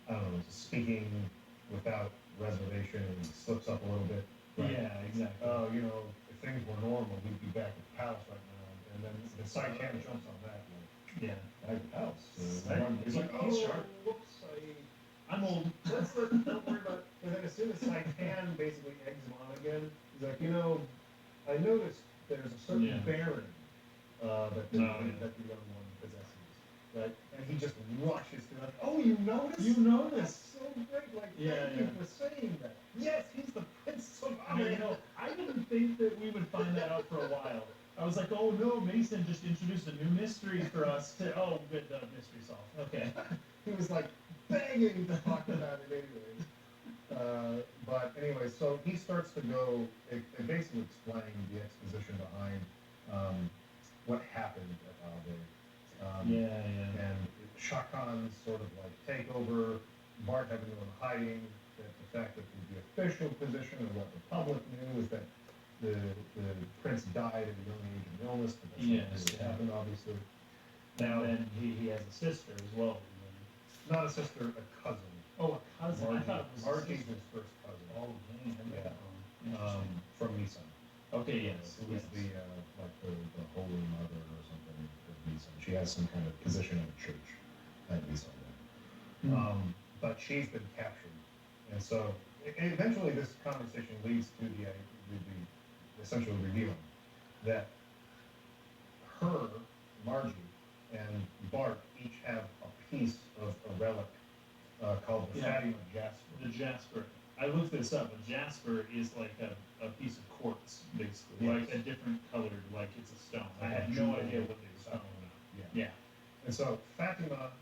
I don't know, speaking without reservation and slips up a little bit. Right? Yeah, exactly. Oh, you know, if things were normal, we'd be back at the palace right now. And then the side camera jumps on that. Like, Yeah. back at the house. He's like, he's oh, sharp. Whoops, I'm old. don't worry about it. And then as soon as Saitan basically eggs him on again, he's like, you know, I noticed there's a certain bearing that the young one possesses, right? And he just rushes to like, oh, you noticed? You noticed? That's so great. Like, Yeah, thank you for saying that. Yes, he's the Prince of I didn't think that we would find that out for a while. I was like, oh no, Mason just introduced a new mystery for us to, oh, good, mystery solved. Okay. He was like begging to talk about it anyway. But anyway, so he starts to go, it basically explaining the exposition behind what happened at Alde. And Shakan's sort of like takeover, Bart having to go in hiding, that the fact that the official position or what the public knew is that the prince died at a young age of illness, but that's not really what happened, obviously. Now, and he has a sister as well. Not a sister, a cousin. Oh, a cousin. I thought it was Margie's his his first cousin. Oh, dang. From Nissan. Okay, yes. Who is the like the holy mother or something of Nissan. She has some kind of position in the church at Nissan. But she's been captured, and so eventually this conversation leads to the essentially revealing that her, Margie, and Bart each have a piece of a relic called the Yeah. Fatima Jasper. The jasper. I looked this up. A jasper is like a piece of quartz, basically, Yes. like a different colored, like it's a stone. I Like a had no jewel idea what they were stone. talking about. Yeah. Yeah. And so Fatima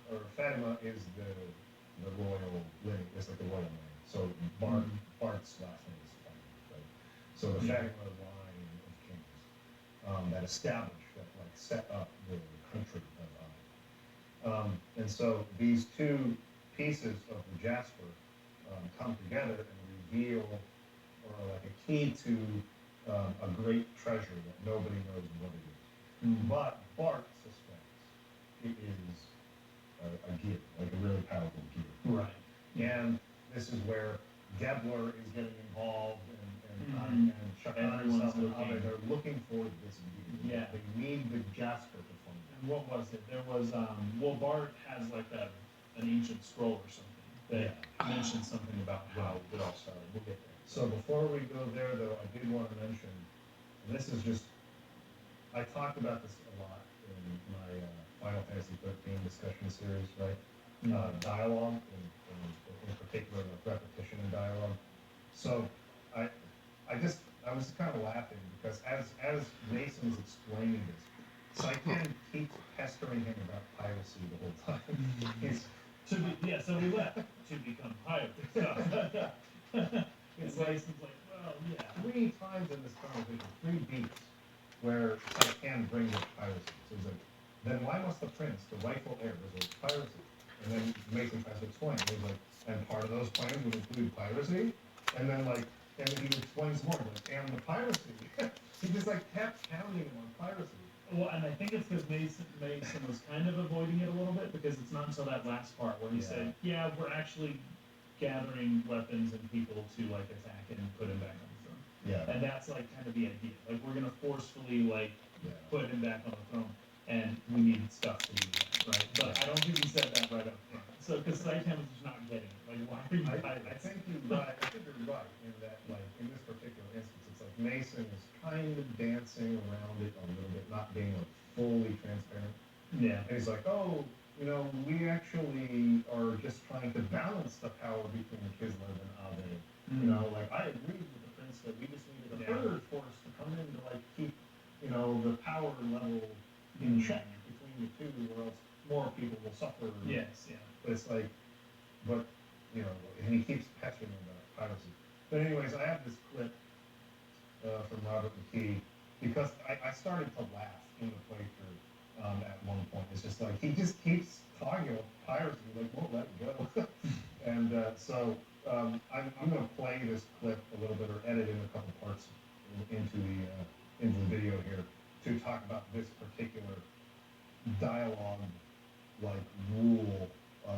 is the royal lineage. It's like the royal name. So Bart's last name is Fatima, right? So the Fatima line of kings that established, that like set up the country of and so these two pieces of the jasper come together and reveal, or like a key to a great treasure that nobody knows what it is. But Bart suspects it is a gear, like a really powerful gear. Right. And this is where Gebler is getting involved, and Shakan Everyone's and looking. Abe, they're looking for this gear. Yeah. They need the jasper to find it. And what was it? There was well, Bart has like an ancient scroll or something that mentions something about how it all started. We'll get there. So before we go there, though, I did want to mention, and this is just, I talked about this a lot in my Final Fantasy 13 discussion series, right? Dialogue, in particular, like repetition in dialogue. So I was kind of laughing because as Mason's explaining this, Saiken keeps pestering him about piracy the whole time. He's So we left to become pirates. It's like, well, yeah. 3 times in this conversation, 3 beats, where Saiken brings up piracy. So he's like, then why must the prince, the rightful heir, resort to piracy? And then Mason tries to explain. He's like, and part of those plans would include piracy? And then and then he explains more, like, and the piracy. He just kept pounding him on piracy. Well, and I think it's because Mason was kind of avoiding it a little bit because it's not until that last part where he said, "Yeah, we're actually gathering weapons and people to attack and put him back on the throne." Yeah. And that's kind of the idea. We're gonna forcefully put him back on the throne, and we need stuff to do that, right? But I don't think he said that right up front. So because Saiken was just not getting it. Why are you I pirates? think you're right. I think you're right in that, in this particular instance, it's like Mason is kind of dancing around it a little bit, not being fully transparent. Yeah. And he's like, oh, we actually are just trying to balance the power between Kislev and Abe. I agree with the prince that we just needed a third force to come in to keep, the power level in check between the two, or else more people will suffer. Yes. Yeah. But it's and he keeps pestering him about piracy. But anyways, I have this clip from Robert McKee because I started to laugh in the playthrough at one point. It's just he just keeps talking about piracy, won't let it go. And so I'm going to play this clip a little bit, or edit in a couple parts into the video here to talk about this particular dialogue rule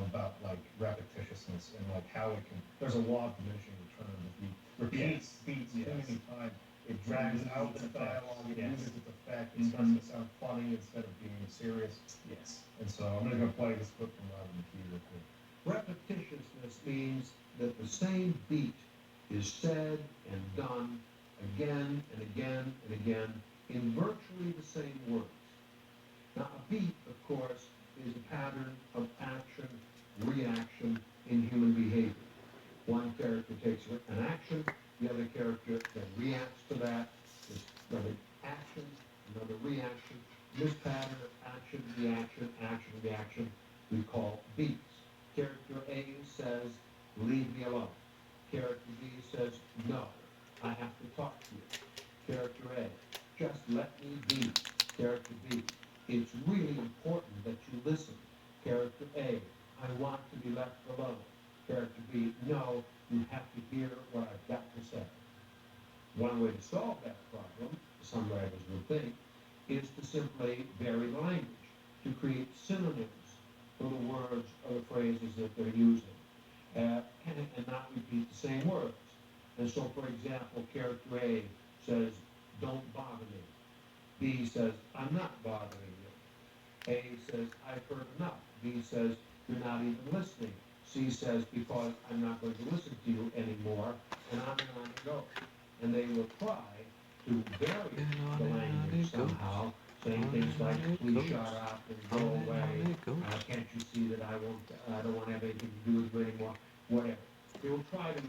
about repetitiousness and how it can. There's a law of diminishing return. If you repeat speech too many times, it drags out the dialogue. It loses its effect. It starts to sound funny instead of being serious. Yes. And so I'm just going to play this clip from Robin McKee real quick. Repetitiousness means that the same beat is said and done again and again and again in virtually the same words. Now, a beat, of course, is a pattern of action, reaction in human behavior. One character takes an action, the other character then reacts to that. There's another action, another reaction. This pattern of action, reaction, action, reaction, we call beats. Character A says, leave me alone. Character B says, no, I have to talk to you. Character A, just let me be. Character B, it's really important that you listen. Character A, I want to be left alone. Character B, no, you have to hear what I've got to say. One way to solve that problem, some writers will think, is to simply vary the language, to create synonyms for the words or the phrases that they're using, and not repeat the same words. And so, for example, character A says, don't bother me. B says, I'm not bothering you. A says, I've heard enough. B says, you're not even listening. C says, because I'm not going to listen to you anymore, and on it goes. And they will try to vary the language somehow, saying things like, please shut up and go away. Can't you see that I don't want to have anything to do with you anymore? Whatever. They will try to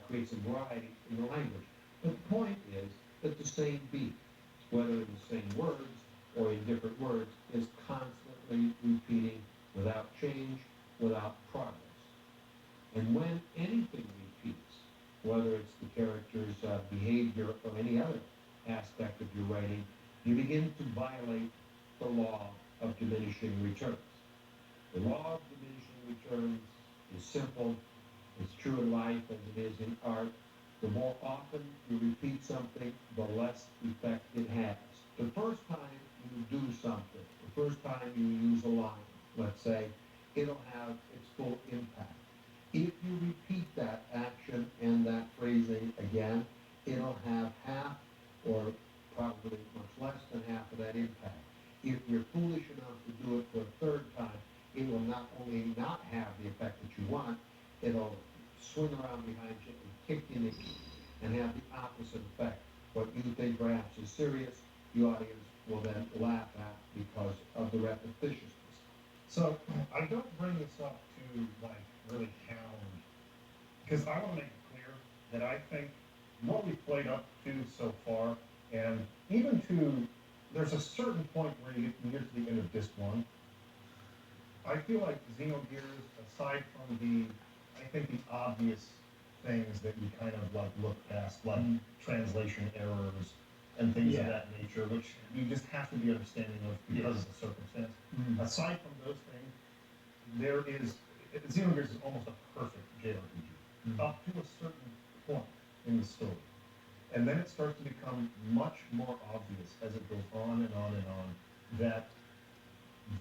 create some variety in the language. But the point is that the same beat, whether in the same words or in different words, is constantly repeating without change, without progress. And when anything repeats, whether it's the character's behavior or any other aspect of your writing, you begin to violate the law of diminishing returns. The law of diminishing returns is simple. It's true in life as it is in art. The more often you repeat something, the less effect it has. The first time you do something, the first time you use a line, let's say, it'll have its full impact. If you repeat that action and that phrasing again, it'll have half or probably much less than half of that impact. If you're foolish enough to do it for a third time, it will not only not have the effect that you want, it'll swing around behind you and kick you in the knee and have the opposite effect. What you think perhaps is serious, the audience will then laugh at because of the repetitiousness. So I don't bring this up to like really hound, because I want to make it clear that I think what we've played up to so far, and even to, there's a certain point where you get to the end of disc one. I feel like Xenogears, aside from I think the obvious things that you kind of like look past, like translation errors and things of that nature, which you just have to be understanding of because of the circumstance. Aside from those things, Xenogears is almost a perfect JRPG up to a certain point in the story. And then it starts to become much more obvious as it goes on and on and on that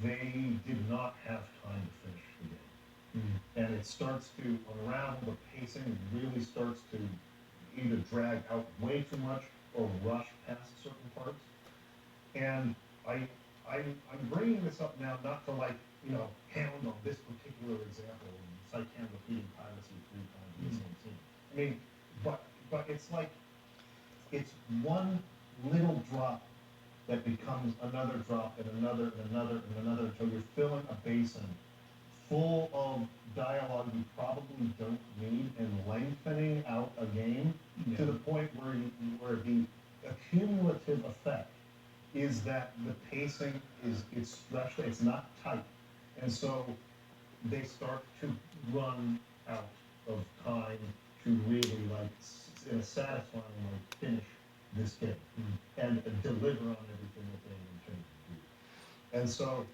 they did not have time to finish the game. And it starts to unravel, the pacing really starts to either drag out way too much or rush past certain parts. And I'm bringing this up now not to like, hound on this particular example and cite him repeating piracy 3 times in the same scene. I mean, but it's like, it's one little drop that becomes another drop and another and another and another until you're filling a basin full of dialogue you probably don't need and lengthening out a game to the point where the accumulative effect is that the pacing is stretched, it's not tight. And so they start to run out of time to really like in a satisfying way finish this game and deliver on everything that they intend to do. And so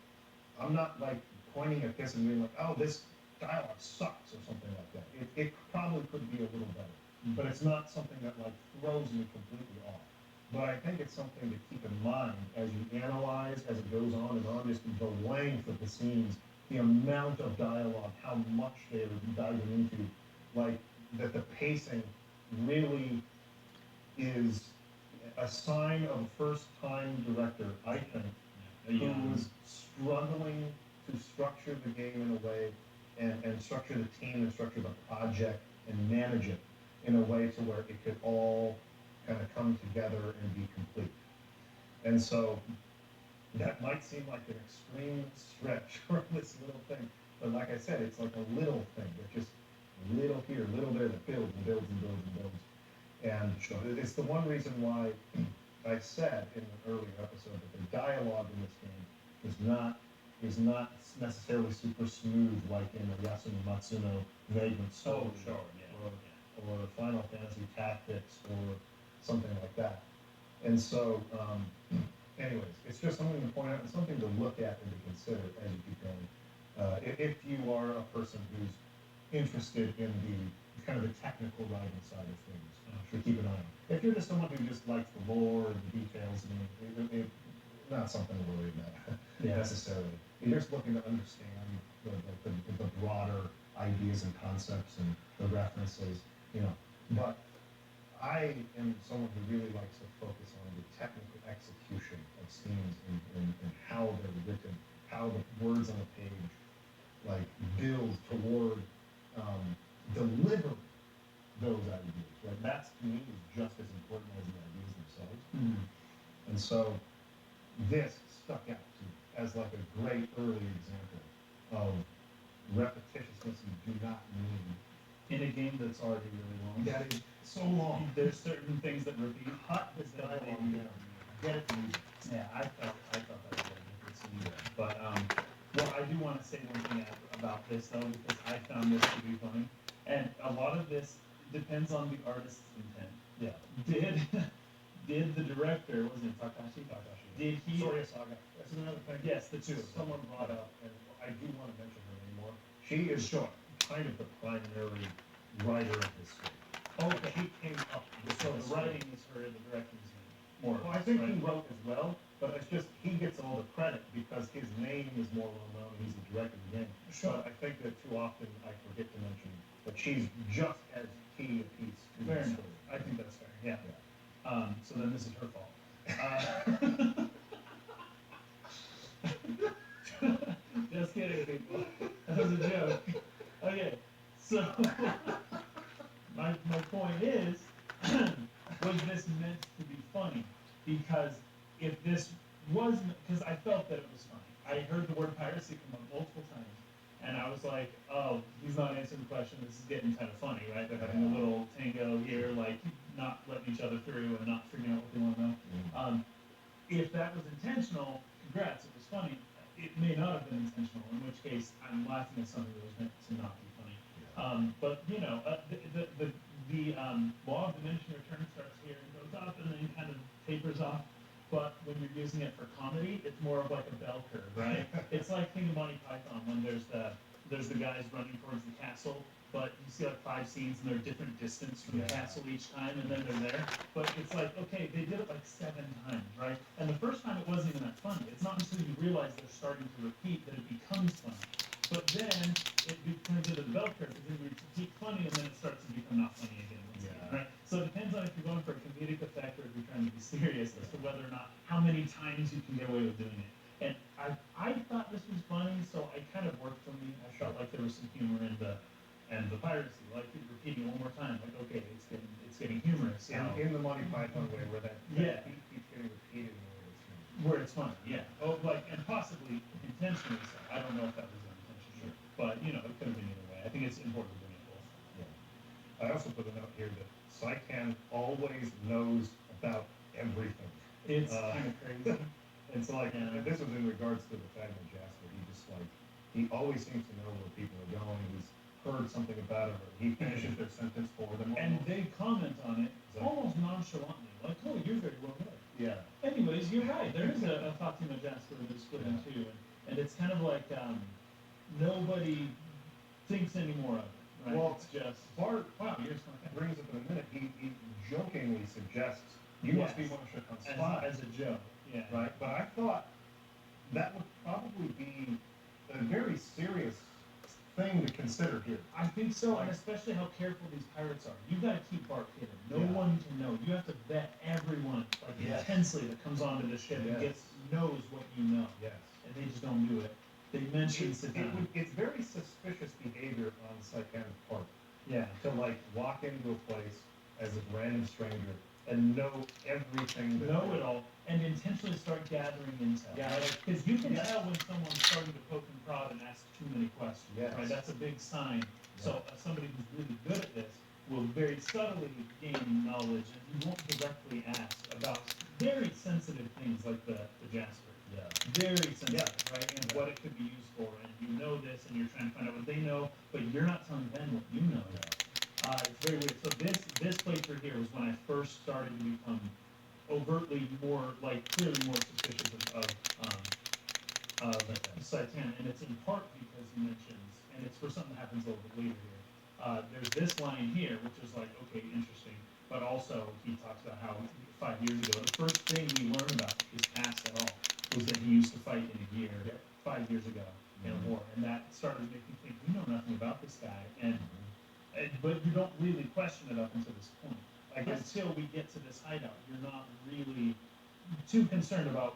I'm not like pointing at this and being like, oh, this dialogue sucks or something like that. It probably could be a little better, but it's not something that like throws me completely off. But I think it's something to keep in mind as you analyze, as it goes on and on, just the length of the scenes, the amount of dialogue, how much they're diving into, like that the pacing really is a sign of a first-time director, I think, who is struggling to structure the game in a way and structure the team and structure the project and manage it in a way to where it could all kind of come together and be complete. And so that might seem like an extreme stretch for this little thing, but like I said, it's like a little thing that just little here, little there that builds and builds and builds and builds. And it's the one reason why I said in an earlier episode that the dialogue in this game is not necessarily super smooth like in the Yasumi Matsuno Vagrant Story or Final Fantasy Tactics or something like that. And so, anyways, it's just something to point out and something to look at and to consider as you keep going. If you are a person who's interested in the kind of the technical writing side of things, should keep an eye on. If you're just someone who just likes the lore and the details, it's not something to worry about necessarily. You're just looking to understand the broader ideas and concepts and the references, But I am someone who really likes to focus on the technical execution of scenes and how they're written, how the words on the page like build toward delivering those ideas, right? That's, to me, is just as important as the ideas themselves. And so this stuck out to me as like a great early example of repetitiousness you do not need. In a game that's already really long. That is so long. There's certain things that repeat. Hot is Dialogue definitely. down. Get it to music. Yeah, I felt that was really interesting. But well, I do want to say one thing about this though, because I found this to be funny, and a lot of this depends on the artist's intent. Yeah. Did the director, wasn't it Takashi? Did he? Sorry, Saga. That's another thing. Yes, the two. Someone brought up, and I do want to mention her name more. She is kind of the primary writer of this story. Okay. She came up with So this the writing is her, the directing is more. Well, I think right? he wrote as well, but it's just he gets all the credit because his name is more well known. He's the director of the game. Sure. But I think that too often I forget to mention that she's just as key a piece to Fair the enough. story. I think that's fair. Yeah. Yeah. So then this is her fault. Just kidding, people. That was a joke. Okay, so my point is, was this meant to be funny? Because if this wasn't, because I felt that it was funny. I heard the word piracy come up multiple times, and I was like, oh, he's not answering the question. This is getting kind of funny, right? They're having a little tango here, like not letting each other through and not figuring out what they want to know. If that was intentional, congrats, it was funny. It may not have been intentional, in which case I'm laughing at something that was meant to not be funny. But you know, the law of diminishing return starts here and goes up and then kind of tapers off. But when you're using it for comedy, it's more of like a bell curve, right? It's like King of Monty Python when there's the guys running towards the castle, but you see like 5 scenes and they're different distance from the castle each time, and then they're there. But it's like, okay, they did it like 7 times, right? And the first time it wasn't even that funny. It's not until you realize they're starting to repeat that it becomes funny. But then it turns into the bell curve, because then you repeat funny and then it starts to become not funny again. Right? So it depends on if you're going for a comedic effect or if you're trying to be serious as to whether or not, how many times you can get away with doing it. And I thought this was funny, so it kind of worked for me. I felt like there was some humor in the piracy, like repeating it one more time, like okay, it's getting humorous. You know? In the Monty Python way, where that beat keeps getting repeated in a way that's funny. Where it's funny, yeah. Oh, like, and possibly intentionally so. I don't know if that was their intention, but you know, it could have been either way. I think it's important to bring it both. Yeah. I also put a note here that Saikan always knows about everything. It's kind of crazy. It's like, and this was in regards to the fact that Jasper, he always seems to know where people are going. He's heard something about it, or he finishes their sentence for them. And almost. they comment on it almost nonchalantly, like, oh, you're very well read. Yeah. Anyways, you're right. There is a Fatima Jasper that's split in two, and it's kind of like nobody thinks anymore of it. Right? Well, it's just Bart wow, you're just like brings up in a minute. He jokingly suggests you must be one of Shakan's spies, as a joke. Yeah. right? But I thought that would probably be a very serious thing to consider here. I think so, and especially how careful these pirates are. You've got to keep Bart hidden. No Yeah. one can know. You have to vet everyone like Yes. intensely that comes onto the ship and knows what you know, Yes. and they just don't do it. They mention Saddam. It's very suspicious behavior on Saikan's part Yeah. to like walk into a place as a random stranger and know everything. That Know it all and intentionally start gathering intel. Yeah. Because you can Yes. tell when someone's starting to poke and prod and ask too many questions. Yes. Right. That's a big sign. So somebody who's really good at this will very subtly gain knowledge, and he won't directly ask about very sensitive things like the Jasper. Yeah. Very sensitive, right? And what it could be used for, and you know this, and you're trying to find out what they know, but you're not telling them what you know. It's very weird. So this playthrough here was when I first started to become overtly more, like clearly more suspicious of Saitan, and it's in part because he mentions, and it's for something that happens a little bit later here. There's this line here, which is like, okay, interesting, but also he talks about how 5 years ago, the first thing we learned about his past at all was that he used to fight in a gear 5 years ago in a war, and that started to make me think, we know nothing about this guy, and but you don't really question it up until this point. Like until we get to this hideout, you're not really too concerned about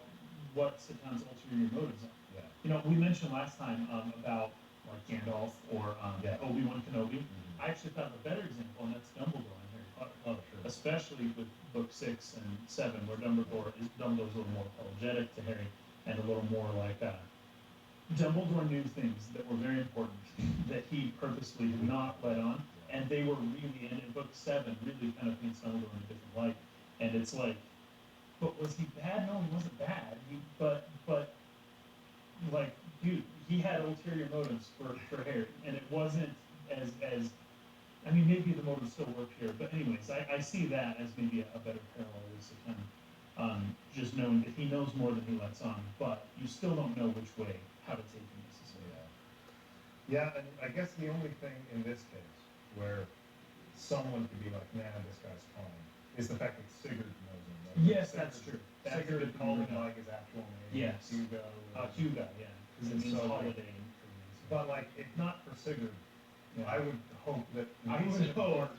what Satan's ulterior motives are. Yeah. You know, we mentioned last time about like Gandalf or Yeah. Obi-Wan Kenobi. Mhm. I actually thought of a better example, and that's Dumbledore in Harry Potter. Oh, sure. Especially with book 6 and 7, where Dumbledore's a little more apologetic to Harry and a little more like Dumbledore knew things that were very important that he purposely did not let on, and they were really, and in book 7 really kind of paints Dumbledore in a different light, and it's like, but was he bad? No, he wasn't bad. But like, dude, he had ulterior motives for Harry, and it wasn't as I mean, maybe the motives still work here, but anyways, I see that as maybe a better parallel is to him, just knowing that he knows more than he lets on, but you still don't know which way, how to take him necessarily. Yeah, and I guess the only thing in this case where someone could be like, nah, this guy's fine, is the fact that Sigurd knows him. Right? Yes, that's true. That's a Sigurd good called him point. like his actual name. Yes. Hugo. Hugo, yeah, because it And means so, like, holiday in Korean. But like, if not for Sigurd, Yeah. I would hope that I would Mason and hope. Bart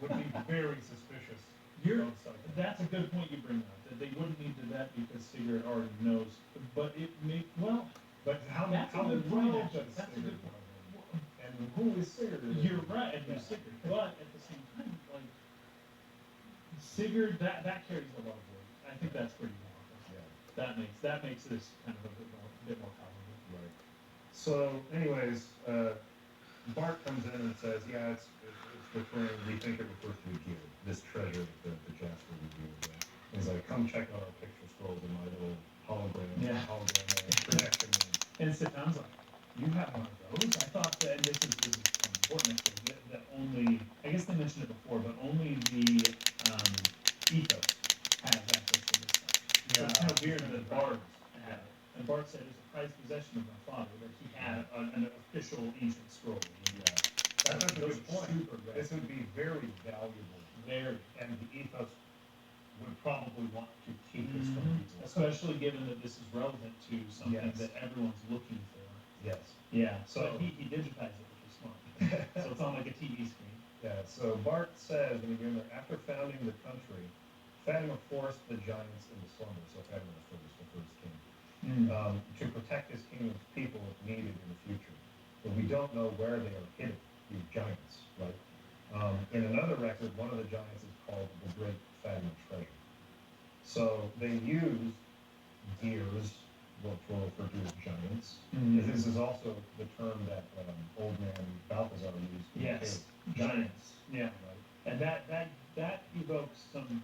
would be very suspicious. You're, of something. that's a good point you bring up, that they wouldn't need to vet because Sigurd already knows, but it may, well, But how That's a how good well point, does actually. That's a Sigurd good know him? And who is Sigurd? you're right, and you're Yeah. Sigurd, but at the same time, like, Sigurd, that carries a lot of weight. I think that's pretty powerful. Yeah. That makes this kind of a bit more powerful. Right. So, anyways, Bart comes in and says, "Yeah, it's referring. We think it refers to a gear, this treasure that the Jasper revealed." And he's like, "Come check out our picture scrolls in my little hologram projection room." And Stefan's like, you have one of those? I thought that, and this is important actually, that only, I guess they mentioned it before, but only the ethos has access to this stuff. So it's kind of weird that Bart had it. And Bart said it was a prized possession of my father, that he had an official ancient scroll. Yeah. That's a Those good are point. super rare. This would be very valuable, Very. and the ethos would probably want to keep this from Mhm. people. Especially given that this is relevant to something Yes. that everyone's looking for. Yes. Yeah, so So- he digitized it, which is smart. So it's on like a TV screen. Yeah, so Bart says when you get in there, after founding the country, Fatima forced the giants into slumber, so Fatima was the first king, to protect his kingdom's people if needed in the future. But we don't know where they are hidden, these giants, right? In another record, one of the giants is called the Great Fatima Treasure. So they use gears, what we'll refer to as giants. Mhm. This is also the term that old man Balthazar used. in Yes, Hades. giants. Yeah, Right? and that evokes some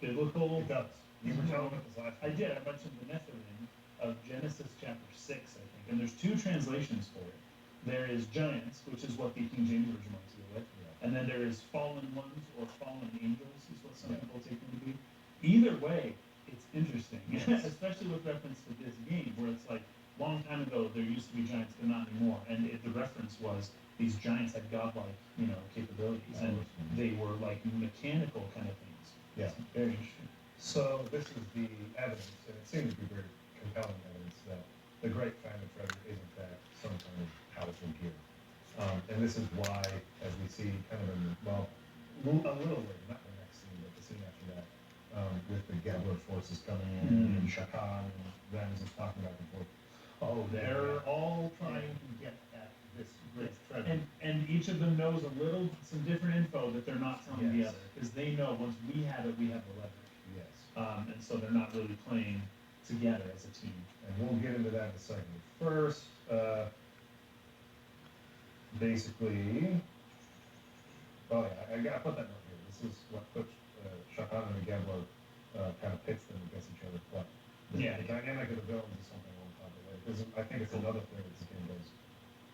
biblical. It does. You were telling us this last I week. did. I mentioned the Nephilim of Genesis chapter 6, I think, and there's two translations for it. There is giants, which is what the King James version might deal with, Yeah. and then there is fallen ones or fallen angels, is what some Yeah. people take them to be. Either way, it's interesting, Yes. especially with reference to this game, where it's like long time ago there used to be giants, but not anymore, and the reference was these giants had godlike, capabilities, and they were like mechanical kind of things. Yeah. It's very interesting. So this is the evidence, and it seems to be very compelling evidence that the Great Famine Treasure is in fact some kind of powerful gear. And this is why, as we see kind of in the, well, a little later, not the next scene, but the scene after that, with the Gabler forces coming in, and Shakan and Ramses talking back and forth. Oh, they're all trying to get at this great treasure. And each of them knows some different info that they're not telling the Yes. other, because they know once we have it, we have the leverage. Yes. And so they're not really playing together as a team. And we'll get into that in a second. First, basically, oh yeah, I gotta put that note here. This is what puts Shakan and Gabler kind of pits them against each other. But Yeah. the dynamic of the villains is something we'll talk about later. I think it's another thing that this game does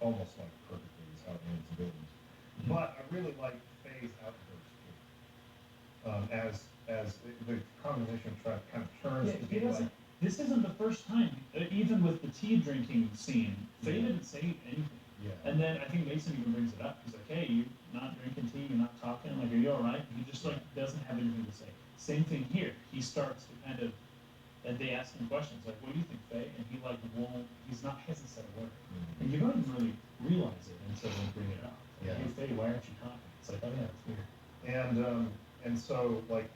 almost like perfectly is how it handles the villains. But I really like Faye's outburst here. As the conversation kind of turns Yeah, to he be like, doesn't. This isn't the first time. Even with the tea drinking scene, Faye Yeah. didn't say anything. yeah. And then I think Mason even brings it up. He's like, "Hey, you not drinking tea? You're not talking? Like, are you all right?" He just doesn't have anything to say. Same thing here. He starts to kind of, and they ask him questions like, "What do you think, Faye?" And he won't. He hasn't said a word. Mhm. And you don't even really realize it until they bring it up. Yeah. Hey, Faye, why aren't you talking? It's like, oh yeah, it's weird. And so like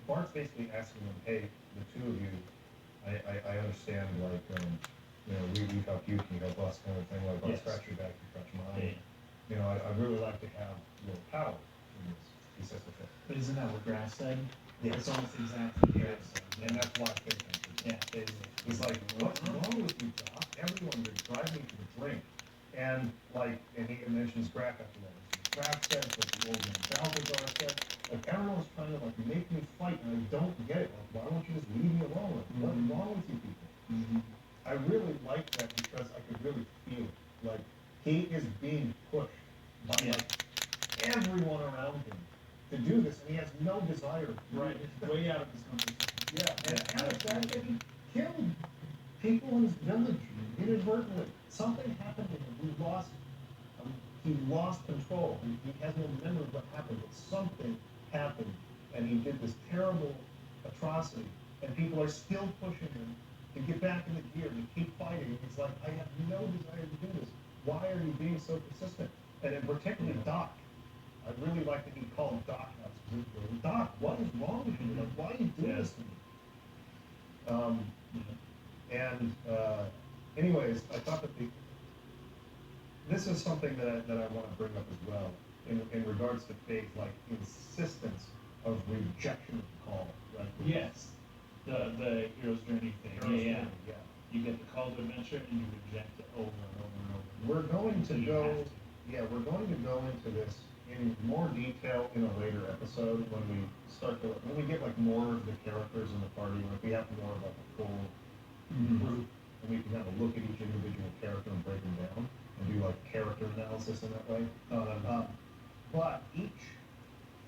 Bart's basically asking them, hey, the two of you, I understand like you know, we help you, can you help us kind of thing, like, I'll Yes. scratch your back, you scratch Yeah, mine. You know, I'd really like to have a little power in this piece of thing. But isn't that what grass said? Yeah. It's almost exactly what Yeah, grass said. and that's why I think that's it. Yeah, basically. It's like, what's wrong with you, Doc? Everyone would drive me to the drink. And like, and he mentions Graff after that. Graff says what the old man Balthazar said. Like, everyone's trying to like make me fight, and I don't get it. Like, why don't you just leave me alone? Like, what's wrong with you people? I really like that because I could really feel it. Like, he is being pushed by Yeah. like everyone around him to do this, and he has no desire. to do Right, it. it's way out of his comfort zone. Yeah, and out of that, he killed people in his village inadvertently. Something happened to him. He lost control. He has no memory of what happened, but something happened, and he did this terrible atrocity. And people are still pushing him to get back in the gear and keep fighting. And he's like, I have no desire to do this. Why are you being so consistent? And in particular, Doc. I'd really like to be called Doc now. Doc, what is wrong with you? Like, why are you doing this to me? Anyways, I thought that this is something that I want to bring up as well in regards to faith, like insistence of rejection of the call, right? Yes, the hero's journey thing. Hero's Yeah. journey, yeah. You get the call to adventure and you reject it over and over and over. We're going to You go, have to. yeah, we're going to go into this in more detail in a later episode when we get like more of the characters in the party, like we have more of like a full group, and we can have a look at each individual character and break them down and do like character analysis in that way. But each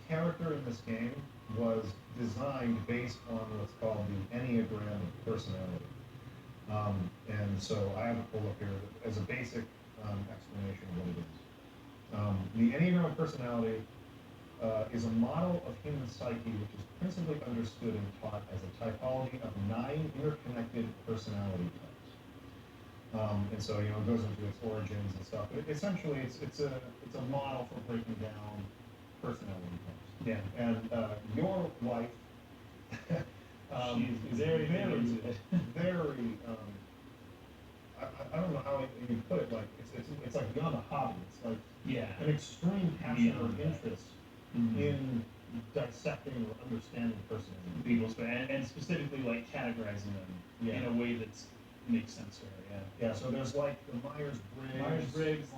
character in this game was designed based on what's called the Enneagram of personality. And so I have it pulled up here as a basic explanation of what it is. The Enneagram of personality is a model of human psyche which is principally understood and taught as a typology of 9 interconnected personality types. And so, you know, it goes into its origins and stuff. But essentially, it's a model for breaking down personality types. Yeah. And your wife, She's very, very into it. very. I don't know how you put it. Like it's like beyond a hobby. It's like Yeah. an extreme passion or Beyond that. interest Mhm. in dissecting or understanding personality. People's and specifically like categorizing them Yeah. in a way that makes sense for her. Yeah. Yeah. So there's like the Myers-Briggs. Myers-Briggs, the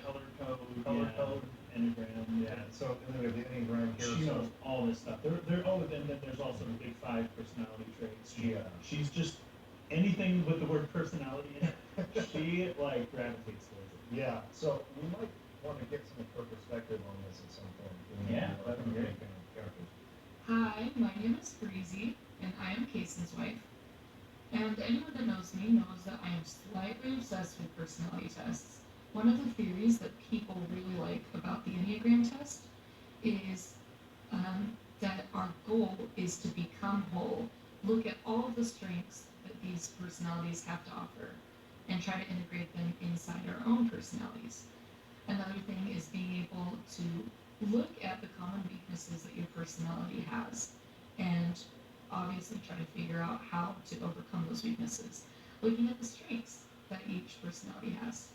color code, Color yeah, code. Enneagram, yeah. So and then we have the Enneagram here. She so knows all this stuff. And then there's also the big 5 personality traits. Yeah. She's just anything with the word personality in it. She like gravitates towards it. Yeah. So we might want to get some of her perspective on this at some point. You know, Yeah, that'd be great. Characters. Hi, my name is Breezy, and I am Casey's wife. And anyone that knows me knows that I am slightly obsessed with personality tests. One of the theories that people really like about the Enneagram test is that our goal is to become whole, look at all of the strengths that these personalities have to offer, and try to integrate them inside our own personalities. Another thing is being able to look at the common weaknesses that your personality has and obviously try to figure out how to overcome those weaknesses. Looking at the strengths that each personality has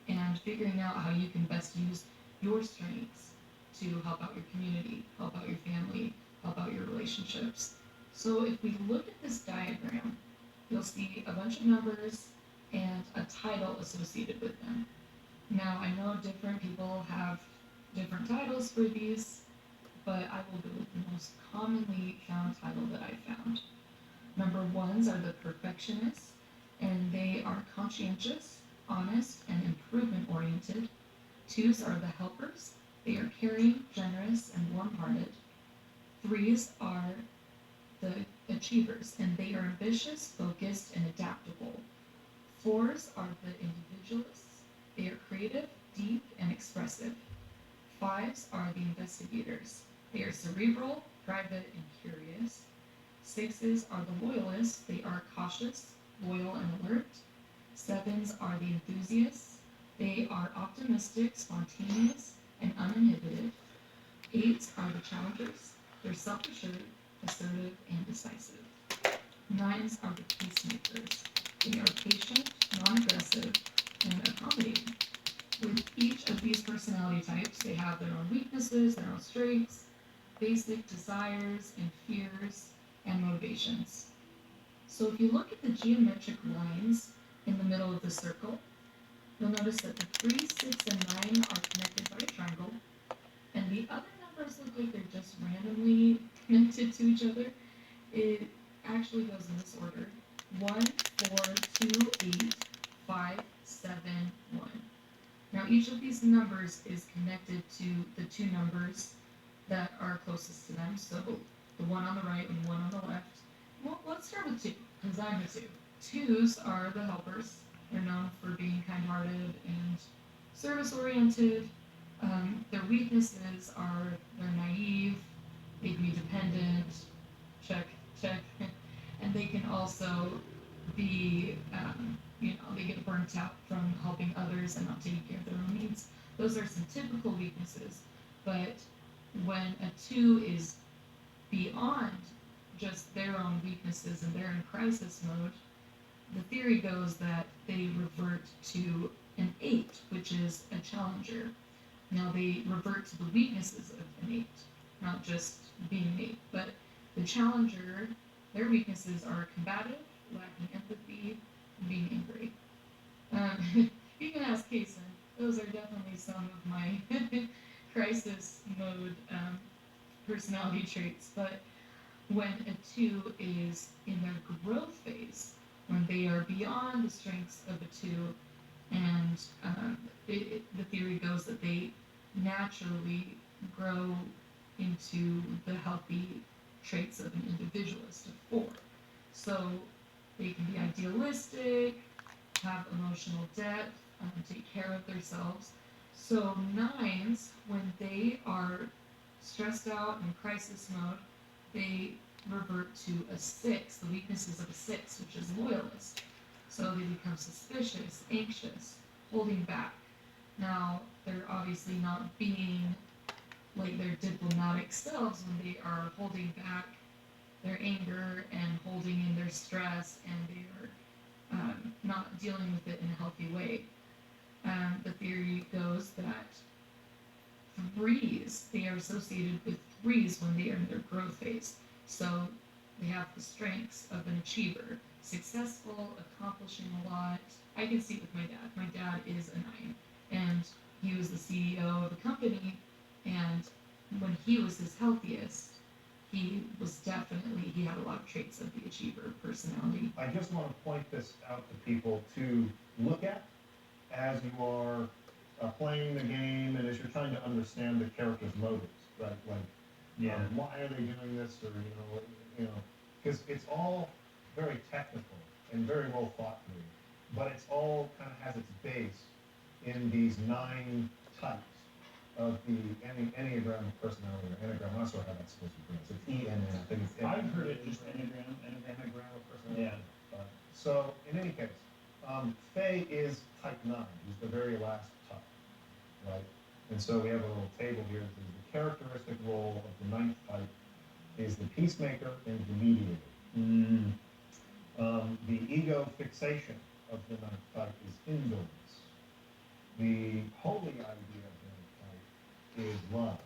and figuring out how you can best use your strengths to help out your community, help out your family, help out your relationships. So if we look at this diagram, you'll see a bunch of numbers and a title associated with them. Now, I know different people have different titles for these, but I will go with the most commonly found title that I found. Number 1s are the perfectionists, and they are conscientious, honest, and improvement-oriented. 2s are the helpers. They are caring, generous, and warm-hearted. 3s are the achievers, and they are ambitious, focused, and adaptable. 4s are the individualists. They are creative, deep, and expressive. 5s are the investigators. They are cerebral, private, and curious. 6s are the loyalists. They are cautious, loyal, and alert. 7s are the enthusiasts. They are optimistic, spontaneous, and uninhibited. 8s are the challengers. They're self-assured, assertive, and decisive. 9s are the peacemakers. They are patient, non-aggressive, and accommodating. With each of these personality types, they have their own weaknesses, their own strengths, basic desires and fears, and motivations. So if you look at the geometric lines in the middle of the circle, you'll notice that the 3, 6, and 9 are connected by a triangle, and the other numbers look like they're just randomly connected to each other. It actually goes in this order: 1, 4, 2, 8, 5, 7, 1. Now each of these numbers is connected to the two numbers that are closest to them, so the one on the right and the one on the left. Well, let's start with 2, because I'm a 2. 2s are the helpers. They're known for being kind-hearted and service-oriented. Their weaknesses are they're naive, they can be dependent, check, check, and they can also be, they get burnt out from helping others and not taking care of their own needs. Those are some typical weaknesses, but when a 2 is beyond just their own weaknesses and they're in crisis mode, the theory goes that they revert to an 8, which is a challenger. Now they revert to the weaknesses of an 8, not just being an 8, but the challenger, their weaknesses are combative, lacking empathy, and being angry. You can ask Kason. Those are definitely some of my crisis mode personality traits. But when a 2 is in their growth phase, when they are beyond the strengths of a 2, and the theory goes that they naturally grow into the healthy traits of an individualist of 4. So they can be idealistic, have emotional depth, take care of themselves. So 9s, when they are stressed out in crisis mode, they revert to a 6, the weaknesses of a 6, which is loyalist. So they become suspicious, anxious, holding back. Now, they're obviously not being like their diplomatic selves when they are holding back their anger and holding in their stress, and they are not dealing with it in a healthy way. The theory goes that 3s, they are associated with 3s when they are in their growth phase. So they have the strengths of an achiever, successful, accomplishing a lot. I can see it with my dad. My dad is a 9, and he was the CEO of a company, and when he was his healthiest, he had a lot of traits of the achiever personality. I just want to point this out to people to look at as you are playing the game and as you're trying to understand the character's motives, right? Like, why are they doing this, or because it's all very technical and very well thought through, but it's all kind of has its base in these 9 types of the Enneagram personality, or Enneagram. I'm not sure how that's supposed to be pronounced. It's ENN. I think it's I've heard it just Enneagram. Enneagram personality. Yeah. So in any case, Faye is type 9. He's the very last type, right? And so we have a little table here. The characteristic role of the 9th type is the peacemaker and the mediator. The ego fixation of the 9th type is indolence. The holy idea of the 9th type is love.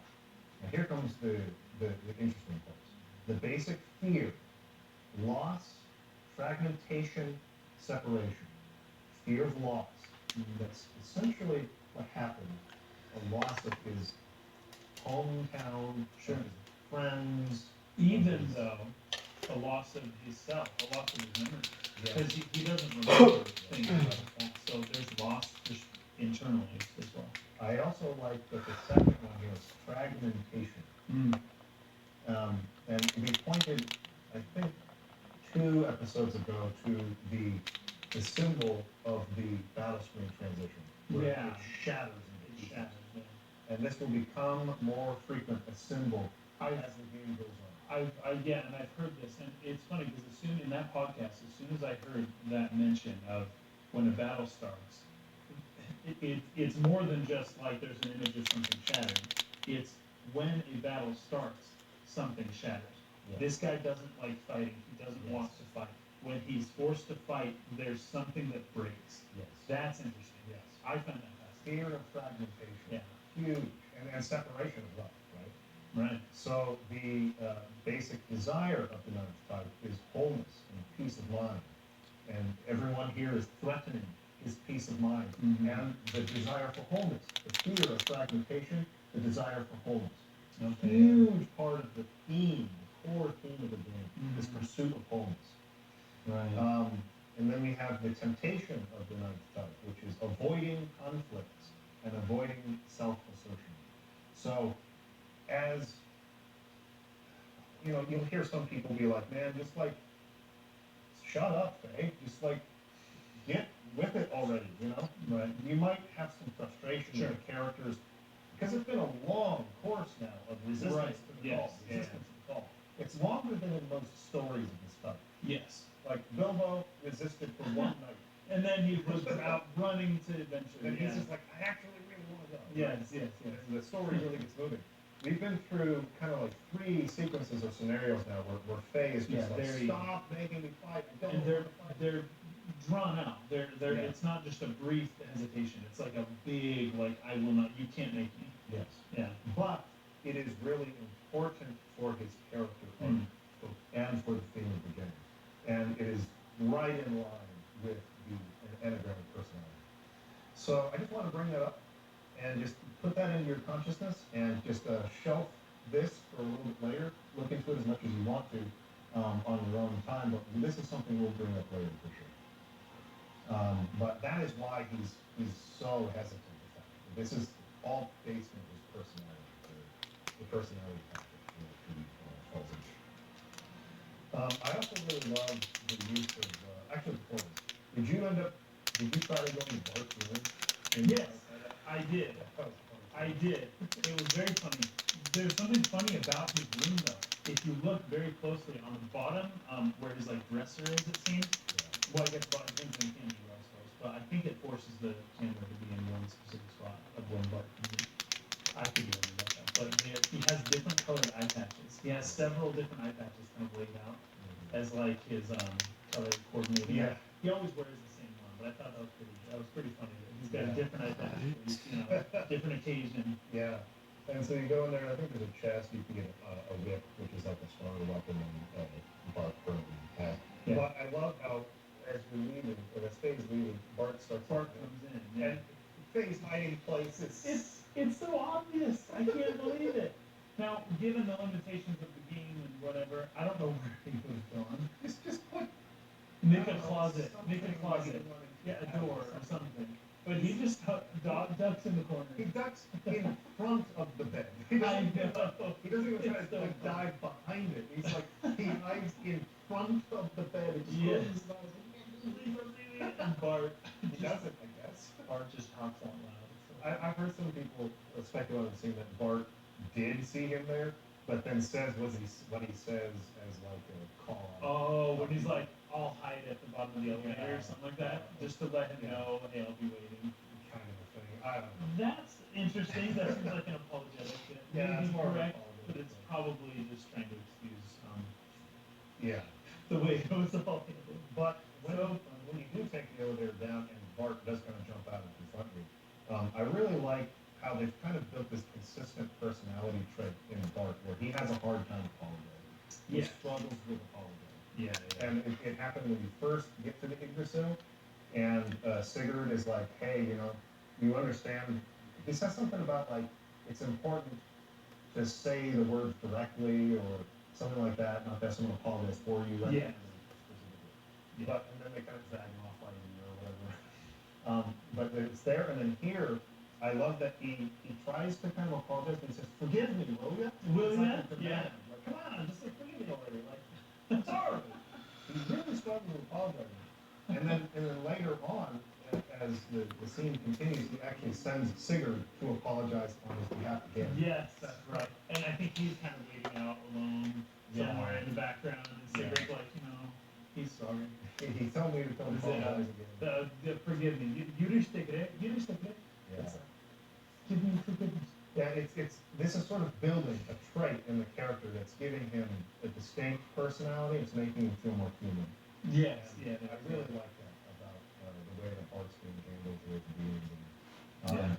Now here comes the interesting parts. The basic fear: loss, fragmentation, separation. Fear of loss. That's essentially what happened. A loss of his hometown, his friends. Even though a loss of himself, a loss of his memories. Because he doesn't remember things like that. So there's loss just internally as well. I also like that the second one here is fragmentation. And we pointed, I think, 2 episodes ago to the symbol of the battle screen transition, where it shatters into pieces. And this will become more frequent a symbol as the game goes on. And I've heard this, and it's funny because in that podcast, as soon as I heard that mention of when a battle starts, it's more than just like there's an image of something shattering. It's when a battle starts, something shatters. Yeah. This guy doesn't like fighting. He doesn't want to fight. when he's forced to fight, there's something that breaks. Yes. That's interesting. Yes. I find that fascinating. Fear of fragmentation. Yeah. Huge. And separation as well, right? Right. So the basic desire of the ninth type is wholeness and peace of mind. And everyone here is threatening his peace of mind and the desire for wholeness, the fear of fragmentation, the desire for wholeness. Okay. Huge part of the theme, the core theme of the game, is pursuit of wholeness. Right. And then we have the temptation of the ninth type, which is avoiding conflicts and avoiding self-assertion. So, as you know, you'll hear some people be like, "Man, just like shut up, Faye. Just like get with it already." You know, Right. you might have some frustration Sure. with the characters because it's been a long course now of resistance Right. to the Yes. call. Yeah. Resistance to the call. It's longer than in most stories of this type. Yes. Like Bilbo resisted for one night, And then he was out running to eventually. and he's Yeah. just like, "I actually really want to go." Yes. Yes. Yes. And the story really gets moving. We've been through kind of like 3 sequences or scenarios now where Faye is just Yeah, like, very- "Stop making me fight. I don't And want to fight." they're drawn out. They're Yeah. It's not just a brief hesitation. It's like a big like I will not. You can't make me. Yes. Yeah. But it is really important for his character arc Mm. and for the theme of the game. And it is right in line with the enneagram personality. So I just want to bring that up and just put that into your consciousness and just shelf this for a little bit later. Look into it as much as you want to on your own time, but this is something we'll bring up later for sure. But that is why he's so hesitant with that. This is all based on his personality, the personality factor that he falls into. I also really love the use of, actually before this, did you try to go into Bart's room? Yes, I did. That was fun. I did. It was very funny. There's something funny about his room though. If you look very closely on the bottom, where his like dresser is, it seems. Well, I guess bottom things in can be where I suppose, but I think it forces the camera to be in one specific spot of one button. I could be wrong about that, but he has different colored eye patches. He has several different eye patches kind of laid out as like his color coordinating. Yeah. He always wears the same one, but I thought that was pretty funny. He's got Yeah. different eye patches for each, different occasion. Yeah. And so you go in there, and I think there's a chest, you can get a whip, which is like a stronger weapon than Bart currently has. Yeah. But I love how, as we're leaving, or as Faye's leaving, Bart starts Bart talking. comes in. Yeah. And Faye's hiding places. It's so obvious. I can't believe it. Now, given the limitations of the game and whatever, I don't know where he would have gone. Just put Make I a don't know, closet. Make a something closet. like- Yeah, a door or something. But he just ducks in the corner. He ducks in front of the bed. I know. He doesn't even try It's to so like dive behind it. He's like, he hides in front of the bed. He just Yes. closes his eyes. And Bart, He does it, I guess. Bart just talks out loud. I've heard some people speculate on saying that Bart did see him there, but then says what he says as like a call out. Oh, when he's like, I'll hide at the bottom of the elevator or something like that, just to let him know, hey, I'll be waiting. Kind of a thing. I don't know. That's interesting. That seems like an apologetic. That Yeah, may it's be more of an correct, apologetic but it's thing. probably just trying to excuse Yeah. the way it was all handled. But when, So when you do take the elevator down and Bart does kind of jump out and confront you, I really like how they've kind of built this consistent personality trait in Bart where he has a hard time apologizing. He Yeah. struggles with apologizing. Yeah, And it happened when you first get to the Yggdrasil, and Sigurd is like, hey, you understand, he says something about like, it's important to say the words directly or something like that, not that someone apologizes for you. rather Yeah. than specifically. But, and then they kind of drag him off by a year or whatever. But it's there, and then here, I love that he tries to kind of apologize, but he says, forgive me, will ya? Will It's like ya? a demand. Yeah. Like, come on, just like, forgive me already. Like, I'm sorry. He's really struggling with apologizing. And then later on, as the scene continues, he actually sends Sigurd to apologize on his behalf again. Yes, that's right. And I think he's kind of waiting out alone Yeah. somewhere in the background, and Sigurd's like, he's sorry. He told me to tell him to Is it, apologize again. Forgive me. You just take it. You just take it. Yeah. Give me forgiveness. Yeah, this is sort of building a trait in the character that's giving him a distinct personality. It's making him feel more human. Yes, And yeah, I really like that about the way that art's being handled with the beings.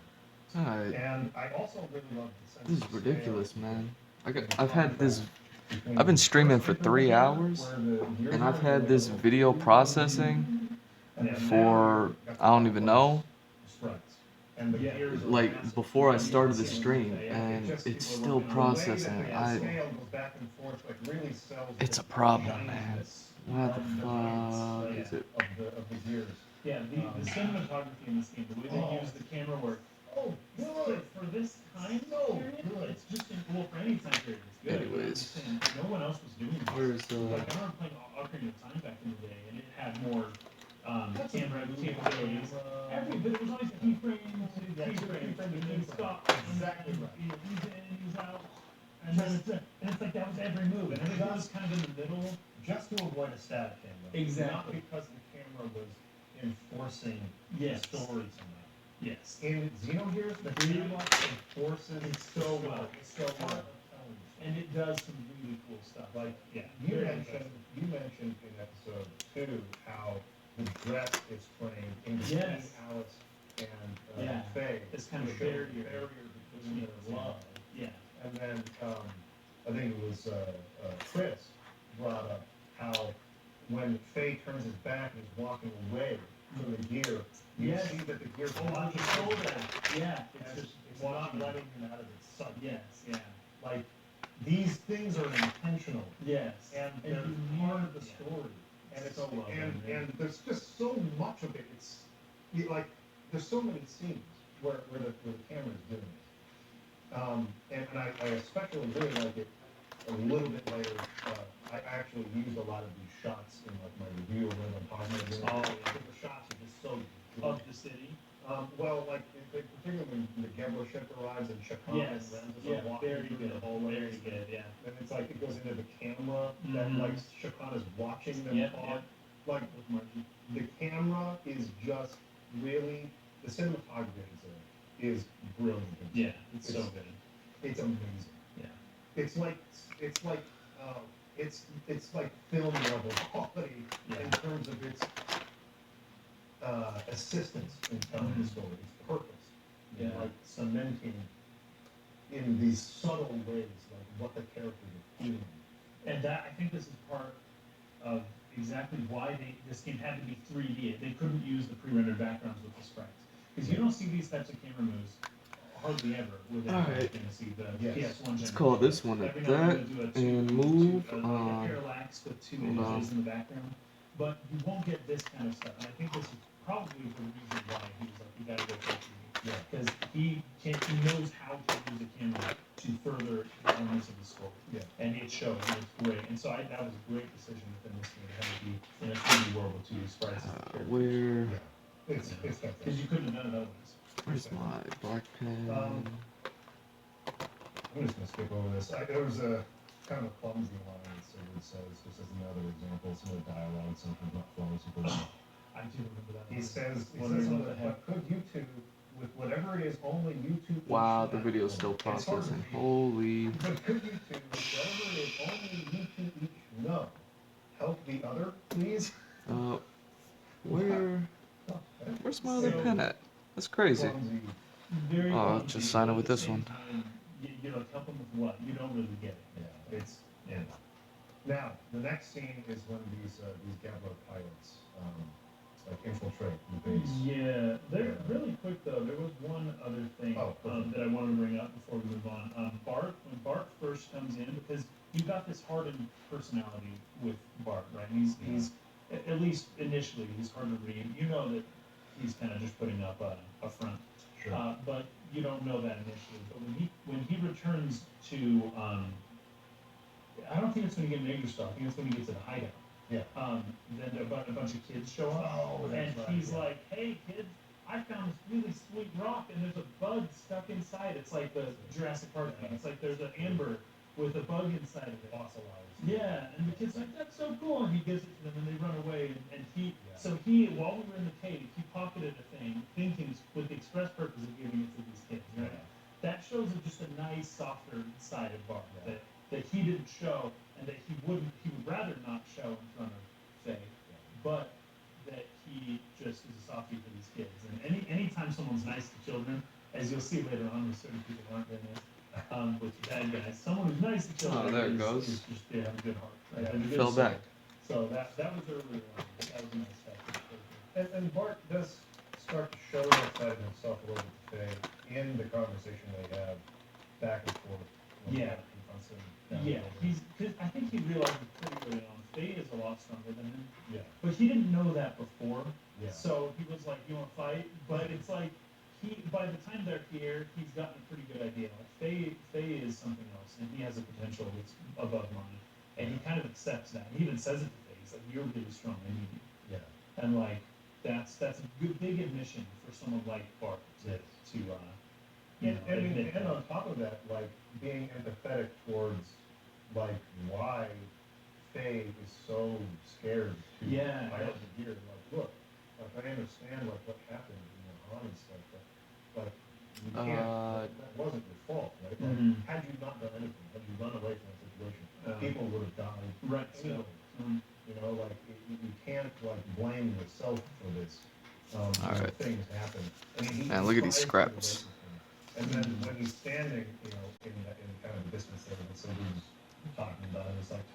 Alright, And I also really love the sense this of is ridiculous, scale man. and the I've had this. contrast between I've been the streaming first for image of 3 the camera, hours, where the gears and are I've really had like a this little video freebie, processing and then now for you're got I don't the even complex know, sprites, and the Yeah. gears are like massive. before I Yeah, you started can the see it. stream, Yeah, and just it's people still working on it. the way that processing. the scale goes back and forth like really sells It's the a problem, man. shininess What the of the fuck heights is it? of the gears. Yeah, the cinematography in this game, the way they use the camera work, Oh, good. for this time So period, good. it's just well for any time period, it's good. You know, I'm Anyways. just saying, no one else was doing this. Where's Like I remember playing Ocarina of Time back in the day, and it had more camera capabilities. But it was always keyframes, and then stop, Exactly right. You know, he's in, he's out, and then it's like that was every move, and everything was kind of in the middle. Just to avoid a static camera. Exactly. Not because the camera was enforcing Yes. the story somehow. Yes. In Xenogears, the camera enforces It's so well. It's so well. And it does some really cool stuff. Like, Yeah. you very mentioned in episode 2 how the dress is framed in between Yes. Alice and Yeah. Faye. It's kind of to show the barrier between their love. Yeah. And then I think it was Chris brought up how when Faye turns his back and is walking away from the gear, you Yes. see that the gear Oh, I launches saw back. that. Yeah. It's not letting him out of its sight. Yes. Yeah. Like, these things are intentional, Yes. and And they're you part need- of the yeah. story. And it's So well done, yeah. and there's just so much of it. It's like there's so many scenes where the camera is doing it. And I especially really like it a little bit later. I actually used a lot of these shots in like my review or when I'm talking about it. Oh, yeah. The shots are just so good. Of the city. Well, like particularly when the Gebra ship arrives and Chacon Yes. and Ramses Yeah. are walking Very through good. the hallways. Very good. Yeah. And it's like it goes into the camera that Mhm. like Chacon is watching them Yep, talk. yep. Like With Margie. the camera is just really the cinematography is brilliant. Yeah. It's so good. It's amazing. Yeah. It's like it's like it's like film level quality Yeah. in terms of its assistance in telling the story, its purpose. Yeah. Like cementing in these subtle ways like what the characters are feeling. And that I think this is part of exactly why this game had to be 3D. They couldn't use the pre-rendered backgrounds with the sprites because you don't see these types of camera moves hardly ever within All Final right. Fantasy, the Yes. PS1 Let's call generation. this one at Every now and then that they'll do and move like on. a parallax with two Hold on. images in the background, but you won't get this kind of stuff. And I think this is probably the reason why he was like, "You gotta go for 3D." Yeah. Because he knows how to use a camera to further the elements of the story. Yeah. And it showed. It was great. And so that was a great decision within this game. It had to be in a 3D world with 2D sprites. Where? Yeah. It's fantastic. Because you couldn't have done it otherwise. Where's my black pen? I'm just gonna skip over this. There was a kind of a clumsy line that Sigurd says, just as another example, some of the dialogue, something not flowing super well. I do remember that. He says, Wondering what the but heck. could YouTube, with whatever it is, only YouTube. Wow, each the now." video's still It's hard to processing. read. Holy. But could YouTube, with whatever it is, only YouTube each know, help the other, please? Where? Where's my other So- pen at? That's crazy. Clumsy. Very Oh, clumsy, just sign but it with at the this same one. time, you know, help them with what? You don't really get it. Yeah, yeah. Now, the next scene is when these Gabler pilots, like infiltrate the base. Yeah, they're really quick though. There was one other thing Oh, okay. that I wanted to bring up before we move on. Bart, when Bart first comes in, because you've got this hardened personality with Bart, right? He's at least initially he's hard to read. You know that he's kind of just putting up a front, Sure. but you don't know that initially. But when he returns to, I don't think it's when he gets Magerstar. I think it's when he gets to the hideout. Yeah. Then a bunch of kids show up. Oh, that's And right, he's yeah. like, "Hey kids, I found this really sweet rock, and there's a bug stuck inside. It's like the Jurassic Park thing. It's like there's an amber with a bug inside of it." Fossilized. Yeah, and the kid's like, "That's so cool," and he gives it to them, and they run away. And he, Yeah. so while we were in the cave, he pocketed a thing, thinking with the express purpose of giving it to these kids. Right? That shows just a nice, softer side of Bart Yeah. that he didn't show, and that he would rather not show in front of Faye. but that he just is a softie for these kids. And anytime someone's nice to children, as you'll see later on, with certain people who aren't very nice, with bad guys, someone who's nice to children there it is goes. just they have a good heart. Right? They have a good Fell soul. back. So that was earlier on. That was a nice fact. And Bart does start to show that side of himself a little bit today in the conversation they have back and forth. when Yeah. Bart confronts him down Yeah, the road. cause I think he realized pretty early on, Faye is a lot stronger than him, Yeah, but he didn't know that before. yeah. So he was like, "You want to fight?" But it's like by the time they're here, he's gotten a pretty good idea. Like Faye is something else, and he has a potential that's above mine, and he kind of accepts that. He even says it to Faye. He's like, "You're really strong. I need you." Yeah. And like that's a good big admission for someone like Bart to Yes. to admit And that. on top of that, like being empathetic towards like why Faye is so scared to Yeah. fight over here. Like, look, like I understand like what happened in the Han and stuff, but you can't. That wasn't your fault, right? Like, Mhm. had you not done anything, had you run away from the situation, Uh, people would have died. Right. Anyway. Mhm. You know, like you can't like blame yourself for this. When Alright. things happen. I mean, Man, look at these tries to scraps. relate with him. And then when he's standing, you know, in kind of the distance there, and somebody's talking about him, it's like